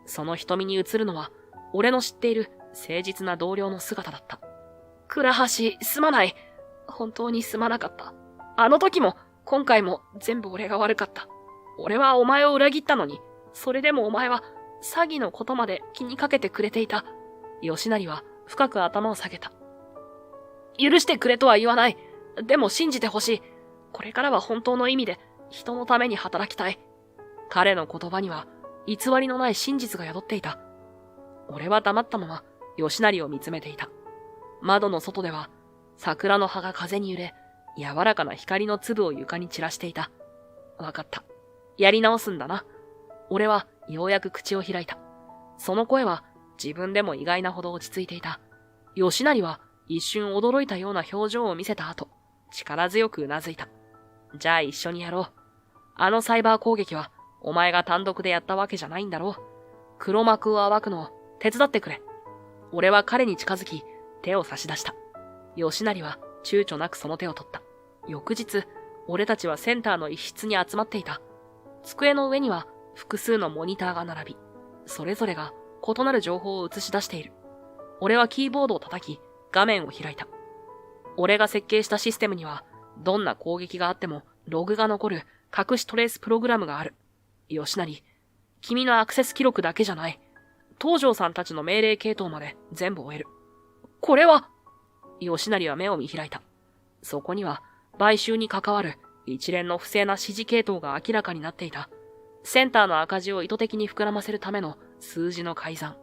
その瞳に映るのは、俺の知っている誠実な同僚の姿だった。倉橋、すまない。本当にすまなかった。あの時も、今回も全部俺が悪かった。俺はお前を裏切ったのに、それでもお前は詐欺のことまで気にかけてくれていた。吉成は深く頭を下げた。許してくれとは言わない。でも信じてほしい。これからは本当の意味で人のために働きたい。彼の言葉には偽りのない真実が宿っていた。俺は黙ったまま吉成を見つめていた。窓の外では桜の葉が風に揺れ、柔らかな光の粒を床に散らしていた。わかった。やり直すんだな。俺はようやく口を開いた。その声は自分でも意外なほど落ち着いていた。吉成は一瞬驚いたような表情を見せた後、力強くうなずいた。じゃあ一緒にやろう。あのサイバー攻撃はお前が単独でやったわけじゃないんだろう。黒幕を暴くのを手伝ってくれ。俺は彼に近づき、手を差し出した。吉成は躊躇なくその手を取った。翌日、俺たちはセンターの一室に集まっていた。机の上には複数のモニターが並び、それぞれが異なる情報を映し出している。俺はキーボードを叩き、画面を開いた。俺が設計したシステムには、どんな攻撃があってもログが残る隠しトレースプログラムがある。吉成、君のアクセス記録だけじゃない。東條さんたちの命令系統まで全部終える。これは吉成は目を見開いた。そこには、買収に関わる一連の不正な指示系統が明らかになっていた。センターの赤字を意図的に膨らませるための数字の改ざん。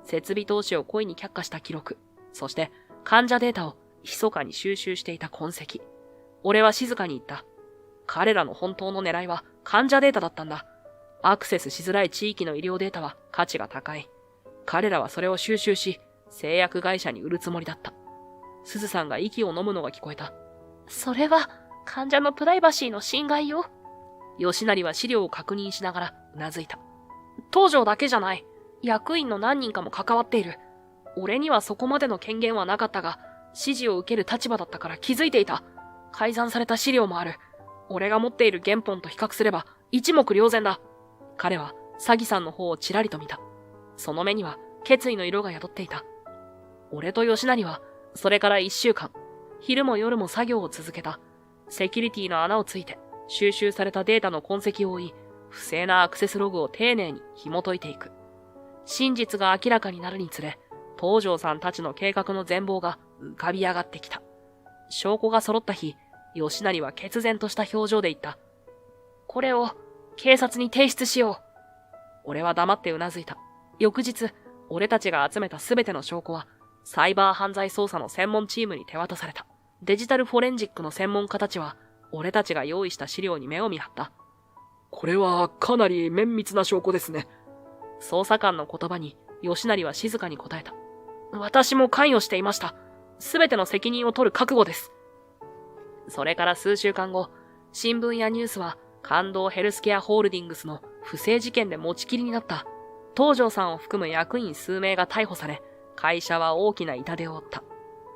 設備投資を故意に却下した記録。そして、患者データを密かに収集していた痕跡。俺は静かに言った。彼らの本当の狙いは患者データだったんだ。アクセスしづらい地域の医療データは価値が高い。彼らはそれを収集し、製薬会社に売るつもりだった。すずさんが息を飲むのが聞こえた。それは、患者のプライバシーの侵害よ。吉成は資料を確認しながらうなずいた。東條だけじゃない。役員の何人かも関わっている。俺にはそこまでの権限はなかったが、指示を受ける立場だったから気づいていた。改ざんされた資料もある。俺が持っている原本と比較すれば一目瞭然だ。彼は詐欺さんの方をちらりと見た。その目には決意の色が宿っていた。俺と吉成はそれから1週間、昼も夜も作業を続けた。セキュリティの穴をついて収集されたデータの痕跡を追い、不正なアクセスログを丁寧に紐解いていく。真実が明らかになるにつれ、東條さんたちの計画の全貌が浮かび上がってきた。証拠が揃った日、吉成は決然とした表情で言った。これを警察に提出しよう。俺は黙ってうなずいた。翌日、俺たちが集めたすべての証拠は、サイバー犯罪捜査の専門チームに手渡された。デジタルフォレンジックの専門家たちは、俺たちが用意した資料に目を見張った。これはかなり綿密な証拠ですね。捜査官の言葉に、吉成は静かに答えた。私も関与していました。すべての責任を取る覚悟です。それから数週間後、新聞やニュースは、感動ヘルスケアホールディングスの不正事件で持ちきりになった。東條さんを含む役員数名が逮捕され、会社は大きな痛手を負った。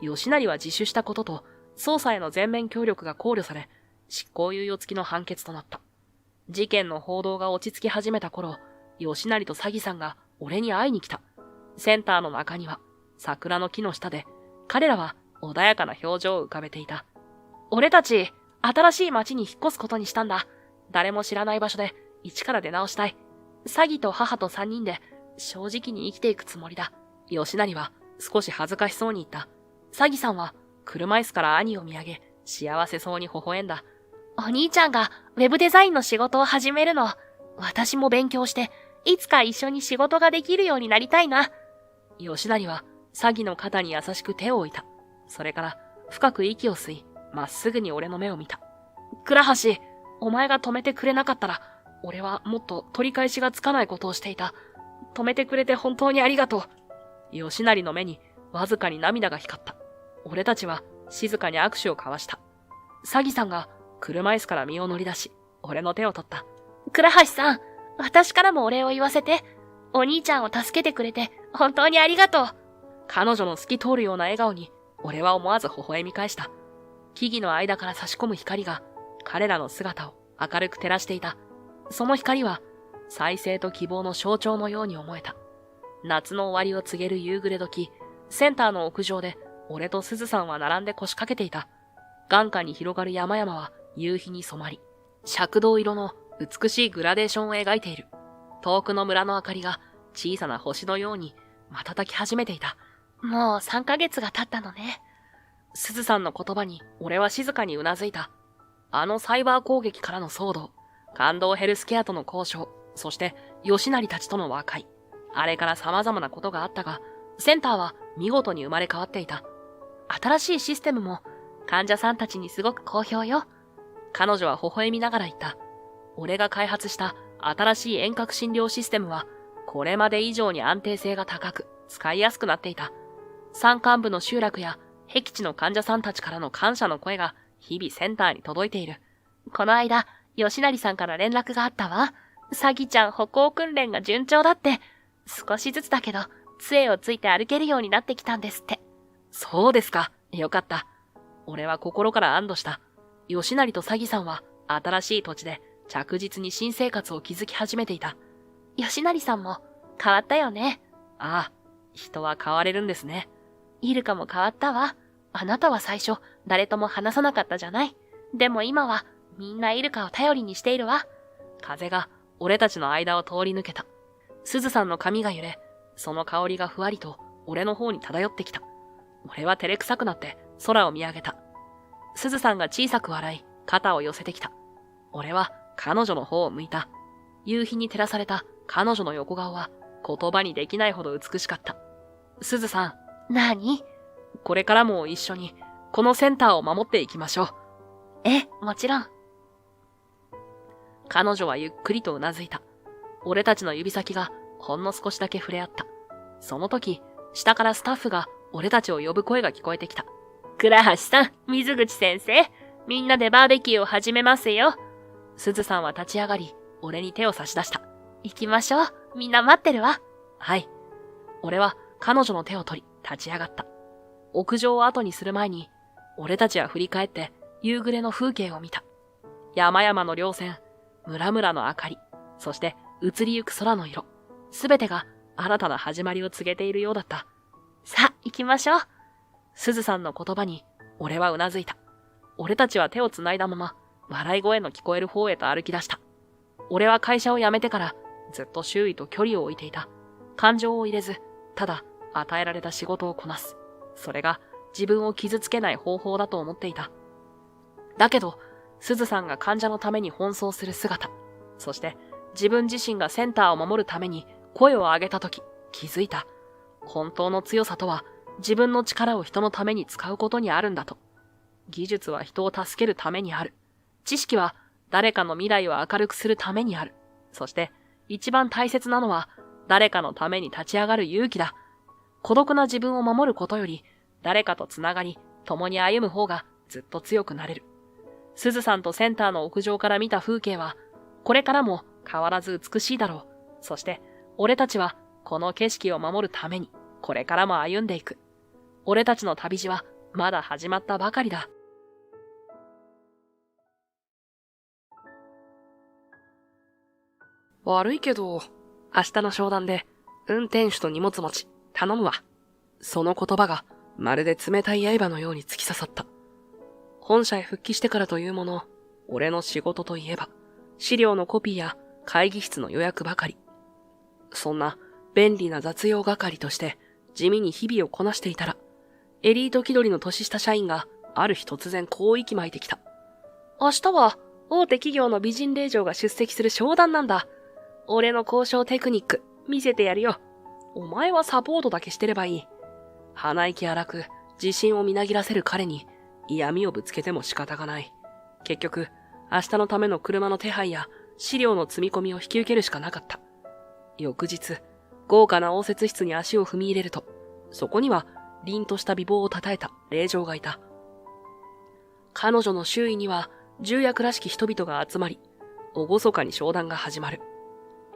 吉成は自首したことと、捜査への全面協力が考慮され、執行猶予付きの判決となった。事件の報道が落ち着き始めた頃、吉成と詐欺さんが俺に会いに来た。センターの中には、桜の木の下で、彼らは穏やかな表情を浮かべていた。俺たち、新しい町に引っ越すことにしたんだ。誰も知らない場所で、一から出直したい。詐欺と母と3人で、正直に生きていくつもりだ。吉成は少し恥ずかしそうに言った。詐欺さんは車椅子から兄を見上げ、幸せそうに微笑んだ。お兄ちゃんがウェブデザインの仕事を始めるの。私も勉強して、いつか一緒に仕事ができるようになりたいな。吉成は詐欺の肩に優しく手を置いた。それから深く息を吸い、まっすぐに俺の目を見た。倉橋、お前が止めてくれなかったら、俺はもっと取り返しがつかないことをしていた。止めてくれて本当にありがとう。吉成の目にわずかに涙が光った。俺たちは静かに握手を交わした。詐欺さんが車椅子から身を乗り出し、俺の手を取った。倉橋さん、私からもお礼を言わせて。お兄ちゃんを助けてくれて本当にありがとう。彼女の透き通るような笑顔に、俺は思わず微笑み返した。木々の間から差し込む光が、彼らの姿を明るく照らしていた。その光は、再生と希望の象徴のように思えた。夏の終わりを告げる夕暮れ時、センターの屋上で、俺と鈴さんは並んで腰掛けていた。眼下に広がる山々は夕日に染まり、赤銅色の美しいグラデーションを描いている。遠くの村の明かりが小さな星のように瞬き始めていた。もう3ヶ月が経ったのね。鈴さんの言葉に俺は静かにうなずいた。あのサイバー攻撃からの騒動、感動ヘルスケアとの交渉、そして吉成たちとの和解。あれから様々なことがあったが、センターは見事に生まれ変わっていた。新しいシステムも患者さんたちにすごく好評よ。彼女は微笑みながら言った。俺が開発した新しい遠隔診療システムは、これまで以上に安定性が高く、使いやすくなっていた。山間部の集落や僻地の患者さんたちからの感謝の声が日々センターに届いている。この間、吉成さんから連絡があったわ。詐欺ちゃん歩行訓練が順調だって。少しずつだけど、杖をついて歩けるようになってきたんですって。そうですか。よかった。俺は心から安堵した。吉成と詐欺さんは新しい土地で着実に新生活を築き始めていた。吉成さんも変わったよね。ああ、人は変われるんですね。イルカも変わったわ。あなたは最初、誰とも話さなかったじゃない。でも今は、みんなイルカを頼りにしているわ。風が俺たちの間を通り抜けた。鈴さんの髪が揺れ、その香りがふわりと俺の方に漂ってきた。俺は照れくさくなって空を見上げた。鈴さんが小さく笑い、肩を寄せてきた。俺は彼女の方を向いた。夕日に照らされた彼女の横顔は言葉にできないほど美しかった。鈴さん。何？これからも一緒にこのセンターを守っていきましょう。もちろん。彼女はゆっくりとうなずいた。俺たちの指先がほんの少しだけ触れ合った。その時、下からスタッフが俺たちを呼ぶ声が聞こえてきた。倉橋さん、水口先生、みんなでバーベキューを始めますよ。鈴さんは立ち上がり、俺に手を差し出した。行きましょう。みんな待ってるわ。はい。俺は彼女の手を取り、立ち上がった。屋上を後にする前に、俺たちは振り返って夕暮れの風景を見た。山々の稜線、村々の明かり、そして移りゆく空の色、すべてが新たな始まりを告げているようだった。さあ、行きましょう。鈴さんの言葉に、俺はうなずいた。俺たちは手をつないだまま、笑い声の聞こえる方へと歩き出した。俺は会社を辞めてから、ずっと周囲と距離を置いていた。感情を入れず、ただ、与えられた仕事をこなす。それが、自分を傷つけない方法だと思っていた。だけど、鈴さんが患者のために奔走する姿、そして自分自身がセンターを守るために声を上げたとき、気づいた。本当の強さとは、自分の力を人のために使うことにあるんだと。技術は人を助けるためにある。知識は誰かの未来を明るくするためにある。そして、一番大切なのは、誰かのために立ち上がる勇気だ。孤独な自分を守ることより、誰かとつながり、共に歩む方がずっと強くなれる。鈴さんとセンターの屋上から見た風景は、これからも変わらず美しいだろう。そして、俺たちはこの景色を守るために、これからも歩んでいく。俺たちの旅路はまだ始まったばかりだ。悪いけど、明日の商談で運転手と荷物持ち頼むわ。その言葉がまるで冷たい刃のように突き刺さった。本社へ復帰してからというもの、俺の仕事といえば、資料のコピーや会議室の予約ばかり。そんな便利な雑用係として地味に日々をこなしていたら、エリート気取りの年下社員がある日突然こう息巻いてきた。明日は大手企業の美人令嬢が出席する商談なんだ。俺の交渉テクニック見せてやるよ。お前はサポートだけしてればいい。鼻息荒く自信をみなぎらせる彼に嫌味をぶつけても仕方がない。結局、明日のための車の手配や資料の積み込みを引き受けるしかなかった。翌日、豪華な応接室に足を踏み入れると、そこには凛とした美貌をたたえた令嬢がいた。彼女の周囲には重役らしき人々が集まり、厳かに商談が始まる。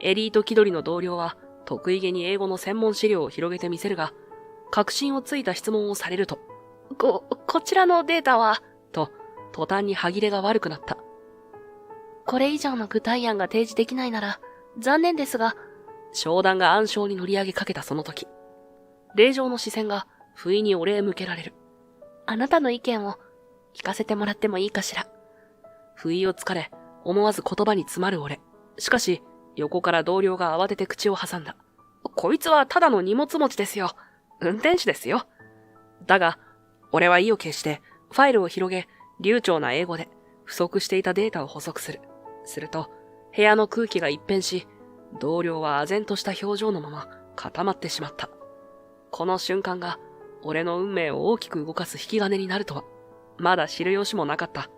エリート気取りの同僚は得意げに英語の専門資料を広げてみせるが、確信をついた質問をされると、こちらのデータは、と、途端に歯切れが悪くなった。これ以上の具体案が提示できないなら、残念ですが、商談が暗礁に乗り上げかけたその時、令嬢の視線が不意に俺へ向けられる。あなたの意見を聞かせてもらってもいいかしら。不意をつかれ、思わず言葉に詰まる俺。しかし、横から同僚が慌てて口を挟んだ。こいつはただの荷物持ちですよ。運転手ですよ。だが、俺は意を決してファイルを広げ、流暢な英語で不足していたデータを補足する。すると、部屋の空気が一変し、同僚は唖然とした表情のまま固まってしまった。この瞬間が俺の運命を大きく動かす引き金になるとは、まだ知る由もなかった。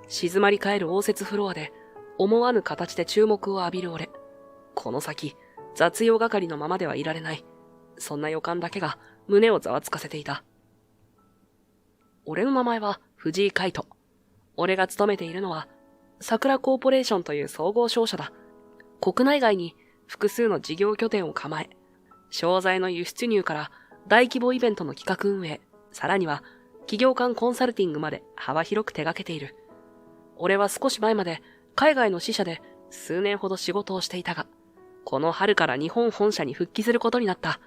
静まり返る応接フロアで思わぬ形で注目を浴びる俺。この先、雑用係のままではいられない。そんな予感だけが胸をざわつかせていた。俺の名前は藤井海斗。俺が勤めているのは、桜コーポレーションという総合商社だ。国内外に複数の事業拠点を構え、商材の輸出入から大規模イベントの企画運営、さらには企業間コンサルティングまで幅広く手掛けている。俺は少し前まで海外の支社で数年ほど仕事をしていたが、この春から日本本社に復帰することになった。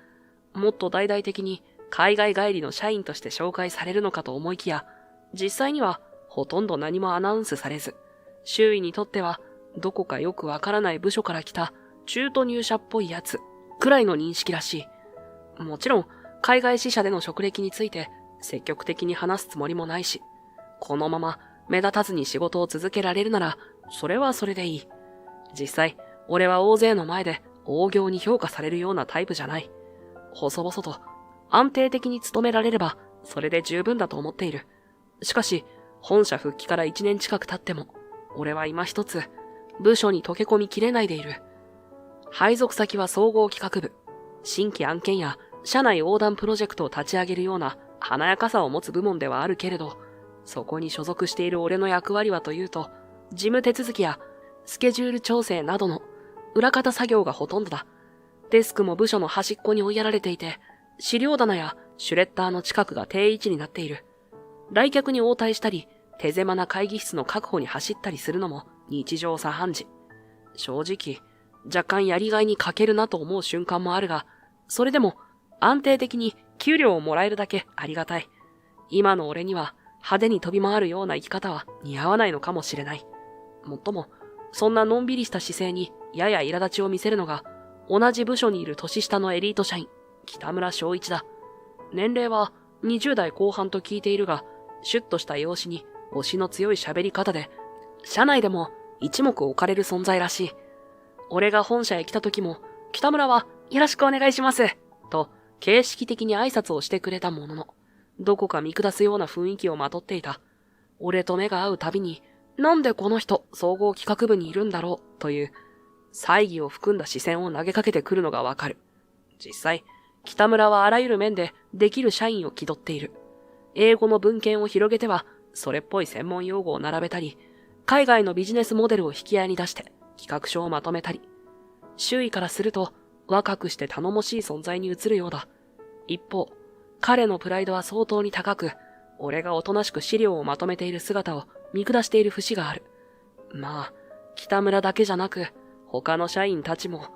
もっと大々的に海外帰りの社員として紹介されるのかと思いきや、実際にはほとんど何もアナウンスされず、周囲にとってはどこかよくわからない部署から来た中途入社っぽいやつくらいの認識らしい。もちろん海外支社での職歴について積極的に話すつもりもないし、このまま目立たずに仕事を続けられるなら、それはそれでいい。実際、俺は大勢の前で大行に評価されるようなタイプじゃない。細々と安定的に勤められれば、それで十分だと思っている。しかし、本社復帰から1年近く経っても、俺は今一つ、部署に溶け込みきれないでいる。配属先は総合企画部。新規案件や社内横断プロジェクトを立ち上げるような華やかさを持つ部門ではあるけれど、そこに所属している俺の役割はというと、事務手続きやスケジュール調整などの裏方作業がほとんどだ。デスクも部署の端っこに追いやられていて、資料棚やシュレッダーの近くが定位置になっている。来客に応対したり、手狭な会議室の確保に走ったりするのも日常茶飯事。正直、若干やりがいに欠けるなと思う瞬間もあるが、それでも安定的に給料をもらえるだけありがたい。今の俺には派手に飛び回るような生き方は似合わないのかもしれない。もっとも、そんなのんびりした姿勢にやや苛立ちを見せるのが、同じ部署にいる年下のエリート社員、北村翔一だ。年齢は20代後半と聞いているが、シュッとした容姿に押しの強い喋り方で、社内でも一目置かれる存在らしい。俺が本社へ来た時も、北村はよろしくお願いします、と形式的に挨拶をしてくれたものの、どこか見下すような雰囲気をまとっていた。俺と目が合うたびに、なんでこの人、総合企画部にいるんだろう、という、猜疑を含んだ視線を投げかけてくるのがわかる。実際、北村はあらゆる面でできる社員を気取っている。英語の文献を広げては、それっぽい専門用語を並べたり、海外のビジネスモデルを引き合いに出して企画書をまとめたり、周囲からすると若くして頼もしい存在に映るようだ。一方、彼のプライドは相当に高く、俺がおとなしく資料をまとめている姿を見下している節がある。まあ、北村だけじゃなく、他の社員たちも、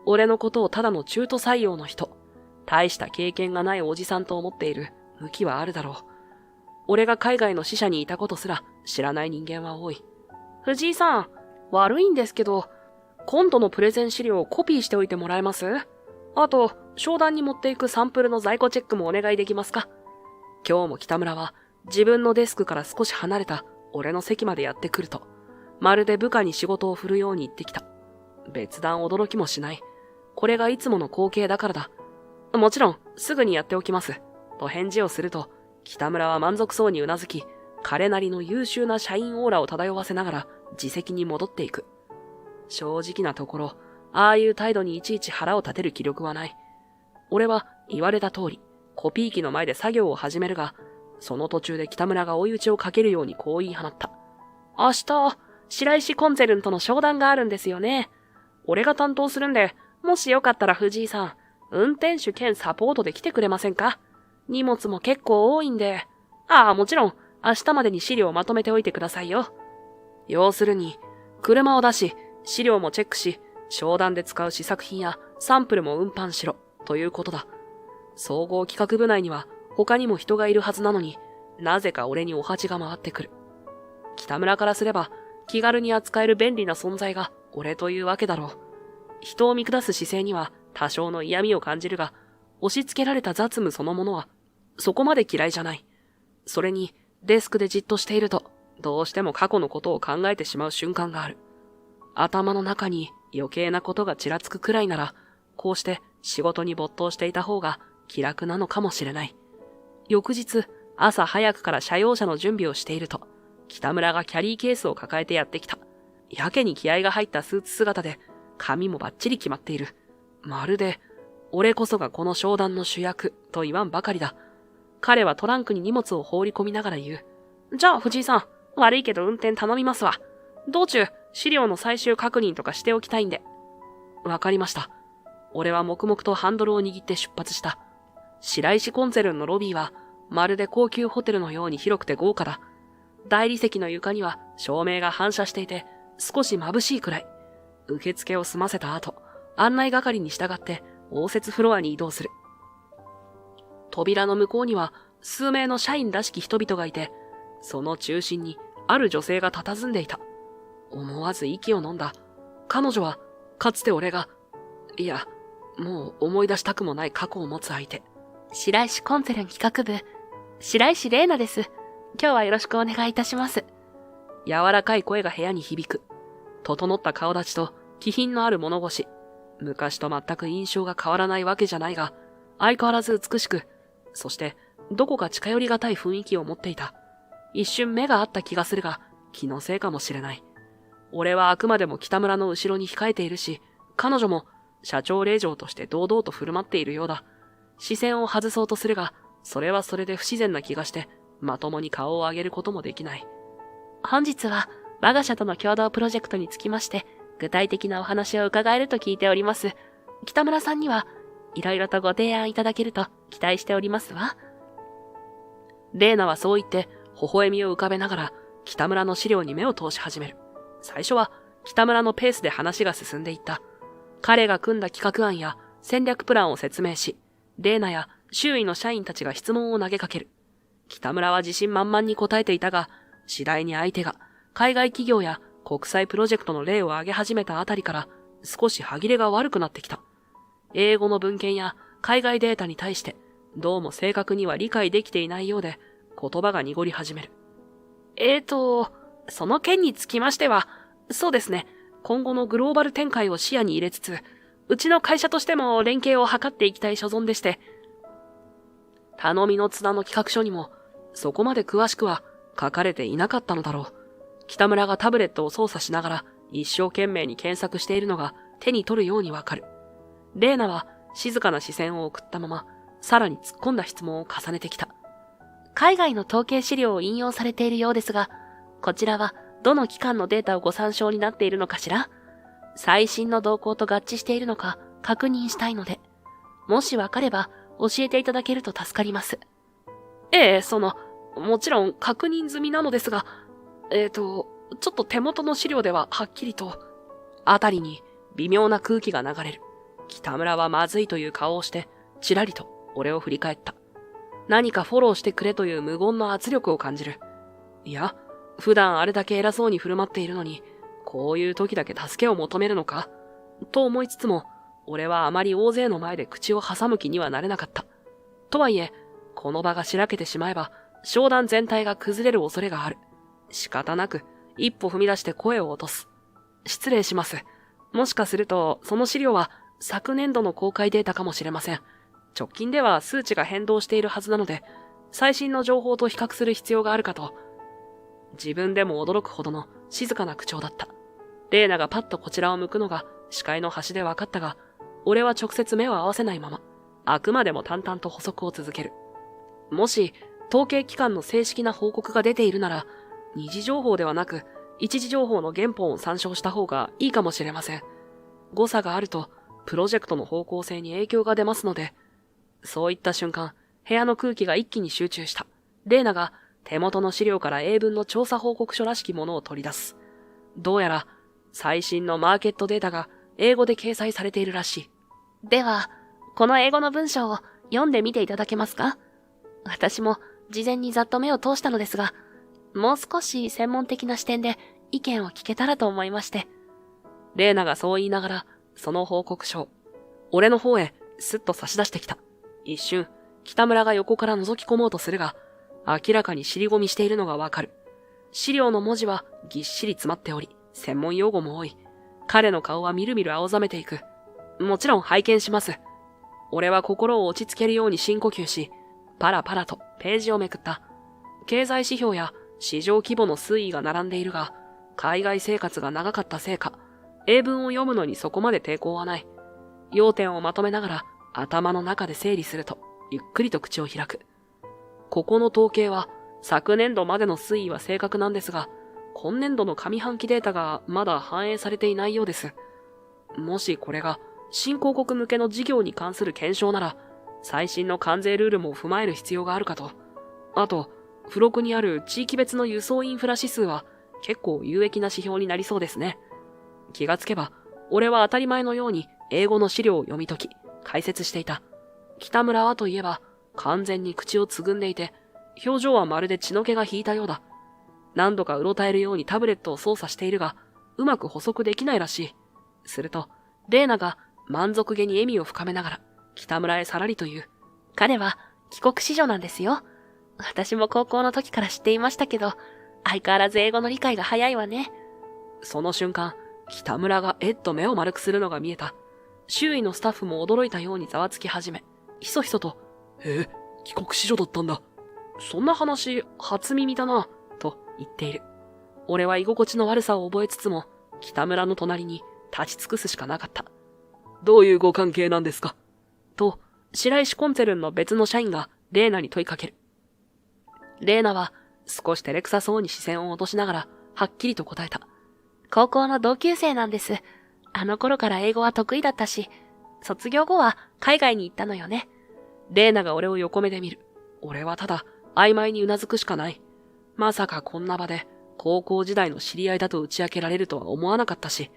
俺のことをただの中途採用の人、大した経験がないおじさんと思っている向きはあるだろう。俺が海外の支社にいたことすら知らない人間は多い。藤井さん、悪いんですけど、今度のプレゼン資料をコピーしておいてもらえます？あと、商談に持っていくサンプルの在庫チェックもお願いできますか？今日も北村は自分のデスクから少し離れた俺の席までやってくると、まるで部下に仕事を振るように言ってきた。別段驚きもしない。これがいつもの光景だからだ。もちろん、すぐにやっておきます。と返事をすると、北村は満足そうにうなずき、彼なりの優秀な社員オーラを漂わせながら自席に戻っていく。正直なところ、ああいう態度にいちいち腹を立てる気力はない。俺は言われた通り、コピー機の前で作業を始めるが、その途中で北村が追い打ちをかけるようにこう言い放った。明日、白石コンツェルンとの商談があるんですよね。俺が担当するんで、もしよかったら藤井さん、運転手兼サポートで来てくれませんか？荷物も結構多いんで。もちろん、明日までに資料をまとめておいてくださいよ。要するに、車を出し、資料もチェックし、商談で使う試作品やサンプルも運搬しろ、ということだ。総合企画部内には他にも人がいるはずなのに、なぜか俺にお鉢が回ってくる。北村からすれば、気軽に扱える便利な存在が俺というわけだろう。人を見下す姿勢には多少の嫌味を感じるが、押し付けられた雑務そのものは、そこまで嫌いじゃない。それに、デスクでじっとしていると、どうしても過去のことを考えてしまう瞬間がある。頭の中に余計なことがちらつくくらいなら、こうして仕事に没頭していた方が気楽なのかもしれない。翌日、朝早くから車用車の準備をしていると、北村がキャリーケースを抱えてやってきた。やけに気合が入ったスーツ姿で、髪もバッチリ決まっている。まるで、俺こそがこの商談の主役と言わんばかりだ。彼はトランクに荷物を放り込みながら言う。じゃあ藤井さん、悪いけど運転頼みますわ。道中、資料の最終確認とかしておきたいんで。わかりました。俺は黙々とハンドルを握って出発した。白石コンツェルンのロビーは、まるで高級ホテルのように広くて豪華だ。大理石の床には照明が反射していて、少し眩しいくらい。受付を済ませた後、案内係に従って応接フロアに移動する。扉の向こうには数名の社員らしき人々がいて、その中心にある女性が佇んでいた。思わず息を飲んだ。彼女は、かつて俺が、いや、もう思い出したくもない過去を持つ相手。白石コンツェルン企画部、白石玲奈です。今日はよろしくお願いいたします。柔らかい声が部屋に響く。整った顔立ちと気品のある物腰。昔と全く印象が変わらないわけじゃないが、相変わらず美しく、そしてどこか近寄りがたい雰囲気を持っていた。一瞬目が合った気がするが、気のせいかもしれない。俺はあくまでも北村の後ろに控えているし、彼女も社長令嬢として堂々と振る舞っているようだ。視線を外そうとするが、それはそれで不自然な気がして、まともに顔を上げることもできない。本日は我が社との共同プロジェクトにつきまして、具体的なお話を伺えると聞いております。北村さんにはいろいろとご提案いただけると期待しておりますわ。玲奈はそう言って、微笑みを浮かべながら、北村の資料に目を通し始める。最初は、北村のペースで話が進んでいった。彼が組んだ企画案や戦略プランを説明し、玲奈や周囲の社員たちが質問を投げかける。北村は自信満々に答えていたが、次第に相手が海外企業や国際プロジェクトの例を挙げ始めたあたりから少し歯切れが悪くなってきた。英語の文献や海外データに対してどうも正確には理解できていないようで言葉が濁り始める。その件につきましては、そうですね、今後のグローバル展開を視野に入れつつ、うちの会社としても連携を図っていきたい所存でして、頼みの綱の企画書にもそこまで詳しくは書かれていなかったのだろう。北村がタブレットを操作しながら一生懸命に検索しているのが手に取るようにわかる。玲奈は静かな視線を送ったまま、さらに突っ込んだ質問を重ねてきた。海外の統計資料を引用されているようですが、こちらはどの機関のデータをご参照になっているのかしら？最新の動向と合致しているのか確認したいので、もしわかれば教えていただけると助かります。もちろん確認済みなのですが、ちょっと手元の資料でははっきりと、あたりに微妙な空気が流れる。北村はまずいという顔をして、ちらりと俺を振り返った。何かフォローしてくれという無言の圧力を感じる。いや、普段あれだけ偉そうに振る舞っているのに、こういう時だけ助けを求めるのかと思いつつも、俺はあまり大勢の前で口を挟む気にはなれなかった。とはいえ、この場がしらけてしまえば、商談全体が崩れる恐れがある。仕方なく、一歩踏み出して声を落とす。失礼します。もしかすると、その資料は昨年度の公開データかもしれません。直近では数値が変動しているはずなので、最新の情報と比較する必要があるかと。自分でも驚くほどの静かな口調だった。レーナがパッとこちらを向くのが視界の端で分かったが、俺は直接目を合わせないまま、あくまでも淡々と補足を続ける。もし、統計機関の正式な報告が出ているなら、二次情報ではなく、一次情報の原本を参照した方がいいかもしれません。誤差があると、プロジェクトの方向性に影響が出ますので、そういった瞬間、部屋の空気が一気に集中した。レーナが手元の資料から英文の調査報告書らしきものを取り出す。どうやら、最新のマーケットデータが英語で掲載されているらしい。では、この英語の文章を読んでみていただけますか？私も事前にざっと目を通したのですが、もう少し専門的な視点で意見を聞けたらと思いまして。レーナがそう言いながら、その報告書を、俺の方へスッと差し出してきた。一瞬、北村が横から覗き込もうとするが、明らかに尻込みしているのがわかる。資料の文字はぎっしり詰まっており、専門用語も多い。彼の顔はみるみる青ざめていく。もちろん拝見します。俺は心を落ち着けるように深呼吸し、パラパラとページをめくった。経済指標や市場規模の推移が並んでいるが、海外生活が長かったせいか、英文を読むのにそこまで抵抗はない。要点をまとめながら頭の中で整理すると、ゆっくりと口を開く。ここの統計は、昨年度までの推移は正確なんですが、今年度の上半期データがまだ反映されていないようです。もしこれが新興国向けの事業に関する検証なら、最新の関税ルールも踏まえる必要があるかと。あと、付録にある地域別の輸送インフラ指数は結構有益な指標になりそうですね。気がつけば、俺は当たり前のように英語の資料を読み解き、解説していた。北村はといえば、完全に口をつぐんでいて、表情はまるで血の気が引いたようだ。何度かうろたえるようにタブレットを操作しているが、うまく補足できないらしい。すると、レーナが満足げに笑みを深めながら、北村へさらりと言う。彼は帰国子女なんですよ。私も高校の時から知っていましたけど、相変わらず英語の理解が早いわね。その瞬間、北村がと目を丸くするのが見えた。周囲のスタッフも驚いたようにざわつき始め、ひそひそと、帰国子女だったんだ。そんな話、初耳だな、と言っている。俺は居心地の悪さを覚えつつも、北村の隣に立ち尽くすしかなかった。どういうご関係なんですか？と、白石コンツェルンの別の社員がレーナに問いかける。レーナは少し照れくさそうに視線を落としながら、はっきりと答えた。高校の同級生なんです。あの頃から英語は得意だったし、卒業後は海外に行ったのよね。レーナが俺を横目で見る。俺はただ曖昧にうなずくしかない。まさかこんな場で高校時代の知り合いだと打ち明けられるとは思わなかったし、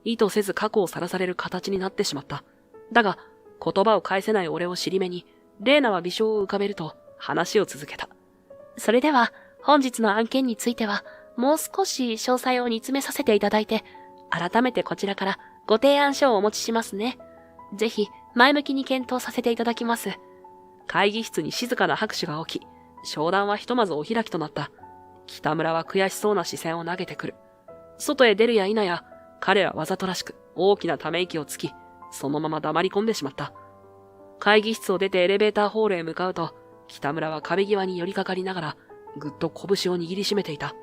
意図せず過去を晒される形になってしまった。だが、言葉を返せない俺を尻目に、レーナは微笑を浮かべると話を続けた。それでは、本日の案件については、もう少し詳細を煮詰めさせていただいて、改めてこちらからご提案書をお持ちしますね。ぜひ、前向きに検討させていただきます。会議室に静かな拍手が起き、商談はひとまずお開きとなった。北村は悔しそうな視線を投げてくる。外へ出るや否や、彼はわざとらしく大きなため息をつき、そのまま黙り込んでしまった。会議室を出てエレベーターホールへ向かうと、北村は壁際に寄りかかりながら、ぐっと拳を握りしめていた。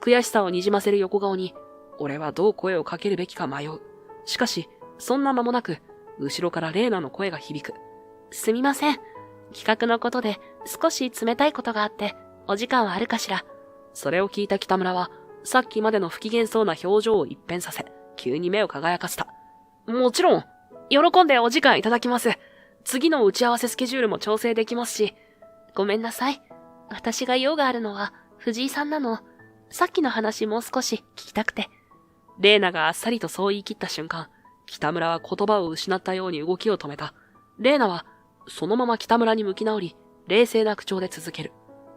悔しさをにじませる横顔に、俺はどう声をかけるべきか迷う。しかし、そんな間もなく、後ろからレーナの声が響く。すみません。企画のことで少し冷たいことがあって、お時間はあるかしら。それを聞いた北村は、さっきまでの不機嫌そうな表情を一変させ、急に目を輝かせた。もちろん、喜んでお時間いただきます。次の打ち合わせスケジュールも調整できますし。ごめんなさい。私が用があるのは藤井さんなの。さっきの話もう少し聞きたくて。レーナがあっさりとそう言い切った瞬間、北村は言葉を失ったように動きを止めた。レーナは、そのまま北村に向き直り、冷静な口調で続ける。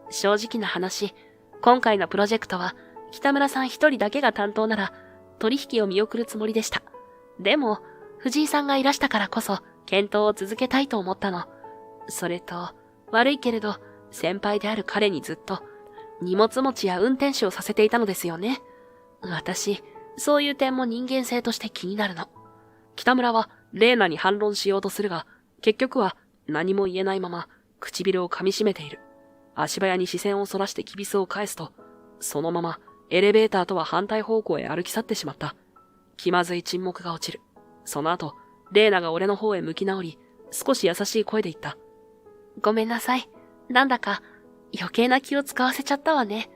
正直な話、今回のプロジェクトは、北村さん一人だけが担当なら、取引を見送るつもりでした。でも、藤井さんがいらしたからこそ、検討を続けたいと思ったの。それと、悪いけれど、先輩である彼にずっと、荷物持ちや運転手をさせていたのですよね。私、そういう点も人間性として気になるの。北村はレーナに反論しようとするが、結局は何も言えないまま唇を噛み締めている。足早に視線をそらしてキビスを返すと、そのままエレベーターとは反対方向へ歩き去ってしまった。気まずい沈黙が落ちる。その後、レーナが俺の方へ向き直り、少し優しい声で言った。ごめんなさい。なんだか余計な気を使わせちゃったわね。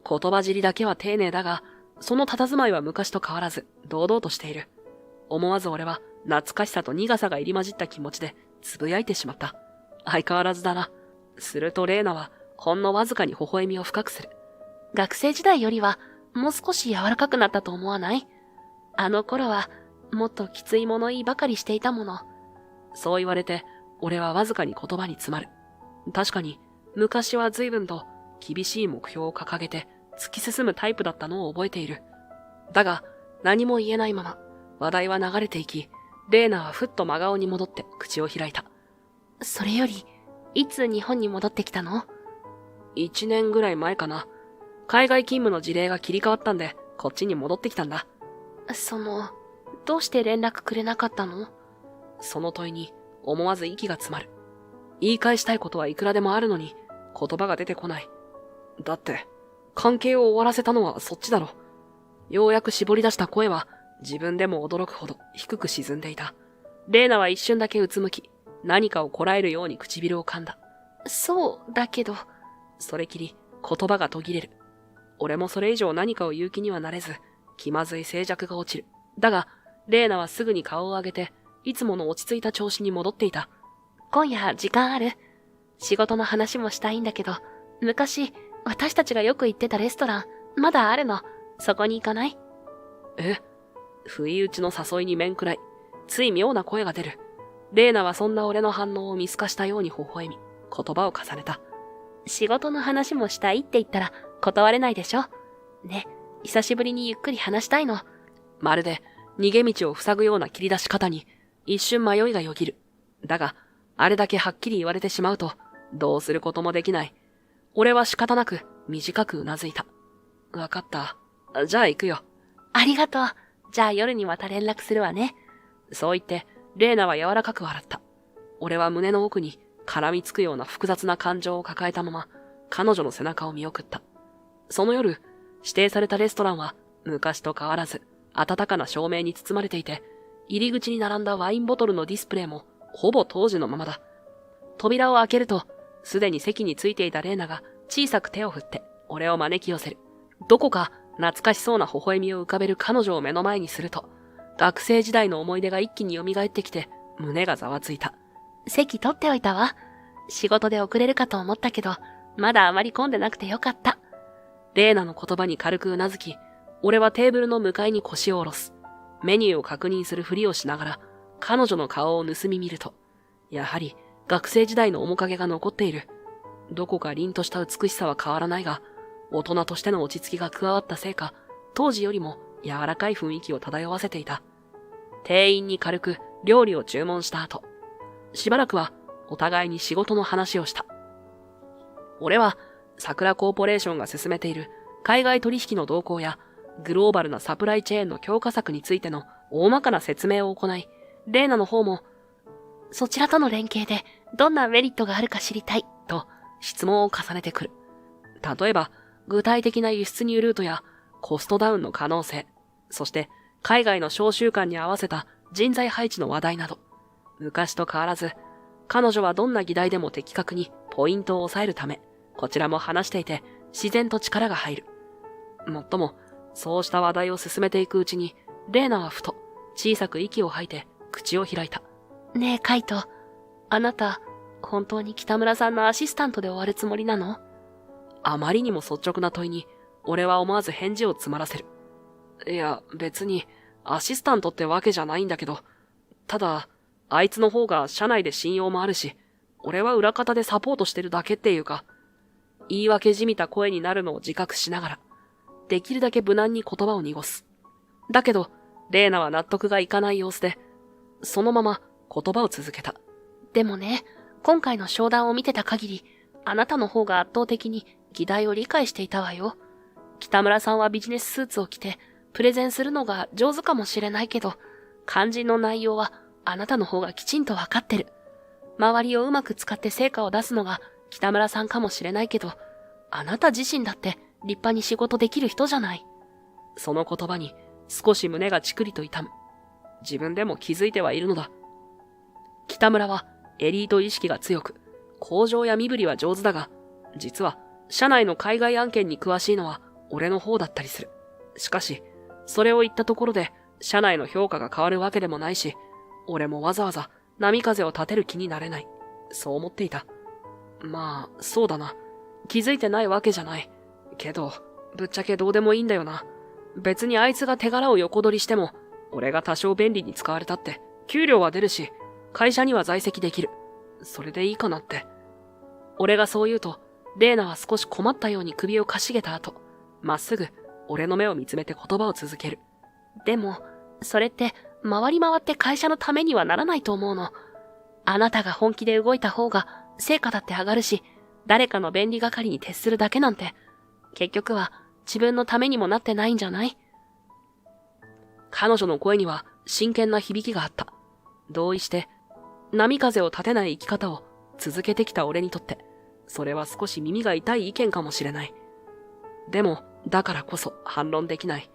言葉尻だけは丁寧だが、その佇まいは昔と変わらず堂々としている。思わず俺は懐かしさと苦さが入り混じった気持ちでつぶやいてしまった。相変わらずだな。するとレーナはほんのわずかに微笑みを深くする。学生時代よりはもう少し柔らかくなったと思わない？あの頃はもっときつい物言いばかりしていたもの。そう言われて俺はわずかに言葉に詰まる。確かに昔は随分と厳しい目標を掲げて突き進むタイプだったのを覚えている。だが何も言えないまま話題は流れていき、レーナはふっと真顔に戻って口を開いた。それより、いつ日本に戻ってきたの？1年ぐらい前かな。海外勤務の事例が切り替わったんで、こっちに戻ってきたんだ。どうして連絡くれなかったの？その問いに思わず息が詰まる。言い返したいことはいくらでもあるのに、言葉が出てこない。だって、関係を終わらせたのはそっちだろ。ようやく絞り出した声は、自分でも驚くほど低く沈んでいた。レーナは一瞬だけうつむき、何かをこらえるように唇を噛んだ。そうだけど。それきり言葉が途切れる。俺もそれ以上何かを言う気にはなれず、気まずい静寂が落ちる。だが、レーナはすぐに顔を上げて、いつもの落ち着いた調子に戻っていた。今夜時間ある？仕事の話もしたいんだけど、昔、私たちがよく行ってたレストラン、まだあるの。そこに行かない？え？不意打ちの誘いに面食らい、つい妙な声が出る。レーナはそんな俺の反応を見透かしたように微笑み、言葉を重ねた。仕事の話もしたいって言ったら断れないでしょ。ね、久しぶりにゆっくり話したいの。まるで逃げ道を塞ぐような切り出し方に一瞬迷いがよぎる。だが、あれだけはっきり言われてしまうと、どうすることもできない。俺は仕方なく短くうなずいた。わかった。じゃあ行くよ。ありがとう。じゃあ夜にまた連絡するわね。そう言って、レーナは柔らかく笑った。俺は胸の奥に絡みつくような複雑な感情を抱えたまま、彼女の背中を見送った。その夜、指定されたレストランは昔と変わらず、暖かな照明に包まれていて、入り口に並んだワインボトルのディスプレイもほぼ当時のままだ。扉を開けると、すでに席についていたレーナが小さく手を振って俺を招き寄せる。どこか懐かしそうな微笑みを浮かべる彼女を目の前にすると、学生時代の思い出が一気に蘇ってきて胸がざわついた。席取っておいたわ。仕事で遅れるかと思ったけど、まだあまり混んでなくてよかった。レーナの言葉に軽くうなずき、俺はテーブルの向かいに腰を下ろす。メニューを確認するふりをしながら、彼女の顔を盗み見ると、やはり学生時代の面影が残っている。どこか凛とした美しさは変わらないが、大人としての落ち着きが加わったせいか、当時よりも柔らかい雰囲気を漂わせていた。店員に軽く料理を注文した後、しばらくはお互いに仕事の話をした。俺は桜コーポレーションが進めている海外取引の動向やグローバルなサプライチェーンの強化策についての大まかな説明を行い、レーナの方も、そちらとの連携でどんなメリットがあるか知りたいと質問を重ねてくる。例えば、具体的な輸出入ルートやコストダウンの可能性、そして海外の商習慣に合わせた人材配置の話題など、昔と変わらず、彼女はどんな議題でも的確にポイントを抑えるため、こちらも話していて自然と力が入る。もっとも、そうした話題を進めていくうちに、レーナはふと小さく息を吐いて口を開いた。ねえ、カイト。あなた、本当に北村さんのアシスタントで終わるつもりなの？あまりにも率直な問いに、俺は思わず返事を詰まらせる。いや、別に、アシスタントってわけじゃないんだけど、ただ、あいつの方が社内で信用もあるし、俺は裏方でサポートしてるだけっていうか、言い訳じみた声になるのを自覚しながら、できるだけ無難に言葉を濁す。だけど、レーナは納得がいかない様子で、そのまま言葉を続けた。でもね、今回の商談を見てた限り、あなたの方が圧倒的に議題を理解していたわよ。北村さんはビジネススーツを着て、プレゼンするのが上手かもしれないけど、肝心の内容はあなたの方がきちんとわかってる。周りをうまく使って成果を出すのが北村さんかもしれないけど、あなた自身だって立派に仕事できる人じゃない。その言葉に少し胸がチクリと痛む。自分でも気づいてはいるのだ。北村はエリート意識が強く、工場や身振りは上手だが、実は社内の海外案件に詳しいのは俺の方だったりする。しかし、それを言ったところで社内の評価が変わるわけでもないし、俺もわざわざ波風を立てる気になれない。そう思っていた。まあ、そうだな。気づいてないわけじゃない。けど、ぶっちゃけどうでもいいんだよな。別にあいつが手柄を横取りしても、俺が多少便利に使われたって、給料は出るし、会社には在籍できる。それでいいかなって。俺がそう言うと、レイナは少し困ったように首をかしげた後、まっすぐ俺の目を見つめて言葉を続ける。でも、それって回り回って会社のためにはならないと思うの。あなたが本気で動いた方が成果だって上がるし、誰かの便利係に徹するだけなんて、結局は自分のためにもなってないんじゃない？彼女の声には真剣な響きがあった。同意して、波風を立てない生き方を続けてきた俺にとって、それは少し耳が痛い意見かもしれない。でも、だからこそ反論できない。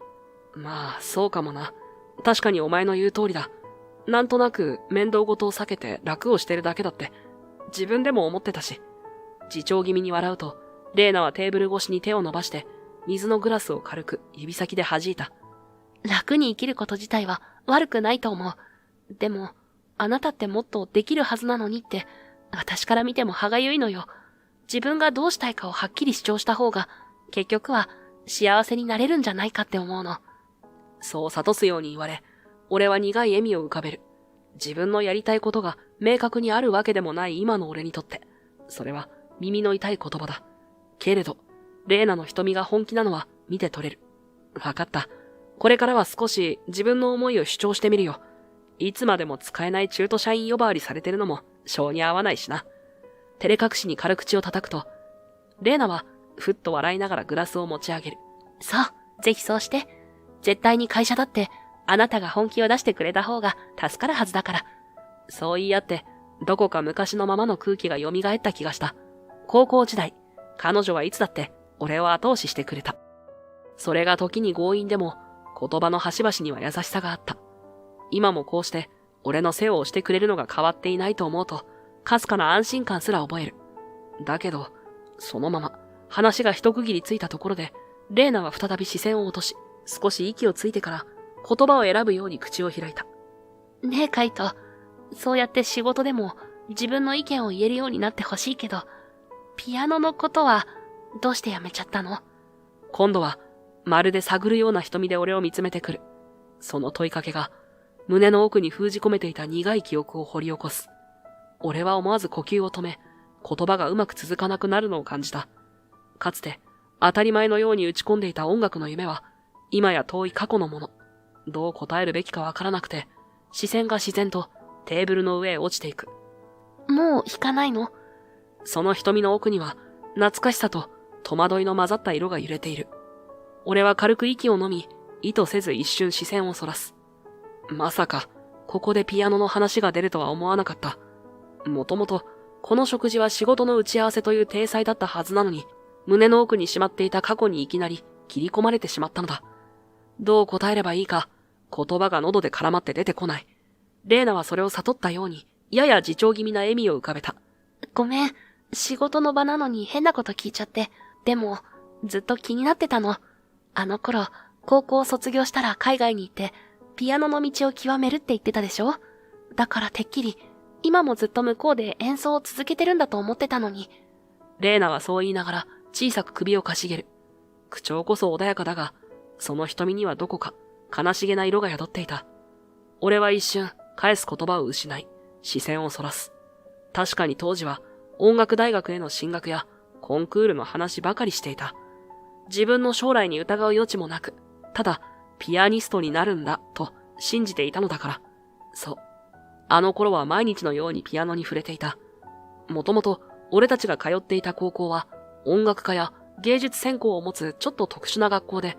まあ、そうかもな。確かにお前の言う通りだ。なんとなく面倒事を避けて楽をしてるだけだって、自分でも思ってたし。自重気味に笑うと、レイナはテーブル越しに手を伸ばして、水のグラスを軽く指先で弾いた。楽に生きること自体は悪くないと思う。でも、あなたってもっとできるはずなのにって、私から見ても歯がゆいのよ。自分がどうしたいかをはっきり主張した方が、結局は幸せになれるんじゃないかって思うの。そう諭すように言われ、俺は苦い笑みを浮かべる。自分のやりたいことが明確にあるわけでもない今の俺にとって、それは耳の痛い言葉だ。けれど、レイナの瞳が本気なのは見て取れる。わかった。これからは少し自分の思いを主張してみるよ。いつまでも使えない中途社員呼ばわりされてるのも性に合わないしな。照れ隠しに軽口を叩くと、レイナはふっと笑いながらグラスを持ち上げる。そう、ぜひそうして。絶対に会社だって、あなたが本気を出してくれた方が助かるはずだから。そう言い合って、どこか昔のままの空気が蘇った気がした。高校時代、彼女はいつだって俺を後押ししてくれた。それが時に強引でも、言葉の端々には優しさがあった。今もこうして俺の世話をしてくれるのが変わっていないと思うと、かすかな安心感すら覚える。だけど、そのまま話が一区切りついたところで、レイナは再び視線を落とし、少し息をついてから言葉を選ぶように口を開いた。ねえカイト、そうやって仕事でも自分の意見を言えるようになってほしいけど、ピアノのことはどうしてやめちゃったの？今度はまるで探るような瞳で俺を見つめてくる。その問いかけが胸の奥に封じ込めていた苦い記憶を掘り起こす。俺は思わず呼吸を止め、言葉がうまく続かなくなるのを感じた。かつて当たり前のように打ち込んでいた音楽の夢は、今や遠い過去のもの。どう答えるべきかわからなくて、視線が自然とテーブルの上へ落ちていく。もう弾かないの？その瞳の奥には、懐かしさと戸惑いの混ざった色が揺れている。俺は軽く息を飲み、意図せず一瞬視線をそらす。まさか、ここでピアノの話が出るとは思わなかった。もともと、この食事は仕事の打ち合わせという体裁だったはずなのに、胸の奥にしまっていた過去にいきなり切り込まれてしまったのだ。どう答えればいいか、言葉が喉で絡まって出てこない。レイナはそれを悟ったように、やや自重気味な笑みを浮かべた。ごめん、仕事の場なのに変なこと聞いちゃって。でも、ずっと気になってたの。あの頃、高校を卒業したら海外に行って、ピアノの道を極めるって言ってたでしょ？だからてっきり、今もずっと向こうで演奏を続けてるんだと思ってたのに。レイナはそう言いながら、小さく首をかしげる。口調こそ穏やかだが、その瞳にはどこか悲しげな色が宿っていた。俺は一瞬返す言葉を失い、視線をそらす。確かに当時は音楽大学への進学やコンクールの話ばかりしていた。自分の将来に疑う余地もなく、ただピアニストになるんだと信じていたのだから。そう。あの頃は毎日のようにピアノに触れていた。もともと俺たちが通っていた高校は音楽科や芸術専攻を持つちょっと特殊な学校で、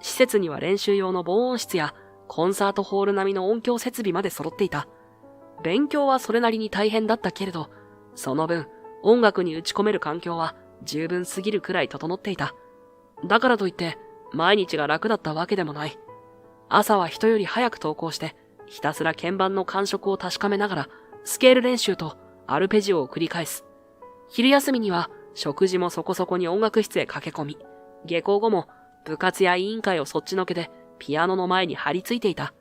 施設には練習用の防音室やコンサートホール並みの音響設備まで揃っていた。勉強はそれなりに大変だったけれど、その分音楽に打ち込める環境は十分すぎるくらい整っていた。だからといって毎日が楽だったわけでもない。朝は人より早く登校して、ひたすら鍵盤の感触を確かめながらスケール練習とアルペジオを繰り返す。昼休みには食事もそこそこに音楽室へ駆け込み、下校後も部活や委員会をそっちのけでピアノの前に張り付いていた。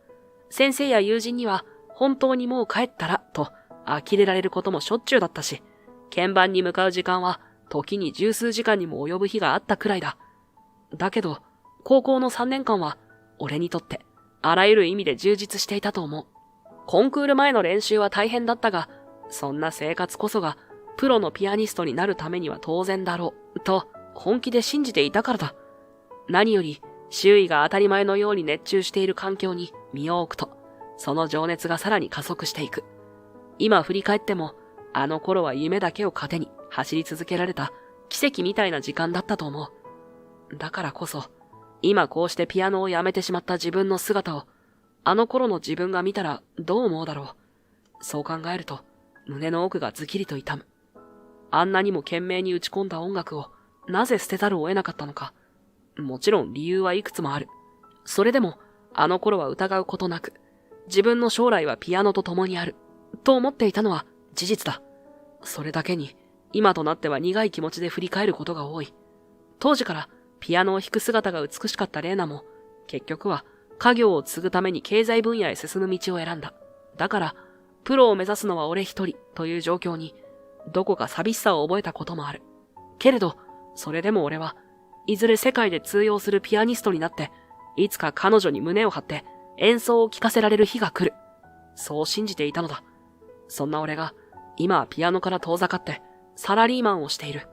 先生や友人には本当にもう帰ったらと呆れられることもしょっちゅうだったし、鍵盤に向かう時間は時に十数時間にも及ぶ日があったくらいだ。だけど高校の3年間は俺にとってあらゆる意味で充実していたと思う。コンクール前の練習は大変だったが、そんな生活こそがプロのピアニストになるためには当然だろうと本気で信じていたからだ。何より周囲が当たり前のように熱中している環境に身を置くと、その情熱がさらに加速していく。今振り返っても、あの頃は夢だけを糧に走り続けられた奇跡みたいな時間だったと思う。だからこそ、今こうしてピアノをやめてしまった自分の姿を、あの頃の自分が見たらどう思うだろう。そう考えると、胸の奥がズキリと痛む。あんなにも懸命に打ち込んだ音楽を、なぜ捨てざるを得なかったのか。もちろん理由はいくつもある。それでも、あの頃は疑うことなく、自分の将来はピアノと共にある、と思っていたのは事実だ。それだけに、今となっては苦い気持ちで振り返ることが多い。当時からピアノを弾く姿が美しかったレーナも、結局は家業を継ぐために経済分野へ進む道を選んだ。だから、プロを目指すのは俺一人という状況に、どこか寂しさを覚えたこともある。けれど、それでも俺は、いずれ世界で通用するピアニストになって、いつか彼女に胸を張って演奏を聴かせられる日が来る。そう信じていたのだ。そんな俺が、今はピアノから遠ざかって、サラリーマンをしている。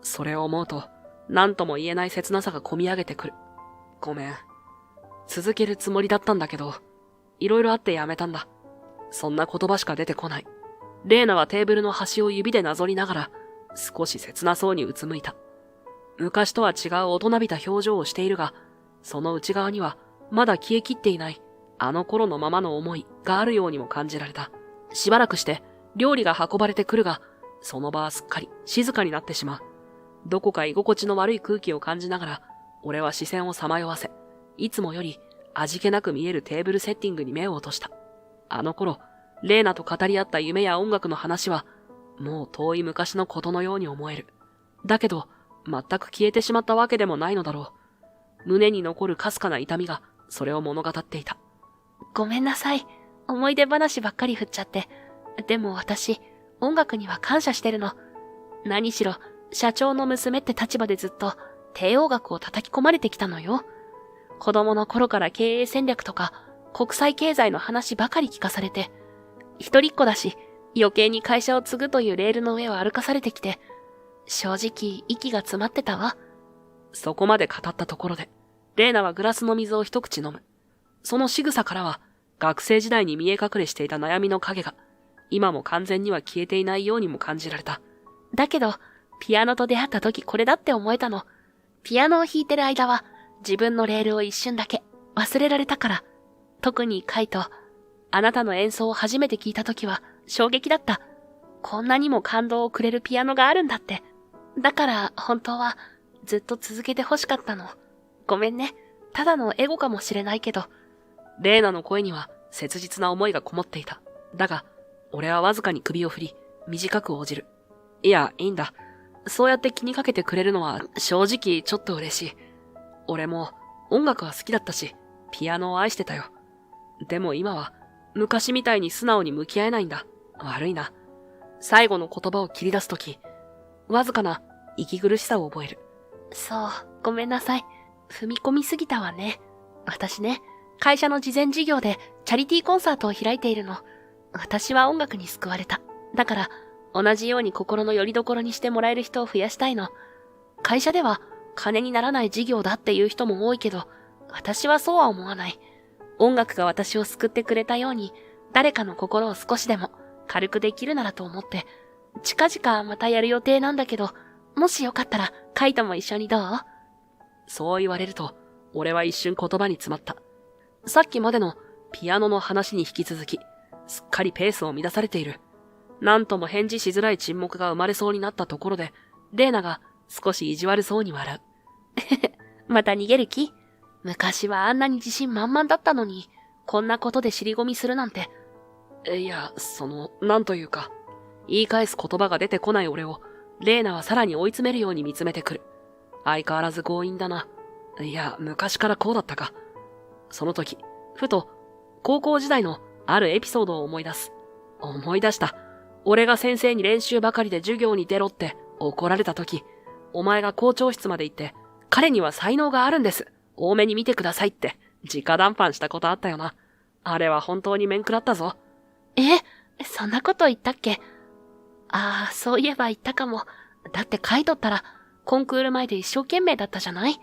それを思うと、何とも言えない切なさがこみ上げてくる。ごめん。続けるつもりだったんだけど、いろいろあってやめたんだ。そんな言葉しか出てこない。レーナはテーブルの端を指でなぞりながら、少し切なそうにうつむいた。昔とは違う大人びた表情をしているが、その内側にはまだ消えきっていないあの頃のままの思いがあるようにも感じられた。しばらくして料理が運ばれてくるが、その場はすっかり静かになってしまう。どこか居心地の悪い空気を感じながら、俺は視線をさまよわせ、いつもより味気なく見えるテーブルセッティングに目を落とした。あの頃、レーナと語り合った夢や音楽の話は、もう遠い昔のことのように思える。だけど、全く消えてしまったわけでもないのだろう。胸に残るかすかな痛みが、それを物語っていた。ごめんなさい。思い出話ばっかり振っちゃって。でも私、音楽には感謝してるの。何しろ、社長の娘って立場でずっと帝王学を叩き込まれてきたのよ。子供の頃から経営戦略とか国際経済の話ばかり聞かされて、一人っ子だし余計に会社を継ぐというレールの上を歩かされてきて、正直息が詰まってたわ。そこまで語ったところで、レーナはグラスの水を一口飲む。その仕草からは、学生時代に見え隠れしていた悩みの影が、今も完全には消えていないようにも感じられた。だけど、ピアノと出会った時これだって思えたの。ピアノを弾いてる間は、自分のレールを一瞬だけ忘れられたから。特にカイト、あなたの演奏を初めて聞いた時は衝撃だった。こんなにも感動をくれるピアノがあるんだって。だから本当はずっと続けて欲しかったの。ごめんね。ただのエゴかもしれないけど。レーナの声には切実な思いがこもっていた。だが、俺はわずかに首を振り、短く応じる。いや、いいんだ。そうやって気にかけてくれるのは正直ちょっと嬉しい。俺も音楽は好きだったし、ピアノを愛してたよ。でも今は昔みたいに素直に向き合えないんだ。悪いな。最後の言葉を切り出すとき、わずかな息苦しさを覚える。そう、ごめんなさい。踏み込みすぎたわね。私ね、会社の慈善事業でチャリティーコンサートを開いているの。私は音楽に救われた。だから、同じように心の拠り所にしてもらえる人を増やしたいの。会社では金にならない事業だっていう人も多いけど、私はそうは思わない。音楽が私を救ってくれたように、誰かの心を少しでも軽くできるならと思って、近々またやる予定なんだけど、もしよかったらカイトも一緒にどう？そう言われると、俺は一瞬言葉に詰まった。さっきまでのピアノの話に引き続き、すっかりペースを乱されている。なんとも返事しづらい沈黙が生まれそうになったところで、レーナが少し意地悪そうに笑う。また逃げる気？昔はあんなに自信満々だったのに、こんなことで尻込みするなんて。いや、なんというか、言い返す言葉が出てこない俺を、レーナはさらに追い詰めるように見つめてくる。相変わらず強引だな。いや、昔からこうだったか。その時、ふと、高校時代のあるエピソードを思い出す。思い出した。俺が先生に練習ばかりで授業に出ろって怒られた時、お前が校長室まで行って、彼には才能があるんです。多めに見てくださいって、直談判したことあったよな。あれは本当に面食らったぞ。そんなこと言ったっけ？ああ、そういえば言ったかも。だって書いとったら、コンクール前で一生懸命だったじゃない？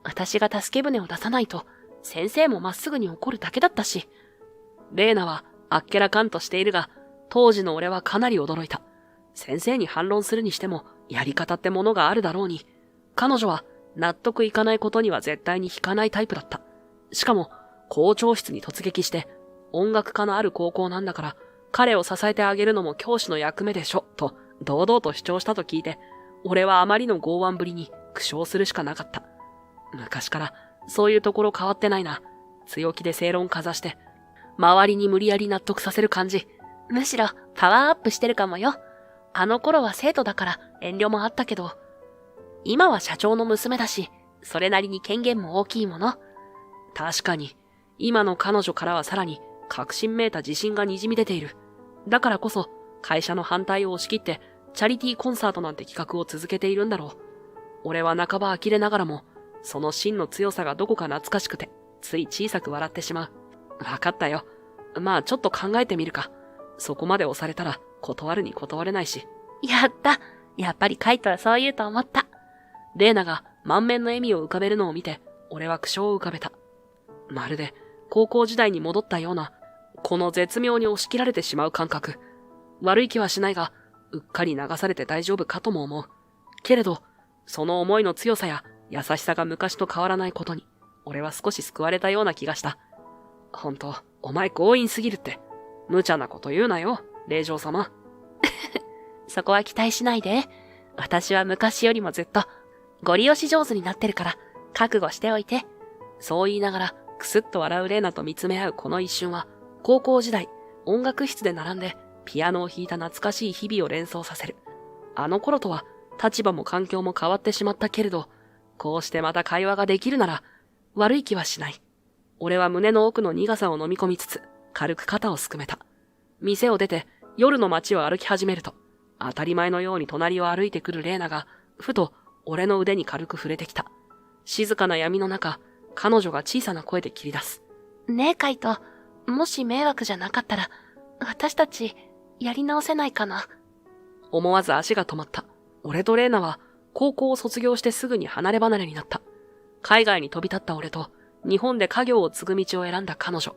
私が助け舟を出さないと、先生もまっすぐに怒るだけだったし。レーナはあっけらかんとしているが、当時の俺はかなり驚いた。先生に反論するにしても、やり方ってものがあるだろうに。彼女は納得いかないことには絶対に引かないタイプだった。しかも、校長室に突撃して、音楽科のある高校なんだから、彼を支えてあげるのも教師の役目でしょ、と堂々と主張したと聞いて、俺はあまりの剛腕ぶりに苦笑するしかなかった。昔からそういうところ変わってないな。強気で正論かざして、周りに無理やり納得させる感じ。むしろパワーアップしてるかもよ。あの頃は生徒だから遠慮もあったけど、今は社長の娘だし、それなりに権限も大きいもの。確かに、今の彼女からはさらに確信めいた自信が滲み出ている。だからこそ、会社の反対を押し切って、チャリティーコンサートなんて企画を続けているんだろう。俺は半ば呆れながらも、その芯の強さがどこか懐かしくて、つい小さく笑ってしまう。わかったよ。まあちょっと考えてみるか。そこまで押されたら、断るに断れないし。やった。やっぱりカイトはそう言うと思った。レーナが満面の笑みを浮かべるのを見て、俺は苦笑を浮かべた。まるで、高校時代に戻ったような、この絶妙に押し切られてしまう感覚。悪い気はしないが、うっかり流されて大丈夫かとも思う。けれど、その思いの強さや優しさが昔と変わらないことに、俺は少し救われたような気がした。ほんと、お前強引すぎるって。無茶なこと言うなよ、令嬢様。そこは期待しないで。私は昔よりもずっと、ゴリ押し上手になってるから、覚悟しておいて。そう言いながら、くすっと笑うレーナと見つめ合うこの一瞬は、高校時代、音楽室で並んで、ピアノを弾いた懐かしい日々を連想させる。あの頃とは、立場も環境も変わってしまったけれど、こうしてまた会話ができるなら、悪い気はしない。俺は胸の奥の苦さを飲み込みつつ、軽く肩をすくめた。店を出て、夜の街を歩き始めると、当たり前のように隣を歩いてくるレーナが、ふと俺の腕に軽く触れてきた。静かな闇の中、彼女が小さな声で切り出す。ねえカイト、もし迷惑じゃなかったら、私たち、やり直せないかな。思わず足が止まった。俺とレーナは、高校を卒業してすぐに離れ離れになった。海外に飛び立った俺と、日本で家業を継ぐ道を選んだ彼女。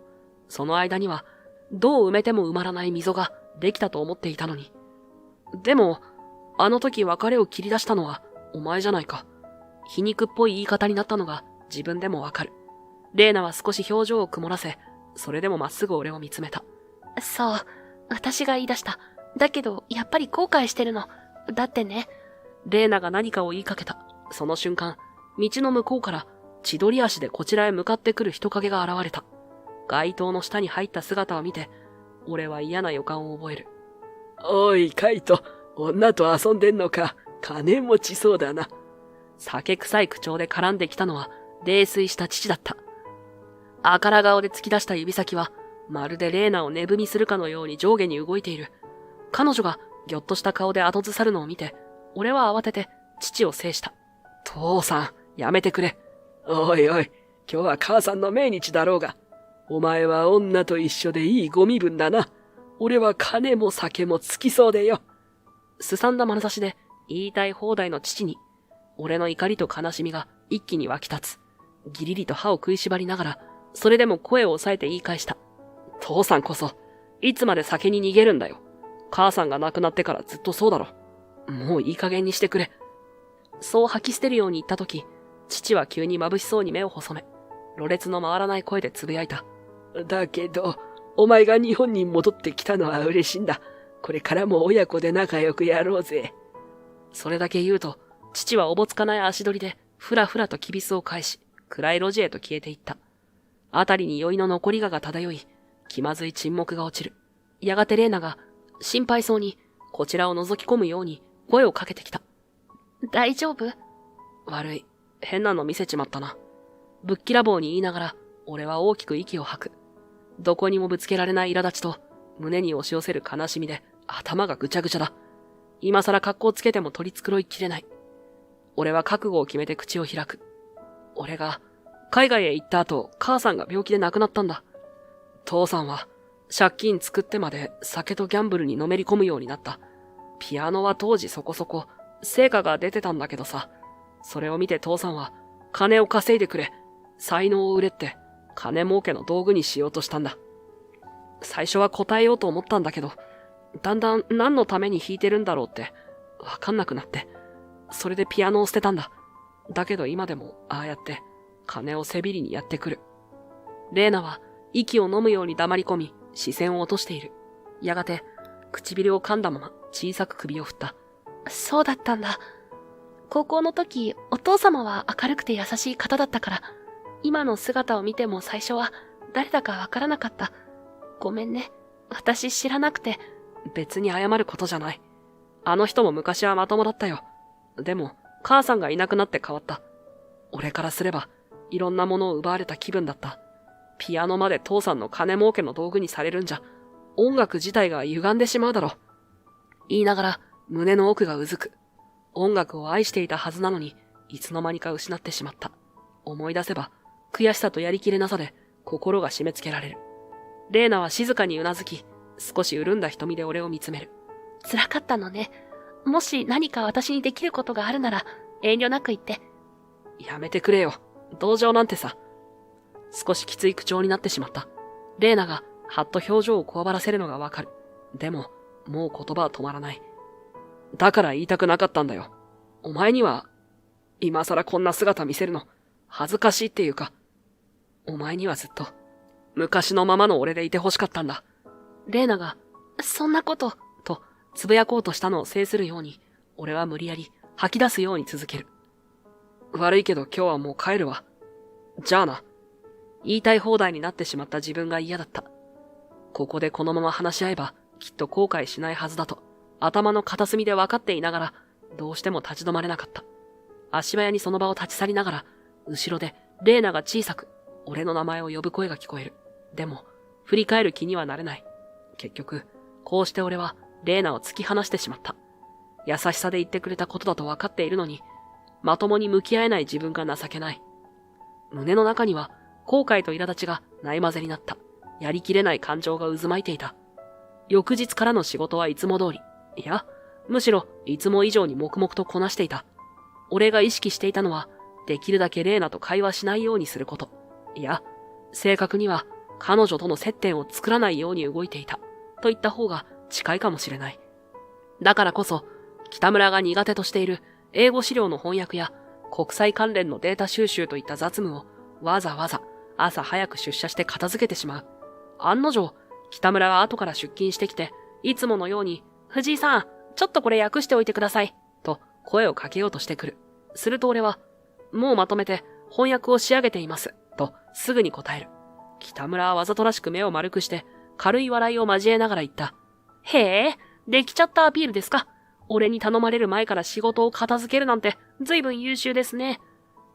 その間には、どう埋めても埋まらない溝ができたと思っていたのに。でも、あの時別れを切り出したのはお前じゃないか。皮肉っぽい言い方になったのが自分でもわかる。レーナは少し表情を曇らせ、それでもまっすぐ俺を見つめた。そう、私が言い出した。だけど、やっぱり後悔してるの。だってね。レーナが何かを言いかけた。その瞬間、道の向こうから千鳥足でこちらへ向かってくる人影が現れた。街灯の下に入った姿を見て、俺は嫌な予感を覚える。おい、カイト、女と遊んでんのか。金持ちそうだな。酒臭い口調で絡んできたのは、泥酔した父だった。あから顔で突き出した指先は、まるでレーナを値踏みするかのように上下に動いている。彼女がぎょっとした顔で後ずさるのを見て、俺は慌てて父を制した。父さん、やめてくれ。おいおい、今日は母さんの命日だろうが。お前は女と一緒でいいご身分だな。俺は金も酒もつきそうでよ。すさんだ眼差しで言いたい放題の父に、俺の怒りと悲しみが一気に湧き立つ。ギリリと歯を食いしばりながら、それでも声を抑えて言い返した。父さんこそ、いつまで酒に逃げるんだよ。母さんが亡くなってからずっとそうだろ。もういい加減にしてくれ。そう吐き捨てるように言ったとき、父は急に眩しそうに目を細め、ろれつの回らない声でつぶやいた。だけど、お前が日本に戻ってきたのは嬉しいんだ。これからも親子で仲良くやろうぜ。それだけ言うと、父はおぼつかない足取りで、ふらふらときびすを返し、暗い路地へと消えていった。あたりに酔いの残りが漂い、気まずい沈黙が落ちる。やがてレーナが、心配そうに、こちらを覗き込むように、声をかけてきた。大丈夫？悪い。変なの見せちまったな。ぶっきらぼうに言いながら、俺は大きく息を吐く。どこにもぶつけられない苛立ちと、胸に押し寄せる悲しみで、頭がぐちゃぐちゃだ。今更格好つけても取り繕いきれない。俺は覚悟を決めて口を開く。俺が、海外へ行った後、母さんが病気で亡くなったんだ。父さんは、借金作ってまで酒とギャンブルにのめり込むようになった。ピアノは当時そこそこ、成果が出てたんだけどさ。それを見て父さんは、金を稼いでくれ。才能を売れって、金儲けの道具にしようとしたんだ。最初は答えようと思ったんだけど、だんだん何のために弾いてるんだろうって、わかんなくなって。それでピアノを捨てたんだ。だけど今でも、ああやって、金をせびりにやってくる。レーナは、息を飲むように黙り込み、視線を落としている。やがて、唇を噛んだまま、小さく首を振った。そうだったんだ。高校の時、お父様は明るくて優しい方だったから、今の姿を見ても最初は誰だかわからなかった。ごめんね。私知らなくて。別に謝ることじゃない。あの人も昔はまともだったよ。でも、母さんがいなくなって変わった。俺からすれば、いろんなものを奪われた気分だった。ピアノまで父さんの金儲けの道具にされるんじゃ、音楽自体が歪んでしまうだろ。言いながら、胸の奥がうずく。音楽を愛していたはずなのに、いつの間にか失ってしまった。思い出せば、悔しさとやりきれなさで、心が締め付けられる。レーナは静かにうなずき、少し潤んだ瞳で俺を見つめる。辛かったのね。もし何か私にできることがあるなら、遠慮なく言って。やめてくれよ。同情なんてさ。少しきつい口調になってしまった。レーナが、はっと表情をこわばらせるのがわかる。でも、もう言葉は止まらない。だから言いたくなかったんだよ。お前には、今更こんな姿見せるの、恥ずかしいっていうか、お前にはずっと、昔のままの俺でいて欲しかったんだ。レーナが、そんなこと、と、つぶやこうとしたのを制するように、俺は無理やり吐き出すように続ける。悪いけど今日はもう帰るわ。じゃあな。言いたい放題になってしまった自分が嫌だった。ここでこのまま話し合えば、きっと後悔しないはずだと、頭の片隅で分かっていながら、どうしても立ち止まれなかった。足早にその場を立ち去りながら、後ろで、レーナが小さく、俺の名前を呼ぶ声が聞こえる。でも、振り返る気にはなれない。結局、こうして俺は、レーナを突き放してしまった。優しさで言ってくれたことだと分かっているのに、まともに向き合えない自分が情けない。胸の中には、後悔と苛立ちがないまぜになった。やりきれない感情が渦巻いていた。翌日からの仕事はいつも通り。いや、むしろ、いつも以上に黙々とこなしていた。俺が意識していたのは、できるだけレーナと会話しないようにすること。いや、正確には、彼女との接点を作らないように動いていた。と言った方が近いかもしれない。だからこそ、北村が苦手としている英語資料の翻訳や国際関連のデータ収集といった雑務をわざわざ朝早く出社して片付けてしまう。案の定、北村は後から出勤してきて、いつものように、藤井さん、ちょっとこれ訳しておいてください。と声をかけようとしてくる。すると俺は、もうまとめて翻訳を仕上げています。とすぐに答える。北村はわざとらしく目を丸くして、軽い笑いを交えながら言った。へえ、できちゃったアピールですか。俺に頼まれる前から仕事を片付けるなんて、ずいぶん優秀ですね。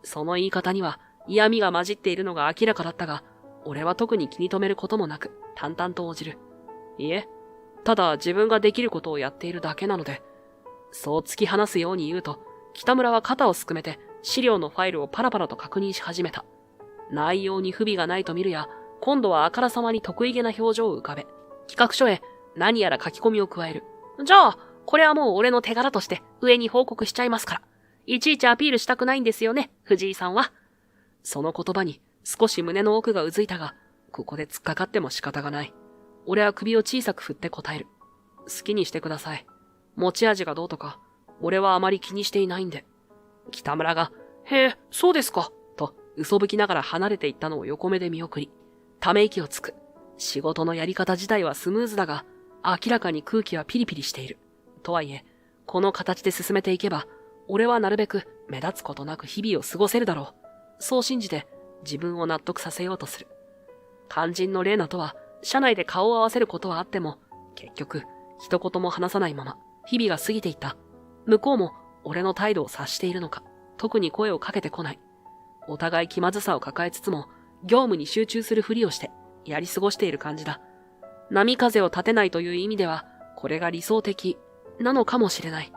その言い方には嫌味が混じっているのが明らかだったが、俺は特に気に留めることもなく、淡々と応じる。いえ、ただ自分ができることをやっているだけなので、そう突き放すように言うと、北村は肩をすくめて資料のファイルをパラパラと確認し始めた。内容に不備がないと見るや、今度はあからさまに得意げな表情を浮かべ、企画書へ何やら書き込みを加える。じゃあ、これはもう俺の手柄として上に報告しちゃいますから。いちいちアピールしたくないんですよね、藤井さんは。その言葉に少し胸の奥がうずいたが、ここで突っかかっても仕方がない。俺は首を小さく振って答える。好きにしてください。持ち味がどうとか、俺はあまり気にしていないんで。北村がへえ、そうですか。と、嘘吹きながら離れていったのを横目で見送り、ため息をつく。仕事のやり方自体はスムーズだが、明らかに空気はピリピリしている。とはいえ、この形で進めていけば、俺はなるべく目立つことなく日々を過ごせるだろう。そう信じて自分を納得させようとする。肝心のレイナとは、社内で顔を合わせることはあっても、結局、一言も話さないまま、日々が過ぎていった。向こうも、俺の態度を察しているのか、特に声をかけてこない。お互い気まずさを抱えつつも、業務に集中するふりをして、やり過ごしている感じだ。波風を立てないという意味では、これが理想的、なのかもしれない。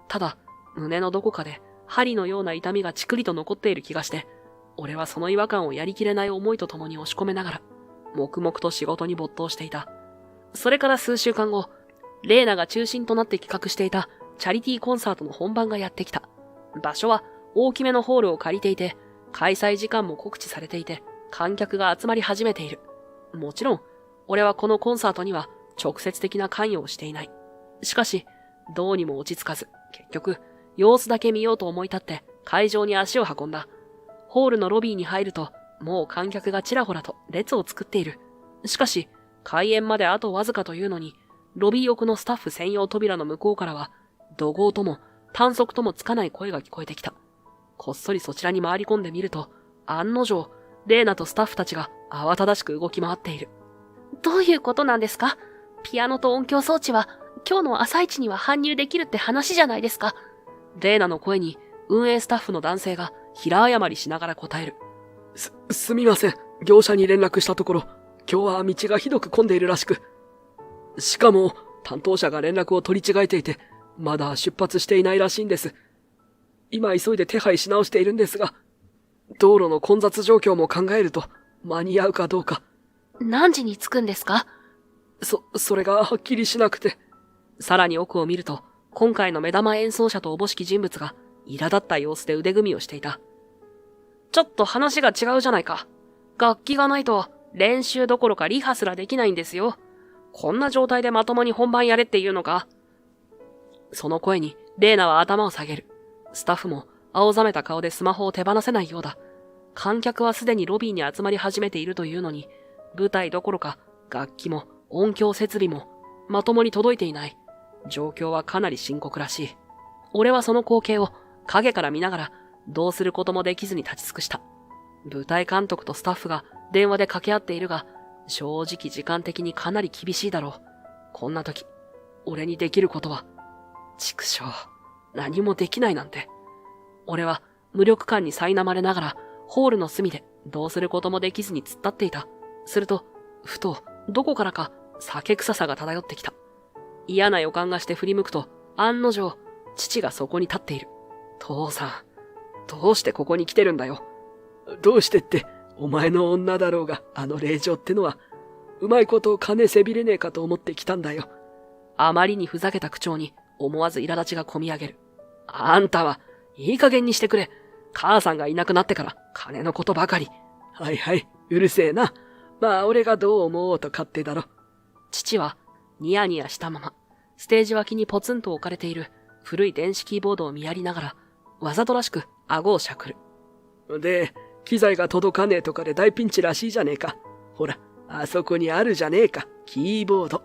ただ、胸のどこかで、針のような痛みがちくりと残っている気がして、俺はその違和感をやりきれない思いとともに押し込めながら、黙々と仕事に没頭していた。それから数週間後、レイナが中心となって企画していたチャリティーコンサートの本番がやってきた。場所は大きめのホールを借りていて、開催時間も告知されていて、観客が集まり始めている。もちろん、俺はこのコンサートには直接的な関与をしていない。しかし、どうにも落ち着かず、結局、様子だけ見ようと思い立って会場に足を運んだ。ホールのロビーに入ると、もう観客がちらほらと列を作っている。しかし、開演まであとわずかというのに、ロビー奥のスタッフ専用扉の向こうからは、怒号とも短足ともつかない声が聞こえてきた。こっそりそちらに回り込んでみると、案の定、レイナとスタッフたちが慌ただしく動き回っている。どういうことなんですか？ピアノと音響装置は、今日の朝一には搬入できるって話じゃないですか。レイナの声に、運営スタッフの男性が平謝りしながら答える。すみません。業者に連絡したところ、今日は道がひどく混んでいるらしく。しかも、担当者が連絡を取り違えていて、まだ出発していないらしいんです。今急いで手配し直しているんですが、道路の混雑状況も考えると、間に合うかどうか。何時に着くんですか？それがはっきりしなくて。さらに奥を見ると、今回の目玉演奏者とおぼしき人物が、苛立った様子で腕組みをしていた。ちょっと話が違うじゃないか。楽器がないと、練習どころかリハすらできないんですよ。こんな状態でまともに本番やれっていうのか？その声に、レイナは頭を下げる。スタッフも、青ざめた顔でスマホを手放せないようだ。観客はすでにロビーに集まり始めているというのに、舞台どころか、楽器も、音響設備も、まともに届いていない。状況はかなり深刻らしい。俺はその光景を、影から見ながら、どうすることもできずに立ち尽くした。舞台監督とスタッフが電話で掛け合っているが、正直時間的にかなり厳しいだろう。こんな時、俺にできることは、畜生、何もできないなんて。俺は無力感に苛まれながら、ホールの隅でどうすることもできずに突っ立っていた。すると、ふと、どこからか酒臭さが漂ってきた。嫌な予感がして振り向くと、案の定、父がそこに立っている。父さん、どうしてここに来てるんだよ。どうしてって、お前の女だろうが、あの令状ってのは、うまいこと金せびれねえかと思って来たんだよ。あまりにふざけた口調に思わず苛立ちがこみ上げる。あんたは、いい加減にしてくれ。母さんがいなくなってから金のことばかり。はいはい、うるせえな。まあ俺がどう思おうと勝手だろ。父はニヤニヤしたまま、ステージ脇にポツンと置かれている古い電子キーボードを見やりながら、わざとらしく顎をしゃくる。で、機材が届かねえとかで大ピンチらしいじゃねえか。ほら、あそこにあるじゃねえか、キーボード。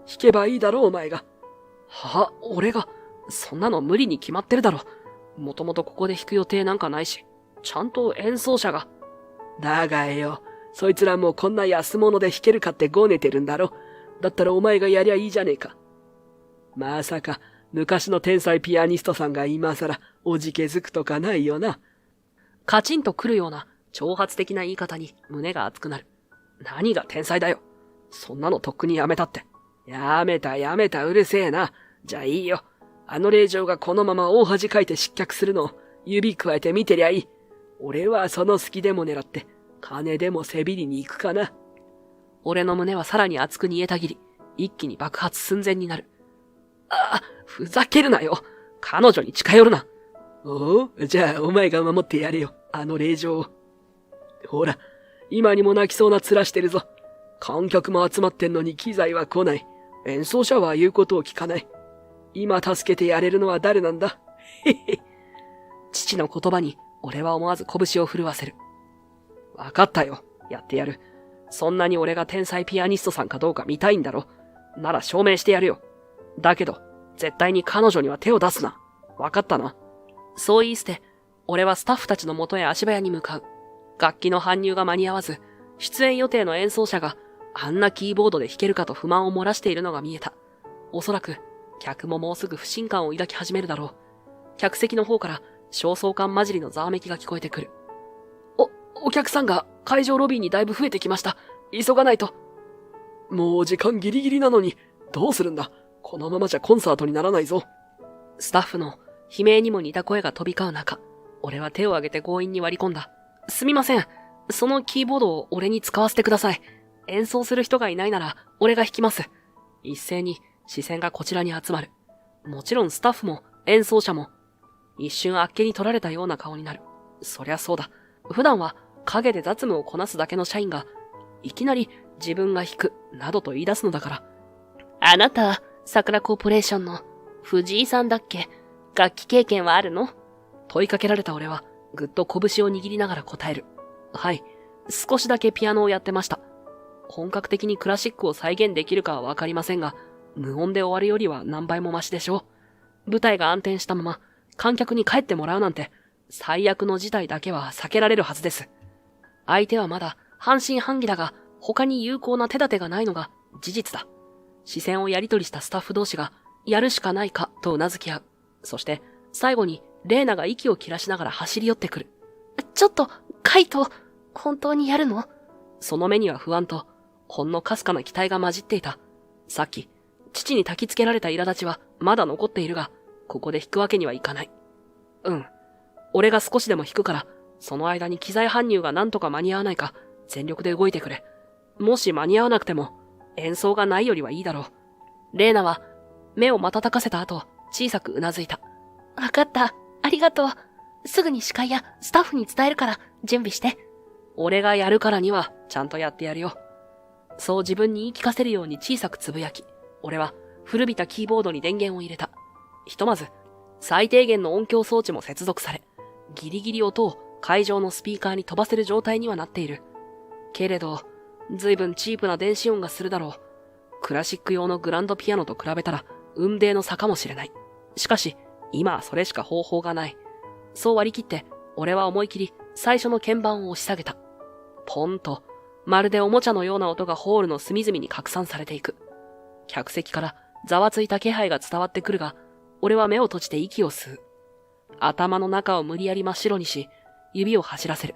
弾けばいいだろお前が。は、俺が、そんなの無理に決まってるだろ。もともとここで弾く予定なんかないし、ちゃんと演奏者が。だがよ、そいつらもこんな安物で弾けるかってごねてるんだろ。だったらお前がやりゃいいじゃねえか。まさか、昔の天才ピアニストさんが今更おじけづくとかないよな。カチンとくるような挑発的な言い方に胸が熱くなる。何が天才だよ。そんなのとっくにやめたって。やめた、うるせえな。じゃあいいよ。あの令状がこのまま大恥かいて失脚するのを指くわえて見てりゃいい。俺はその隙でも狙って、金でもせびりに行くかな。俺の胸はさらに熱く煮えたぎり、一気に爆発寸前になる。あ、ふざけるなよ。彼女に近寄るな。おう、じゃあお前が守ってやれよ、あの令状を。ほら、今にも泣きそうな面してるぞ。観客も集まってんのに機材は来ない。演奏者は言うことを聞かない。今助けてやれるのは誰なんだ。父の言葉に俺は思わず拳を震わせる。わかったよ。やってやる。そんなに俺が天才ピアニストさんかどうか見たいんだろ。なら証明してやるよ。だけど、絶対に彼女には手を出すな。わかったな。そう言い捨て、俺はスタッフたちの元へ足早に向かう。楽器の搬入が間に合わず、出演予定の演奏者があんなキーボードで弾けるかと不満を漏らしているのが見えた。おそらく、客ももうすぐ不信感を抱き始めるだろう。客席の方から焦燥感混じりのざわめきが聞こえてくる。お客さんが会場ロビーにだいぶ増えてきました。急がないと。もう時間ギリギリなのに、どうするんだ。このままじゃコンサートにならないぞ。スタッフの悲鳴にも似た声が飛び交う中、俺は手を挙げて強引に割り込んだ。すみません。そのキーボードを俺に使わせてください。演奏する人がいないなら俺が弾きます。一斉に視線がこちらに集まる。もちろんスタッフも演奏者も一瞬あっけに取られたような顔になる。そりゃそうだ。普段は陰で雑務をこなすだけの社員がいきなり自分が弾くなどと言い出すのだから。あなた、桜コーポレーションの藤井さんだっけ？楽器経験はあるの？問いかけられた俺はぐっと拳を握りながら答える。はい。少しだけピアノをやってました。本格的にクラシックを再現できるかはわかりませんが、無音で終わるよりは何倍もマシでしょう。舞台が暗転したまま観客に帰ってもらうなんて最悪の事態だけは避けられるはずです。相手はまだ半信半疑だが他に有効な手立てがないのが事実だ。視線をやり取りしたスタッフ同士がやるしかないかと頷き合う。そして最後にレーナが息を切らしながら走り寄ってくる。ちょっと、カイト、本当にやるの？その目には不安とほんのかすかな期待が混じっていた。さっき父に焚きつけられた苛立ちはまだ残っているが、ここで弾くわけにはいかない。俺が少しでも弾くから、その間に機材搬入がなんとか間に合わないか全力で動いてくれ。もし間に合わなくても演奏がないよりはいいだろう。レーナは目を瞬かせた後、小さくうなずいた。わかった。ありがとう。すぐに司会やスタッフに伝えるから準備して。俺がやるからにはちゃんとやってやるよ。そう自分に言い聞かせるように小さくつぶやき、俺は古びたキーボードに電源を入れた。ひとまず最低限の音響装置も接続され、ギリギリ音を会場のスピーカーに飛ばせる状態にはなっている。けれど、ずいぶんチープな電子音がするだろう。クラシック用のグランドピアノと比べたら雲泥の差かもしれない。しかし、今はそれしか方法がない。そう割り切って、俺は思い切り最初の鍵盤を押し下げた。ポンと、まるでおもちゃのような音がホールの隅々に拡散されていく。客席からざわついた気配が伝わってくるが、俺は目を閉じて息を吸う。頭の中を無理やり真っ白にし、指を走らせる。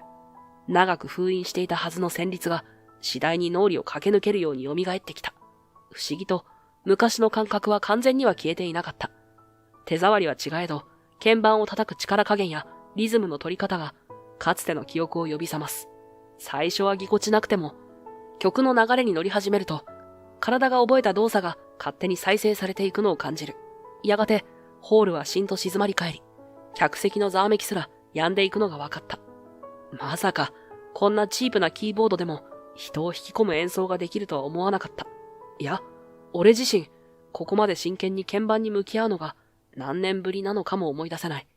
長く封印していたはずの旋律が、次第に脳裏を駆け抜けるように蘇ってきた。不思議と、昔の感覚は完全には消えていなかった。手触りは違えど、鍵盤を叩く力加減やリズムの取り方が、かつての記憶を呼び覚ます。最初はぎこちなくても、曲の流れに乗り始めると、体が覚えた動作が勝手に再生されていくのを感じる。やがて、ホールはしんと静まり返り、客席のざわめきすら止んでいくのが分かった。まさか、こんなチープなキーボードでも人を引き込む演奏ができるとは思わなかった。いや、俺自身、ここまで真剣に鍵盤に向き合うのが何年ぶりなのかも思い出せない。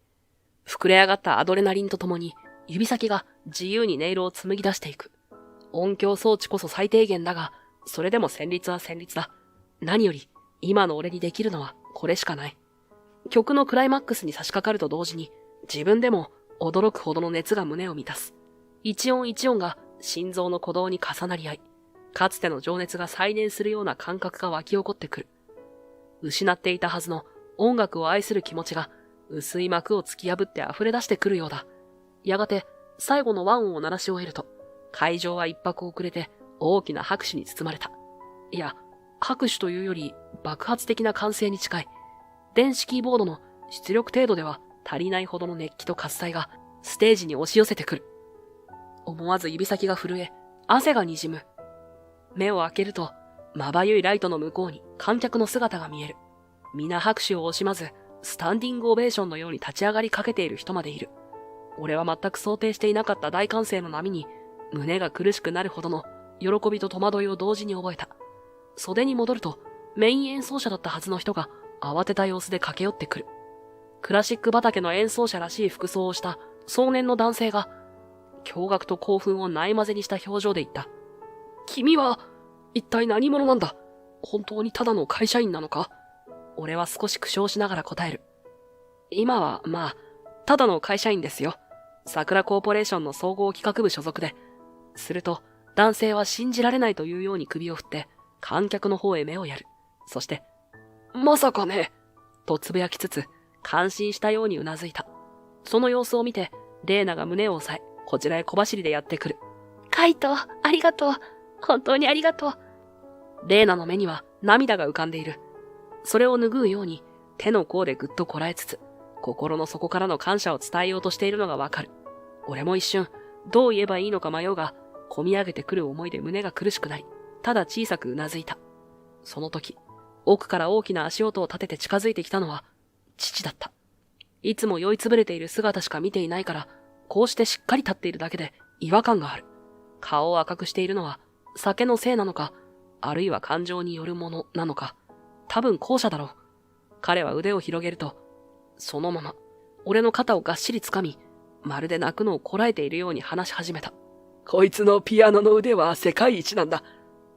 膨れ上がったアドレナリンとともに、指先が自由に音色を紡ぎ出していく。音響装置こそ最低限だが、それでも旋律は旋律だ。何より、今の俺にできるのはこれしかない。曲のクライマックスに差し掛かると同時に、自分でも驚くほどの熱が胸を満たす。一音一音が心臓の鼓動に重なり合い、かつての情熱が再燃するような感覚が湧き起こってくる。失っていたはずの音楽を愛する気持ちが薄い幕を突き破って溢れ出してくるようだ。やがて最後の和音を鳴らし終えると、会場は一拍遅れて大きな拍手に包まれた。いや、拍手というより爆発的な歓声に近い。電子キーボードの出力程度では足りないほどの熱気と喝采がステージに押し寄せてくる。思わず指先が震え、汗が滲む。目を開けると、まばゆいライトの向こうに観客の姿が見える。皆拍手を惜しまず、スタンディングオベーションのように立ち上がりかけている人までいる。俺は全く想定していなかった大歓声の波に、胸が苦しくなるほどの喜びと戸惑いを同時に覚えた。袖に戻ると、メイン演奏者だったはずの人が慌てた様子で駆け寄ってくる。クラシック畑の演奏者らしい服装をした壮年の男性が、驚愕と興奮をないまぜにした表情で言った。君は、一体何者なんだ？本当にただの会社員なのか？俺は少し苦笑しながら答える。今は、ただの会社員ですよ。桜コーポレーションの総合企画部所属で。すると、男性は信じられないというように首を振って、観客の方へ目をやる。そして、まさかね、とつぶやきつつ、感心したようにうなずいた。その様子を見て、レーナが胸を押さえ、こちらへ小走りでやってくる。カイト、ありがとう。本当にありがとう。レーナの目には涙が浮かんでいる。それを拭うように、手の甲でぐっとこらえつつ、心の底からの感謝を伝えようとしているのがわかる。俺も一瞬、どう言えばいいのか迷うが、込み上げてくる思いで胸が苦しくなり、ただ小さくうなずいた。その時、奥から大きな足音を立てて近づいてきたのは、父だった。いつも酔いつぶれている姿しか見ていないから、こうしてしっかり立っているだけで違和感がある。顔を赤くしているのは、酒のせいなのか、あるいは感情によるものなのか、多分後者だろう。彼は腕を広げると、そのまま、俺の肩をがっしり掴み、まるで泣くのをこらえているように話し始めた。こいつのピアノの腕は世界一なんだ。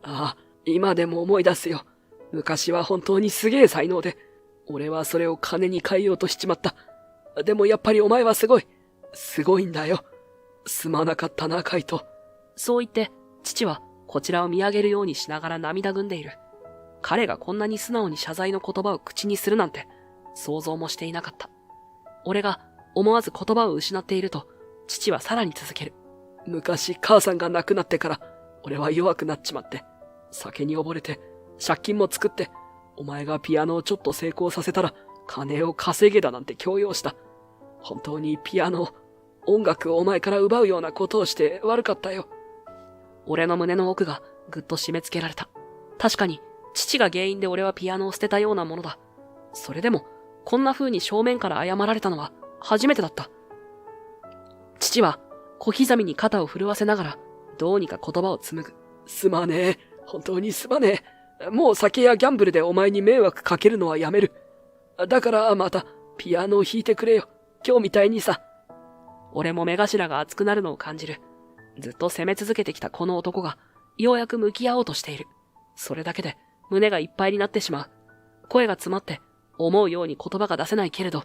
ああ、今でも思い出すよ。昔は本当にすげえ才能で、俺はそれを金に変えようとしちまった。でもやっぱりお前はすごい。すごいんだよ。すまなかったな、カイト。そう言って、父はこちらを見上げるようにしながら涙ぐんでいる。彼がこんなに素直に謝罪の言葉を口にするなんて、想像もしていなかった。俺が思わず言葉を失っていると、父はさらに続ける。昔母さんが亡くなってから、俺は弱くなっちまって、酒に溺れて、借金も作って、お前がピアノをちょっと成功させたら、金を稼げだなんて強要した。本当にピアノ、音楽をお前から奪うようなことをして悪かったよ。俺の胸の奥がぐっと締め付けられた。確かに、父が原因で俺はピアノを捨てたようなものだ。それでも、こんな風に正面から謝られたのは初めてだった。父は小刻みに肩を震わせながら、どうにか言葉を紡ぐ。すまねえ。本当にすまねえ。もう酒やギャンブルでお前に迷惑かけるのはやめる。だからまた、ピアノを弾いてくれよ。今日みたいにさ。俺も目頭が熱くなるのを感じる。ずっと責め続けてきたこの男が、ようやく向き合おうとしている。それだけで胸がいっぱいになってしまう。声が詰まって、思うように言葉が出せないけれど、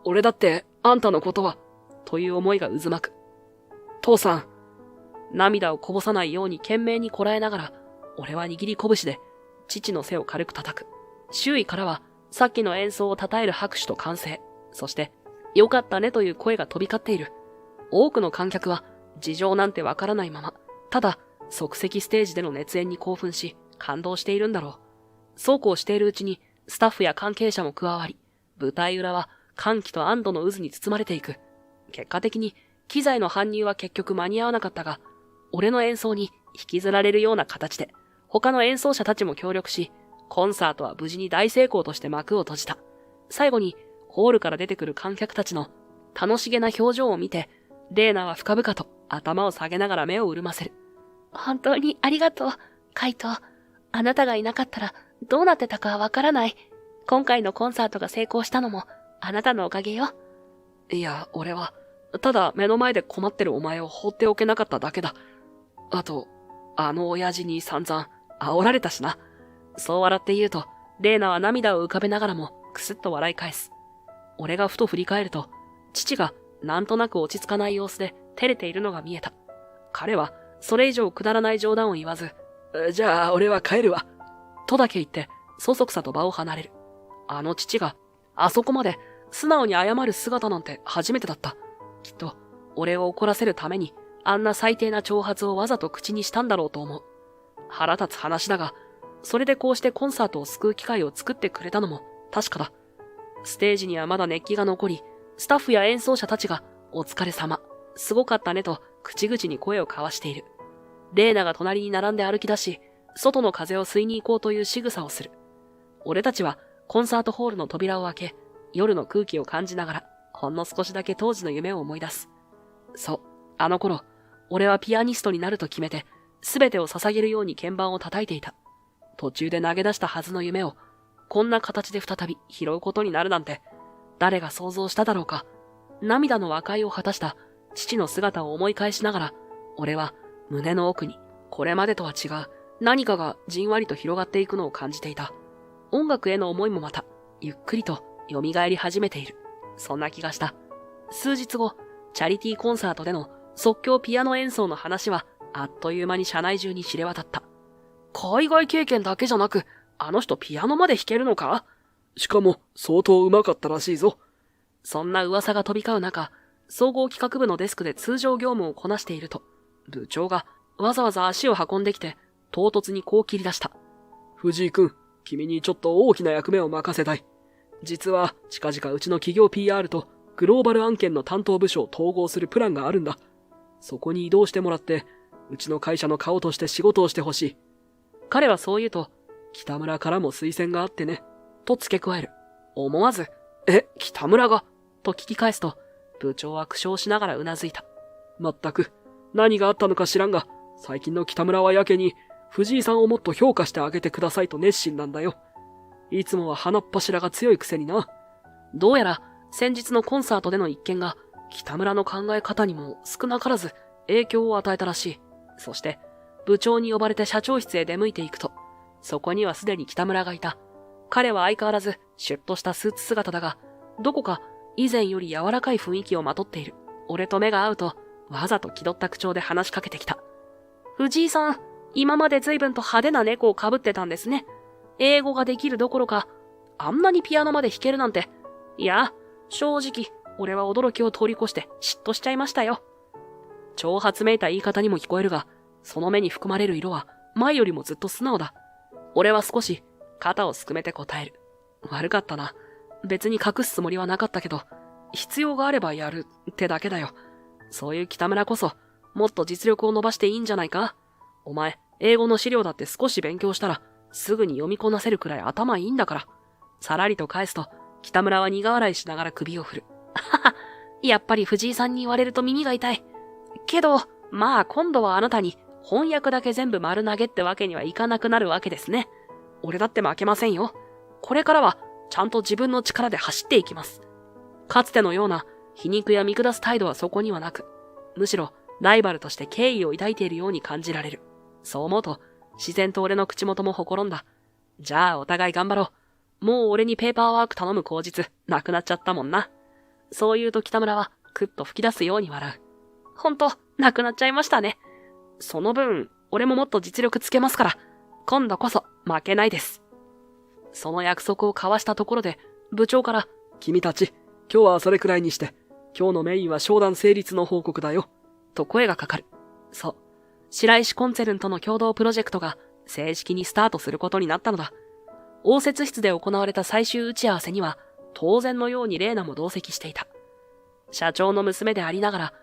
俺だってあんたのことは、という思いが渦巻く。父さん、涙をこぼさないように懸命にこらえながら、俺は握り拳で父の背を軽く叩く。周囲からはさっきの演奏を称える拍手と歓声、そしてよかったねという声が飛び交っている。多くの観客は事情なんてわからないまま、ただ即席ステージでの熱演に興奮し感動しているんだろう。そうこうしているうちにスタッフや関係者も加わり、舞台裏は歓喜と安堵の渦に包まれていく。結果的に機材の搬入は結局間に合わなかったが、俺の演奏に引きずられるような形で、他の演奏者たちも協力し、コンサートは無事に大成功として幕を閉じた。最後に、ホールから出てくる観客たちの楽しげな表情を見て、レーナは深々と頭を下げながら目を潤ませる。本当にありがとう、カイト。あなたがいなかったらどうなってたかわからない。今回のコンサートが成功したのもあなたのおかげよ。いや、俺は、ただ目の前で困ってるお前を放っておけなかっただけだ。あと、あの親父に散々煽られたしな。そう笑って言うと、レーナは涙を浮かべながらもクスッと笑い返す。俺がふと振り返ると、父がなんとなく落ち着かない様子で照れているのが見えた。彼はそれ以上くだらない冗談を言わず、じゃあ俺は帰るわ。とだけ言って、そそくさと場を離れる。あの父が、あそこまで素直に謝る姿なんて初めてだった。きっと、俺を怒らせるために、あんな最低な挑発をわざと口にしたんだろうと思う。腹立つ話だが、それでこうしてコンサートを救う機会を作ってくれたのも確かだ。ステージにはまだ熱気が残り、スタッフや演奏者たちが、お疲れ様、すごかったねと口々に声を交わしている。レーナが隣に並んで歩き出し、外の風を吸いに行こうという仕草をする。俺たちはコンサートホールの扉を開け、夜の空気を感じながら、ほんの少しだけ当時の夢を思い出す。そう、あの頃、俺はピアニストになると決めて、すべてを捧げるように鍵盤を叩いていた。途中で投げ出したはずの夢を、こんな形で再び拾うことになるなんて、誰が想像しただろうか。涙の和解を果たした父の姿を思い返しながら、俺は胸の奥にこれまでとは違う何かがじんわりと広がっていくのを感じていた。音楽への思いもまた、ゆっくりと蘇り始めている。そんな気がした。数日後、チャリティーコンサートでの即興ピアノ演奏の話は、あっという間に社内中に知れ渡った。海外経験だけじゃなく、あの人ピアノまで弾けるのか？しかも、相当上手かったらしいぞ。そんな噂が飛び交う中、総合企画部のデスクで通常業務をこなしていると、部長がわざわざ足を運んできて、唐突にこう切り出した。藤井くん、君にちょっと大きな役目を任せたい。実は、近々うちの企業 PR とグローバル案件の担当部署を統合するプランがあるんだ。そこに移動してもらって、うちの会社の顔として仕事をしてほしい。彼はそう言うと、北村からも推薦があってね。と付け加える。思わず、北村がと聞き返すと、部長は苦笑しながらうなずいた。まったく、何があったのか知らんが、最近の北村はやけに、藤井さんをもっと評価してあげてくださいと熱心なんだよ。いつもは鼻っ柱が強いくせにな。どうやら、先日のコンサートでの一件が、北村の考え方にも少なからず影響を与えたらしい。そして、部長に呼ばれて社長室へ出向いていくと、そこにはすでに北村がいた。彼は相変わらずシュッとしたスーツ姿だが、どこか以前より柔らかい雰囲気をまとっている。俺と目が合うと、わざと気取った口調で話しかけてきた。藤井さん、今まで随分と派手な猫をかぶってたんですね。英語ができるどころか、あんなにピアノまで弾けるなんて。いや、正直、俺は驚きを通り越して嫉妬しちゃいましたよ。挑発めいた言い方にも聞こえるが、その目に含まれる色は前よりもずっと素直だ。俺は少し肩をすくめて答える。悪かったな。別に隠すつもりはなかったけど、必要があればやるってだけだよ。そういう北村こそ、もっと実力を伸ばしていいんじゃないか？お前、英語の資料だって少し勉強したら、すぐに読みこなせるくらい頭いいんだから。さらりと返すと、北村は苦笑いしながら首を振る。はは、やっぱり藤井さんに言われると耳が痛い。けど、まあ今度はあなたに翻訳だけ全部丸投げってわけにはいかなくなるわけですね。俺だって負けませんよ。これからはちゃんと自分の力で走っていきます。かつてのような皮肉や見下す態度はそこにはなく、むしろライバルとして敬意を抱いているように感じられる。そう思うと、自然と俺の口元もほころんだ。じゃあお互い頑張ろう。もう俺にペーパーワーク頼む口実なくなっちゃったもんな。そう言うと北村はくっと吹き出すように笑う。ほんと、なくなっちゃいましたね。その分、俺ももっと実力つけますから、今度こそ負けないです。その約束を交わしたところで、部長から、君たち、今日はそれくらいにして、今日のメインは商談成立の報告だよ。と声がかかる。そう。白石コンツェルンとの共同プロジェクトが正式にスタートすることになったのだ。応接室で行われた最終打ち合わせには、当然のようにレイナも同席していた。社長の娘でありながら、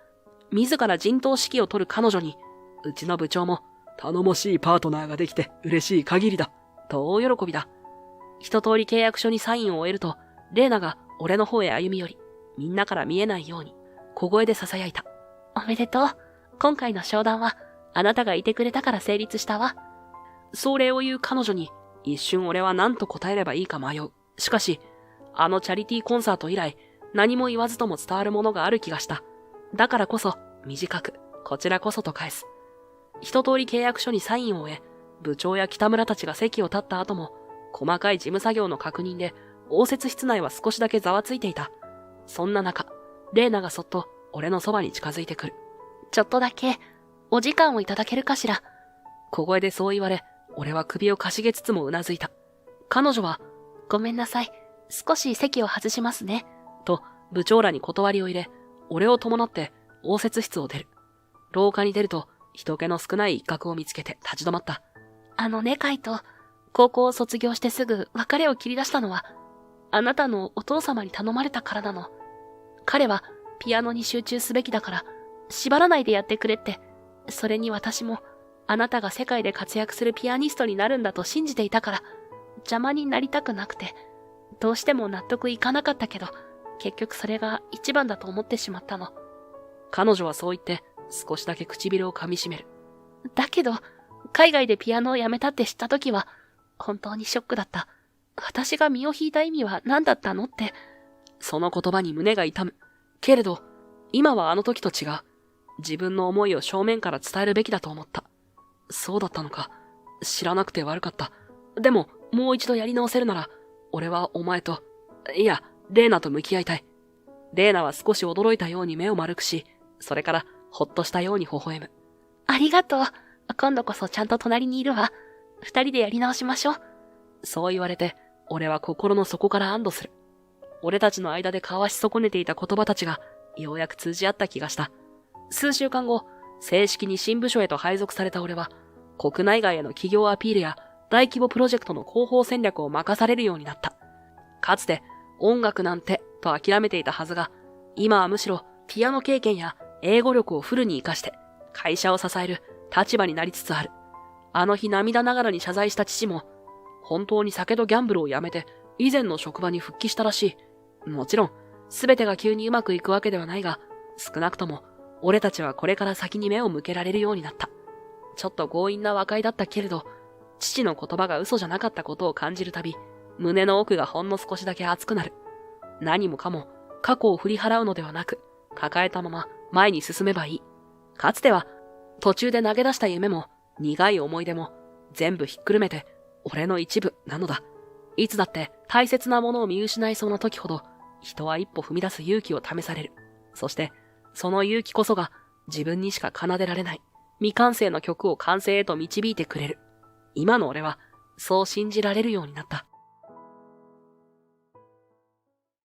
自ら陣頭指揮を取る彼女に、うちの部長も、頼もしいパートナーができて嬉しい限りだ。と大喜びだ。一通り契約書にサインを終えると、レイナが俺の方へ歩み寄り、みんなから見えないように、小声で囁いた。おめでとう。今回の商談は、あなたがいてくれたから成立したわ。それを言う彼女に、一瞬俺は何と答えればいいか迷う。しかし、あのチャリティーコンサート以来、何も言わずとも伝わるものがある気がした。だからこそ、短く、こちらこそと返す。一通り契約書にサインを終え、部長や北村たちが席を立った後も、細かい事務作業の確認で、応接室内は少しだけざわついていた。そんな中、レイナがそっと俺のそばに近づいてくる。ちょっとだけ、お時間をいただけるかしら。小声でそう言われ、俺は首をかしげつつもうなずいた。彼女は、ごめんなさい、少し席を外しますね。と、部長らに断りを入れ、俺を伴って応接室を出る。廊下に出ると、人気の少ない一角を見つけて立ち止まった。カイト、高校を卒業してすぐ別れを切り出したのは、あなたのお父様に頼まれたからなの。彼はピアノに集中すべきだから、縛らないでやってくれって。それに私も、あなたが世界で活躍するピアニストになるんだと信じていたから、邪魔になりたくなくて、どうしても納得いかなかったけど、結局それが一番だと思ってしまったの。彼女はそう言って、少しだけ唇を噛み締める。だけど、海外でピアノをやめたって知ったときは、本当にショックだった。私が身を引いた意味は何だったのって。その言葉に胸が痛む。けれど、今はあの時と違う。自分の思いを正面から伝えるべきだと思った。そうだったのか。知らなくて悪かった。でも、もう一度やり直せるなら、俺はお前と、いや、レーナと向き合いたい。レーナは少し驚いたように目を丸くし、それからほっとしたように微笑む。ありがとう。今度こそちゃんと隣にいるわ。二人でやり直しましょう。そう言われて、俺は心の底から安堵する。俺たちの間で交わし損ねていた言葉たちが、ようやく通じ合った気がした。数週間後、正式に新部署へと配属された俺は、国内外への企業アピールや大規模プロジェクトの広報戦略を任されるようになった。かつて、音楽なんてと諦めていたはずが、今はむしろピアノ経験や英語力をフルに活かして、会社を支える立場になりつつある。あの日涙ながらに謝罪した父も、本当に酒とギャンブルをやめて、以前の職場に復帰したらしい。もちろん、すべてが急にうまくいくわけではないが、少なくとも、俺たちはこれから先に目を向けられるようになった。ちょっと強引な和解だったけれど、父の言葉が嘘じゃなかったことを感じるたび、胸の奥がほんの少しだけ熱くなる。何もかも過去を振り払うのではなく、抱えたまま前に進めばいい。かつては途中で投げ出した夢も苦い思い出も全部ひっくるめて俺の一部なのだ。いつだって大切なものを見失いそうな時ほど人は一歩踏み出す勇気を試される。そしてその勇気こそが自分にしか奏でられない未完成の曲を完成へと導いてくれる。今の俺はそう信じられるようになった。